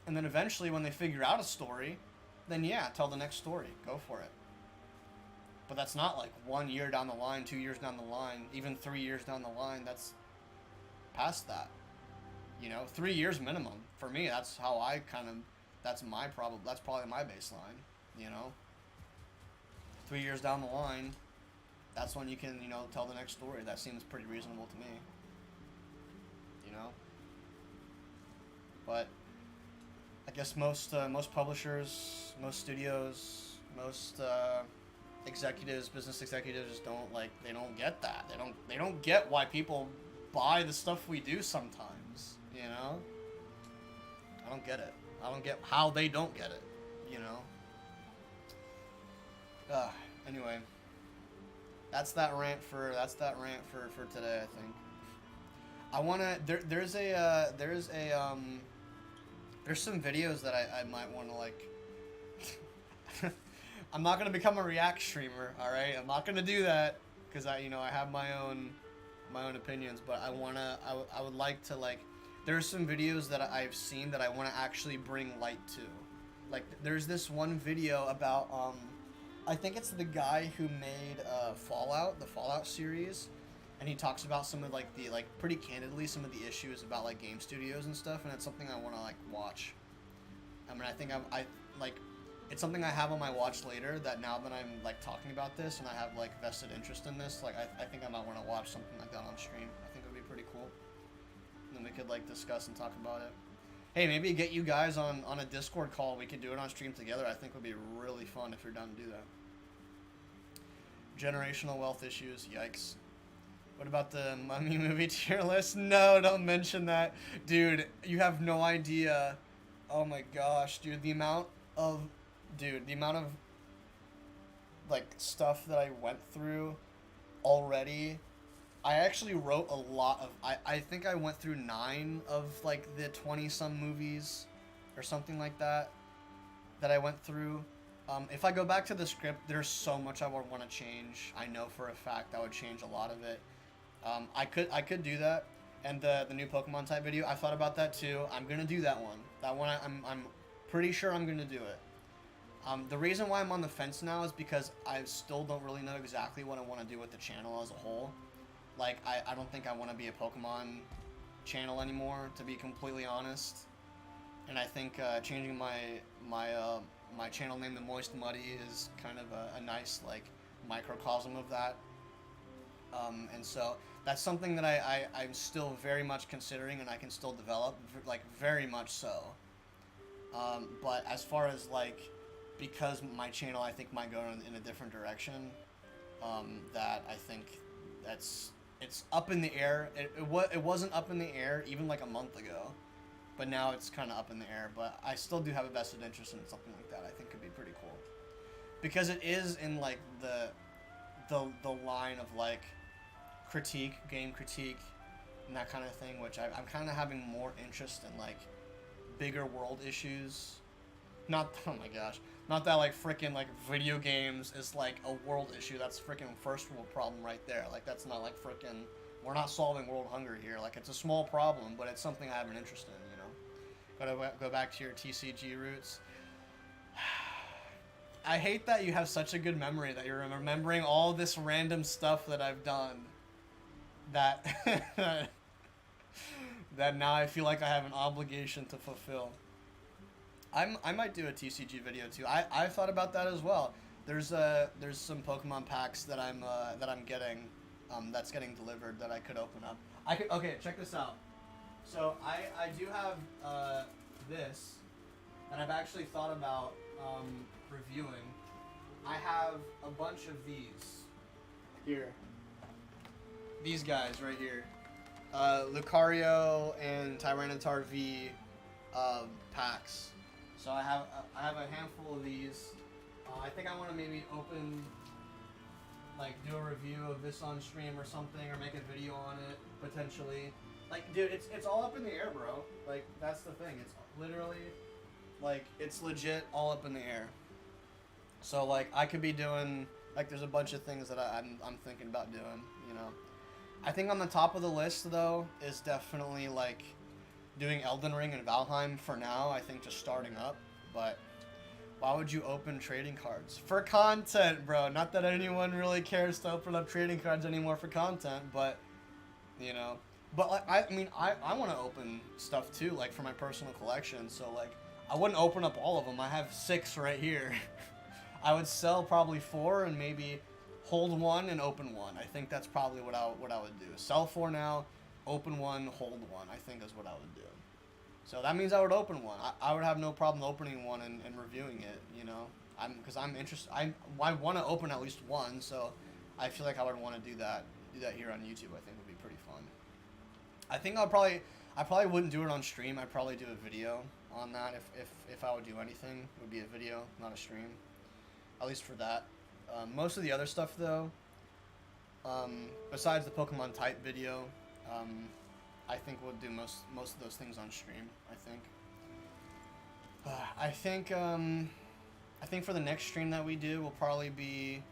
And then eventually, when they figure out a story, then yeah, tell the next story. Go for it. But that's not like 1 year down the line, 2 years down the line, even 3 years down the line. That's past that. You know, 3 years minimum. For me, that's how I kind of, that's probably my baseline, you know? 3 years down the line, that's when you can, you know, tell the next story. That seems pretty reasonable to me. You know? But I guess most publishers, most studios, most executives, business executives just don't, like, they don't get that. They don't get why people buy the stuff we do sometimes, you know? I don't get it. I don't get how they don't get it, you know? Anyway, that's that rant for today, I think. I wanna there's some videos that I might want to, like. I'm not gonna become a react streamer, all right? I'm not gonna do that because I have my own opinions, but I would like to, like, there's some videos that I've seen that I want to actually bring light to. Like, there's this one video about I think it's the guy who made Fallout, the Fallout series, and he talks about some of, like, the, like, pretty candidly, some of the issues about, like, game studios and stuff, and it's something I want to, like, watch. I mean, I think it's something I have on my watch later, that now that I'm, like, talking about this and I have, like, vested interest in this, like, I think I might want to watch something like that on stream. I think it would be pretty cool. And then we could, like, discuss and talk about it. Hey, maybe get you guys on a Discord call. We could do it on stream together. I think would be really fun if you're down to do that. Generational wealth issues. Yikes. What about the Mummy movie tier list? No, don't mention that. Dude, you have no idea. Oh my gosh, dude. The amount of, like, stuff that I went through already. I actually wrote a lot of, I think I went through 9 of, like, the 20-some movies or something like that I went through. If I go back to the script, there's so much I would want to change. I know for a fact I would change a lot of it. I could do that, and the new Pokemon type video, I thought about that too. I'm gonna do that one. That one, I'm pretty sure I'm gonna do it. The reason why I'm on the fence now is because I still don't really know exactly what I want to do with the channel as a whole. Like, I don't think I want to be a Pokemon channel anymore, to be completely honest. And I think changing my channel name to Moist Muddy is kind of a nice, like, microcosm of that. And so that's something that I'm still very much considering, and I can still develop, like, very much so. But as far as, like, because my channel, I think, might go in a different direction, that I think it's up in the air. It wasn't up in the air even like a month ago, but now it's kind of up in the air. But I still do have a vested interest in something like that. I think could be pretty cool, because it is in, like, the line of, like, critique, game critique, and that kind of thing, which I'm kind of having more interest in, like, bigger world issues. Not, oh my gosh, not that, like, freaking, like, video games is, like, a world issue. That's freaking first world problem right there. Like, that's not, like, freaking, we're not solving world hunger here. Like, it's a small problem, but it's something I have an interest in, you know. Gotta go back to your TCG roots. I hate that you have such a good memory, that you're remembering all this random stuff that I've done, that that now I feel like I have an obligation to fulfill. I might do a TCG video too. I've thought about that as well. There's some Pokemon packs that I'm getting, that's getting delivered, that I could open up. Okay, check this out. So I do have this that I've actually thought about reviewing. I have a bunch of these here. These guys right here, Lucario and Tyranitar V packs. So I have a handful of these. I think I want to maybe open, like, do a review of this on stream or something, or make a video on it potentially. Like, dude, it's all up in the air, bro. Like, that's the thing. It's literally, like, it's legit all up in the air. So, like, I could be doing, like, there's a bunch of things that I'm thinking about doing, you know. I think on the top of the list, though, is definitely, like, doing Elden Ring and Valheim for now. I think just starting up. But why would you open trading cards? For content, bro. Not that anyone really cares to open up trading cards anymore for content, but, you know. But, like, I want to open stuff too, like, for my personal collection. So, like, I wouldn't open up all of them. I have 6 right here. I would sell probably 4 and maybe hold 1 and open 1. I think that's probably what I would do. Sell 4 now, open 1, hold 1. I think is what I would do. So that means I would open 1. I would have no problem opening 1 and reviewing it, you know. Because I'm interested. I want to open at least 1, so I feel like I would want to do that here on YouTube. I think would be pretty fun. I think I probably wouldn't do it on stream. I'd probably do a video on that. If I would do anything, it would be a video, not a stream. At least for that. Most of the other stuff, though, besides the Pokemon type video, I think we'll do most of those things on stream. I think for the next stream that we do will probably be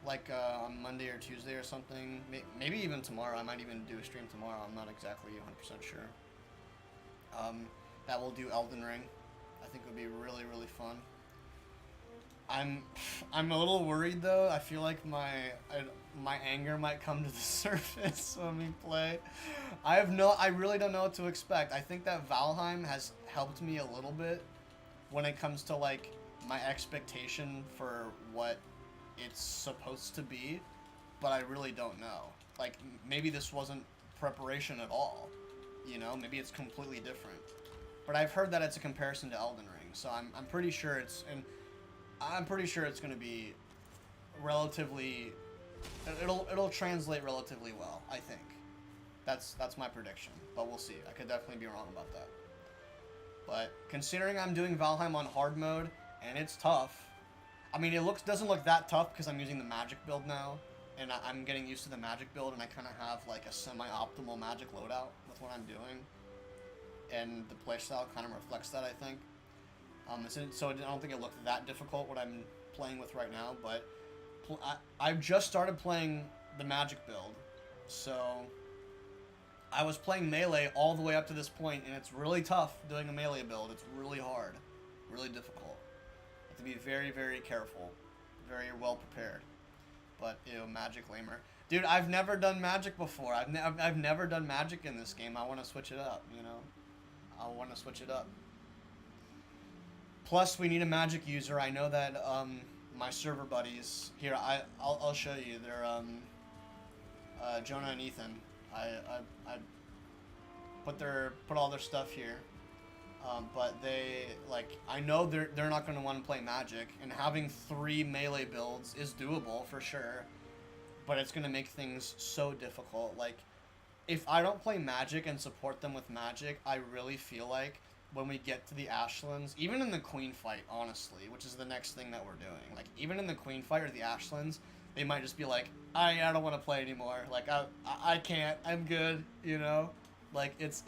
like on Monday or Tuesday or something. Maybe even tomorrow. I might even do a stream tomorrow. I'm not exactly 100% sure. That will do Elden Ring. I think it would be really, really fun. I'm a little worried, though. I feel like my anger might come to the surface when we play. I really don't know what to expect. I think that Valheim has helped me a little bit when it comes to, like, my expectation for what it's supposed to be, but I really don't know. Like, maybe this wasn't preparation at all, you know? Maybe it's completely different. But I've heard that it's a comparison to Elden Ring, so I'm pretty sure I'm pretty sure it's going to be relatively, it'll translate relatively well, I think. That's my prediction, but we'll see. I could definitely be wrong about that. But considering I'm doing Valheim on hard mode, and it's tough, I mean, it doesn't look that tough because I'm using the magic build now, and I'm getting used to the magic build, and I kind of have, like, a semi-optimal magic loadout with what I'm doing, and the playstyle kind of reflects that, I think. So I don't think it looked that difficult playing with right now, but I've just started playing the magic build, so I was playing melee all the way up to this point, and it's really tough doing a melee build. It's really hard, really difficult. You have to be very, very careful, very well prepared. But, magic lamer. Dude, I've never done magic before. I've never done magic in this game. I want to switch it up, I want to switch it up. Plus, we need a magic user. I know that my server buddies here. I'll show you. They're Jonah and Ethan. I put all their stuff here. But they I know they're not going to want to play magic, and having 3 melee builds is doable for sure. But it's going to make things so difficult. Like, if I don't play magic and support them with magic, I really feel like when we get to the Ashlands, even in the Queen fight, honestly, which is the next thing that we're doing, like, even in the Queen fight or the Ashlands, they might just be like, I don't want to play anymore. Like, I can't. I'm good, Like, it's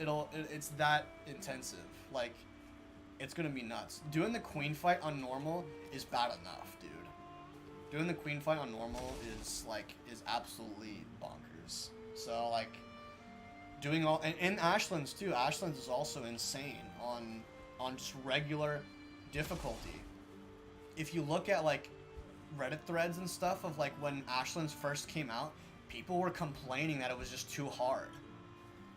that intensive. Like, it's going to be nuts. Doing the Queen fight on normal is bad enough, dude. Doing the Queen fight on normal is absolutely bonkers. So, doing all... And Ashlands, too. Ashlands is also insane on just regular difficulty. If you look at, Reddit threads and stuff of, when Ashlands first came out, people were complaining that it was just too hard.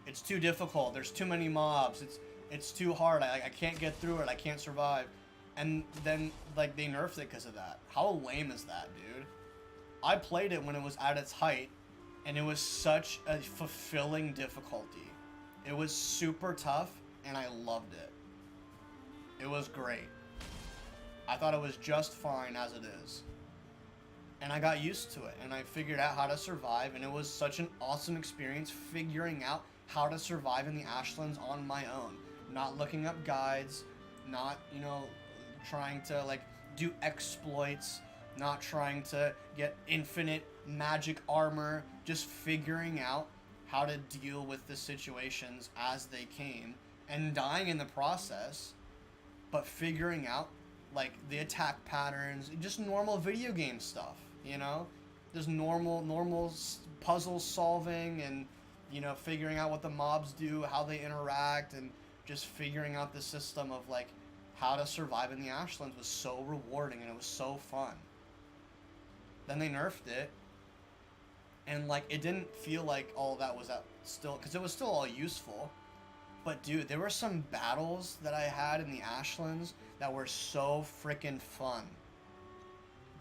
It's too difficult. There's too many mobs. It's too hard. I can't get through it. I can't survive. And then, they nerfed it because of that. How lame is that, dude? I played it when it was at its height, and it was such a fulfilling difficulty. It was super tough, and I loved it. It was great. I thought it was just fine as it is. And I got used to it, and I figured out how to survive, and it was such an awesome experience figuring out how to survive in the Ashlands on my own. Not looking up guides, not, trying to, do exploits, not trying to get infinite magic armor, just figuring out how to deal with the situations as they came, and dying in the process, but figuring out, the attack patterns, just normal video game stuff, Just normal puzzle solving and, figuring out what the mobs do, how they interact, and just figuring out the system of, how to survive in the Ashlands was so rewarding, and it was so fun. Then they nerfed it, and, it didn't feel like all of that was still, because it was still all useful. But, dude, there were some battles that I had in the Ashlands that were so freaking fun.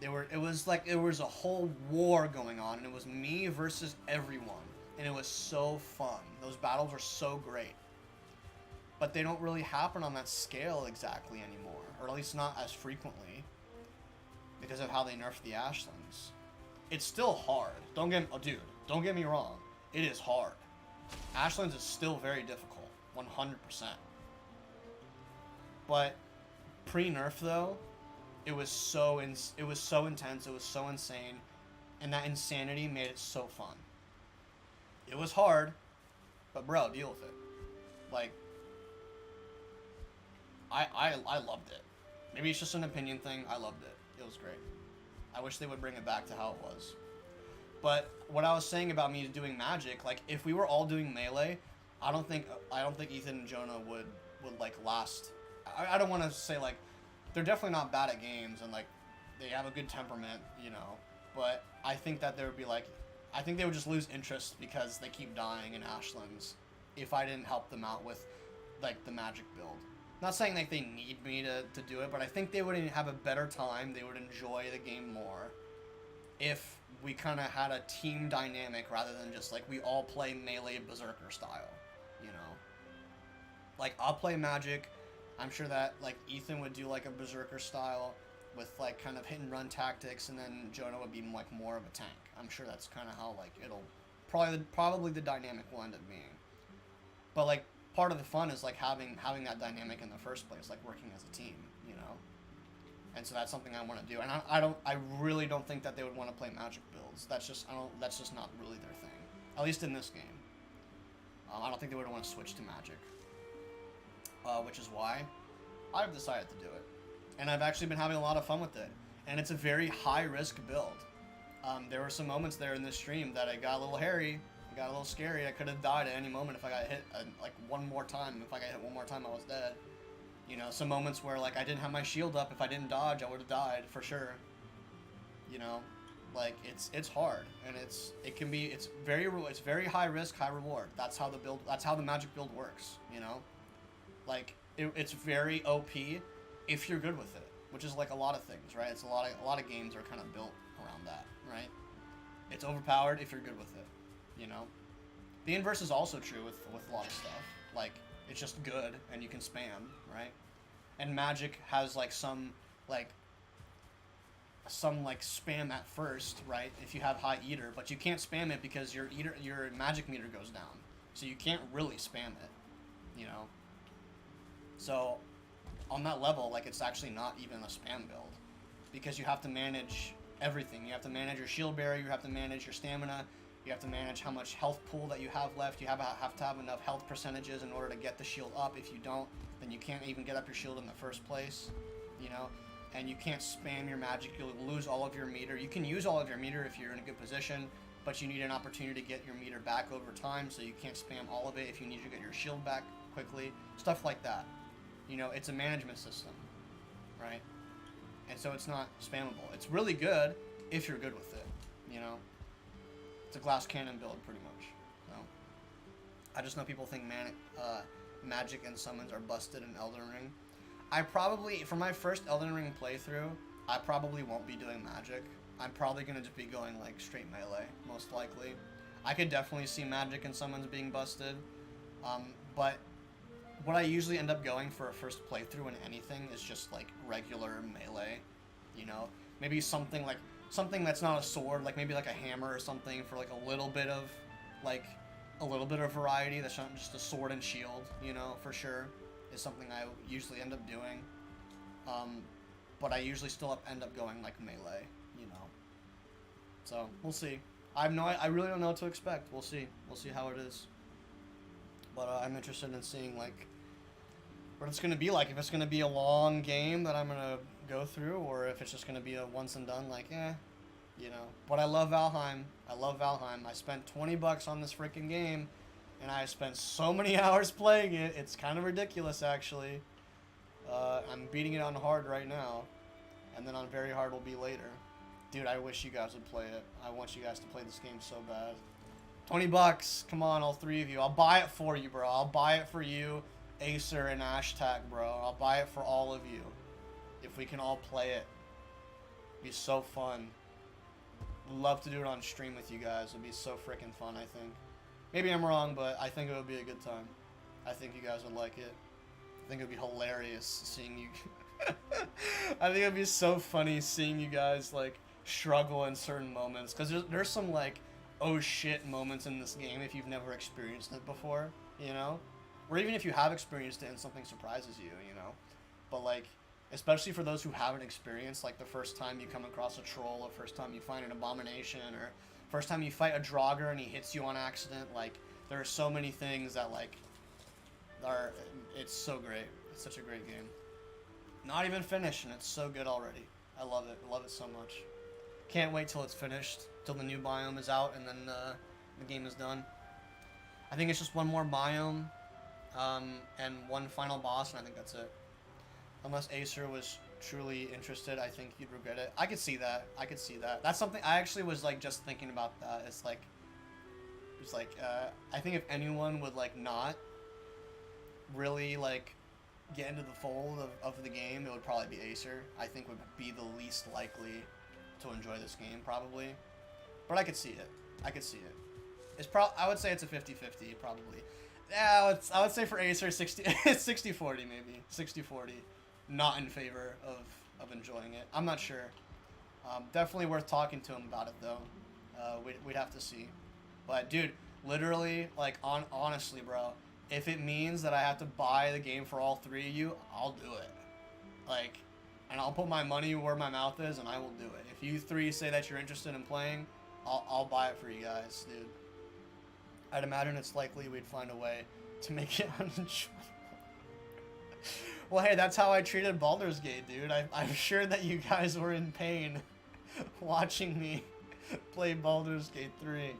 It was a whole war going on, and it was me versus everyone, and it was so fun. Those battles were so great. But they don't really happen on that scale exactly anymore, or at least not as frequently, because of how they nerfed the Ashlands. It's still hard. Don't get me wrong. It is hard. Ashlands is still very difficult, 100%. But pre-nerf though, it was so intense, it was so insane, and that insanity made it so fun. It was hard, but bro, deal with it. I loved it. Maybe it's just an opinion thing. I loved it. It was great. I wish they would bring it back to how it was. But what I was saying about me doing magic, if we were all doing melee, I don't think Ethan and Jonah would last. I don't want to say they're definitely not bad at games, and they have a good temperament, But I think that there would be I think they would just lose interest because they keep dying in Ashlands if I didn't help them out with the magic build. Not saying they need me to do it, but I think they would have a better time. They would enjoy the game more if we kind of had a team dynamic rather than just we all play melee berserker style, I'll play magic. I'm sure that Ethan would do a berserker style with kind of hit and run tactics, and then Jonah would be more of a tank. I'm sure that's kind of how it'll probably the dynamic will end up being. But part of the fun is having that dynamic in the first place, working as a team, And so that's something I want to do. And I really don't think that they would want to play magic builds. That's just not really their thing. At least in this game. I don't think they would want to switch to magic. Which is why I've decided to do it. And I've actually been having a lot of fun with it. and it's a very high-risk build. There were some moments there in this stream that I got a little hairy, got a little scary. I could have died at any moment if I got hit like one more time. If I got hit one more time, I was dead. You know, some moments where like I didn't have my shield up. If I didn't dodge, I would have died for sure. You know, like it's hard, and it's very high risk, high reward. That's how the Magic build works. You know, like it's very OP if you're good with it, which is like a lot of things, right? It's a lot of games are kind of built around that, right? It's overpowered if you're good with it. You know, the inverse is also true with a lot of stuff. Like it's just good and you can spam, right? And Magic has like some spam at first, right? If you have high eater, but you can't spam it because your Magic meter goes down, so you can't really spam it. You know, so on that level, like it's actually not even a spam build because you have to manage everything. You have to manage your shield barrier. You have to manage your stamina. You have to manage how much health pool that you have left. You have to have enough health percentages in order to get the shield up. If you don't, then you can't even get up your shield in the first place, you know? And you can't spam your Magic. You'll lose all of your meter. You can use all of your meter if you're in a good position, but you need an opportunity to get your meter back over time, so you can't spam all of it if you need to get your shield back quickly. Stuff like that. You know, it's a management system, right? And so it's not spammable. It's really good if you're good with it, you know? It's a glass cannon build, pretty much. So, I just know people think Magic and summons are busted in Elden Ring. I probably, for my first Elden Ring playthrough, I probably won't be doing Magic. I'm probably going to just be going, like, straight melee, most likely. I could definitely see Magic and summons being busted. But what I usually end up going for a first playthrough in anything is just, like, regular melee, you know? Maybe something that's not a sword, like maybe like a hammer or something for like a little bit of variety. That's not just a sword and shield, you know, for sure, is something I usually end up doing. But I usually still end up going like melee, you know. So we'll see. I really don't know what to expect. We'll see how it is. But I'm interested in seeing like what it's gonna be like. If it's gonna be a long game that I'm gonna go through, or if it's just gonna be a once and done, like, you know. But I love Valheim. I spent $20 on this freaking game, and I spent so many hours playing it. It's kind of ridiculous, actually. I'm beating it on hard right now, and then on very hard will be later. Dude, I wish you guys would play it. I want you guys to play this game so bad. $20, come on, all three of you. I'll buy it for you, bro. I'll buy it for you, Acer and Ashtak, bro. I'll buy it for all of you. If we can all play it. It'd be so fun. Love to do it on stream with you guys. It'd be so freaking fun, I think. Maybe I'm wrong, but I think it would be a good time. I think you guys would like it. I think it would be hilarious seeing you... I think it would be so funny seeing you guys, like, struggle in certain moments. Because there's some, like, oh shit moments in this game if you've never experienced it before, you know? Or even if you have experienced it and something surprises you, you know? But, like... especially for those who haven't experienced, like the first time you come across a troll, or first time you find an abomination, or first time you fight a Draugr and he hits you on accident, like, there are so many things that, like, it's so great. It's such a great game. Not even finished, and it's so good already. I love it. I love it so much. Can't wait till it's finished, till the new biome is out, and then the game is done. I think it's just one more biome, and one final boss, and I think that's it. Unless Acer was truly interested, I think you'd regret it. I could see that. That's something I actually was like just thinking about that. It's like I think if anyone would like not really like get into the fold of the game, it would probably be Acer. I think would be the least likely to enjoy this game probably. But I could see it. It's I would say it's a 50-50 probably. Yeah, I would say for Acer 60-40 maybe. 60-40. Not in favor of enjoying it. I'm not sure. Definitely worth talking to him about it though. We'd have to see. But dude, literally, like honestly, bro, if it means that I have to buy the game for all three of you, I'll do it. Like, and I'll put my money where my mouth is, and I will do it. If you three say that you're interested in playing, I'll buy it for you guys, dude. I'd imagine it's likely we'd find a way to make it unenjoyable. Well, hey, that's how I treated Baldur's Gate, dude. I'm sure that you guys were in pain watching me play Baldur's Gate 3.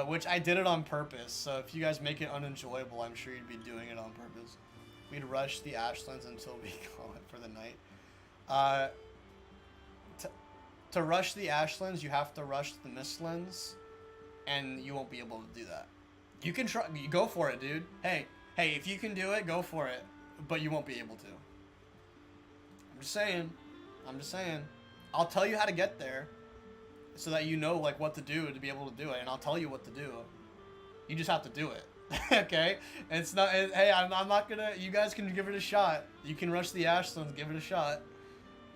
Which I did it on purpose, so if you guys make it unenjoyable, I'm sure you'd be doing it on purpose. We'd rush the Ashlands until we call it for the night. To rush the Ashlands, you have to rush the Mistlands, and you won't be able to do that. You can try, you go for it, dude. Hey, if you can do it, go for it, but you won't be able to. I'm just saying. I'll tell you how to get there, so that you know like what to do to be able to do it, and I'll tell you what to do. You just have to do it. Okay? It's not. Hey, I'm not gonna. You guys can give it a shot. You can rush the Ashlands, give it a shot.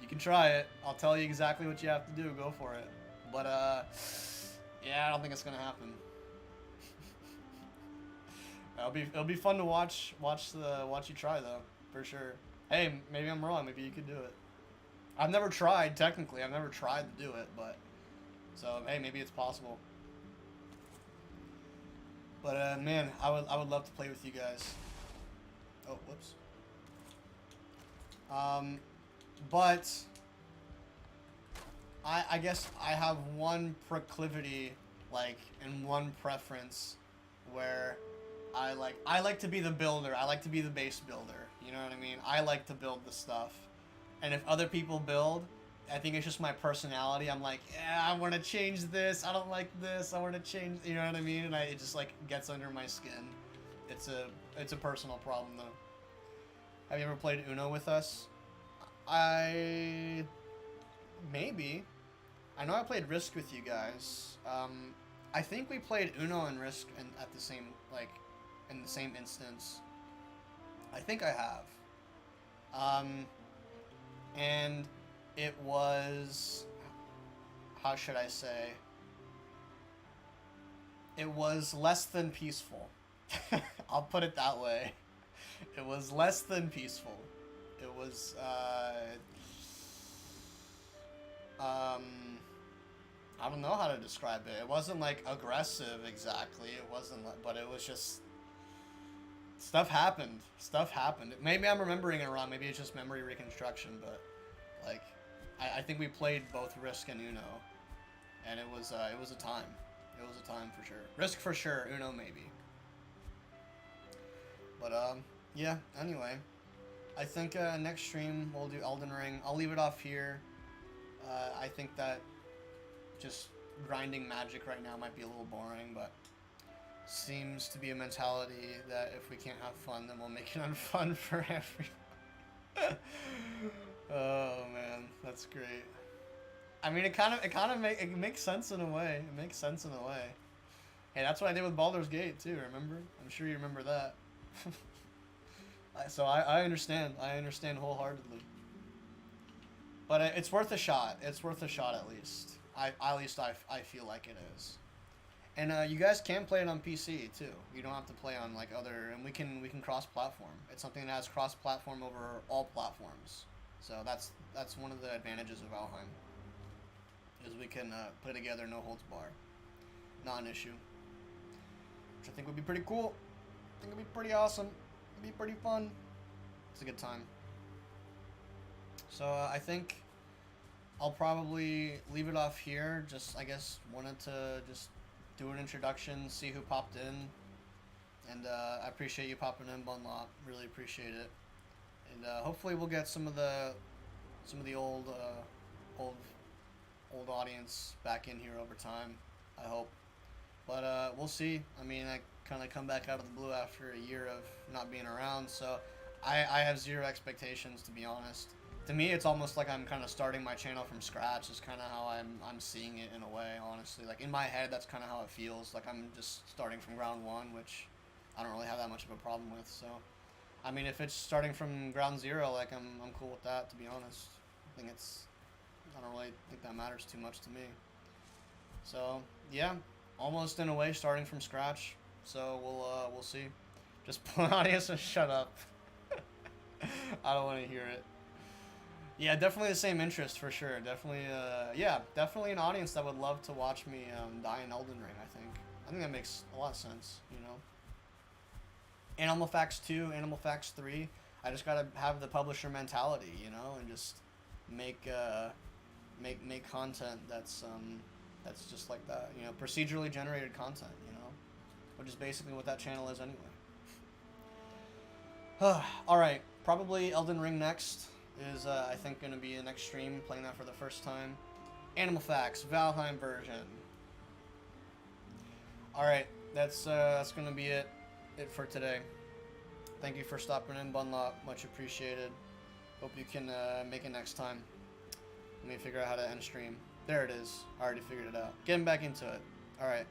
You can try it. I'll tell you exactly what you have to do. Go for it. But yeah, I don't think it's gonna happen. It'll be fun to watch you try though, for sure. Hey, maybe I'm wrong. Maybe you could do it. I've never tried technically. I've never tried to do it, but so hey, maybe it's possible. But man, I would love to play with you guys. Oh, whoops. But I guess I have one proclivity, like, and one preference where I like to be the builder. I like to be the base builder. You know what I mean? I like to build the stuff. And if other people build, I think it's just my personality. I'm like, yeah, I want to change this. I don't like this. I want to change, you know what I mean? And it just like gets under my skin. It's a personal problem though. Have you ever played Uno with us? Maybe. I know I played Risk with you guys. I think we played Uno and Risk at the same, like, in the same instance. I think I have. And it was, how should I say? It was less than peaceful. I'll put it that way. It was less than peaceful. It was, I don't know how to describe it. It wasn't like aggressive exactly. It wasn't, but it was just, stuff happened. Maybe I'm remembering it wrong. Maybe it's just memory reconstruction, but like, I think we played both Risk and Uno, and it was a time. It was a time for sure. Risk for sure. Uno maybe. But yeah. Anyway, I think next stream we'll do Elden Ring. I'll leave it off here. I think that just grinding magic right now might be a little boring, but seems to be a mentality that if we can't have fun, then we'll make it unfun for everyone. Oh man, that's great. I mean, it makes sense in a way. It makes sense in a way. Hey, that's what I did with Baldur's Gate too. Remember? I'm sure you remember that. So I understand. I understand wholeheartedly. But it's worth a shot. It's worth a shot at least. At least I feel like it is. And you guys can play it on PC too. You don't have to play on like other, and we can cross-platform. It's something that has cross-platform over all platforms. So that's one of the advantages of Valheim. Is we can play together, no holds bar. Not an issue. Which I think would be pretty cool. I think it'd be pretty awesome. It'd be pretty fun. It's a good time. So I think I'll probably leave it off here. Just, I guess, wanted to just do an introduction, see who popped in. And I appreciate you popping in, Bunlop. Really appreciate it. And hopefully we'll get some of the old audience back in here over time. I hope. But we'll see. I mean, I kind of come back out of the blue after a year of not being around, so I have zero expectations, to be honest. To me, it's almost like I'm kind of starting my channel from scratch. Is kind of how I'm seeing it in a way, honestly. Like in my head, that's kind of how it feels. Like I'm just starting from ground one, which I don't really have that much of a problem with. So, I mean, if it's starting from ground zero, like I'm cool with that, to be honest. I don't really think that matters too much to me. So yeah, almost in a way starting from scratch. So we'll see. Just pull an audience and shut up. I don't want to hear it. Yeah, definitely the same interest for sure. Definitely, yeah, definitely an audience that would love to watch me die in Elden Ring. I think that makes a lot of sense. You know, Animal Facts 2, Animal Facts 3. I just gotta have the publisher mentality, you know, and just make make content that's just like that, you know, procedurally generated content, you know, which is basically what that channel is anyway. All right, probably Elden Ring next is I think gonna be the next stream, playing that for the first time. Animal Facts Valheim version. All right, that's gonna be it for today. Thank you for stopping in, Bunlop. Much appreciated. Hope you can make it next time. Let me figure out how to end stream. There it is. I already figured it out. Getting back into it. All right.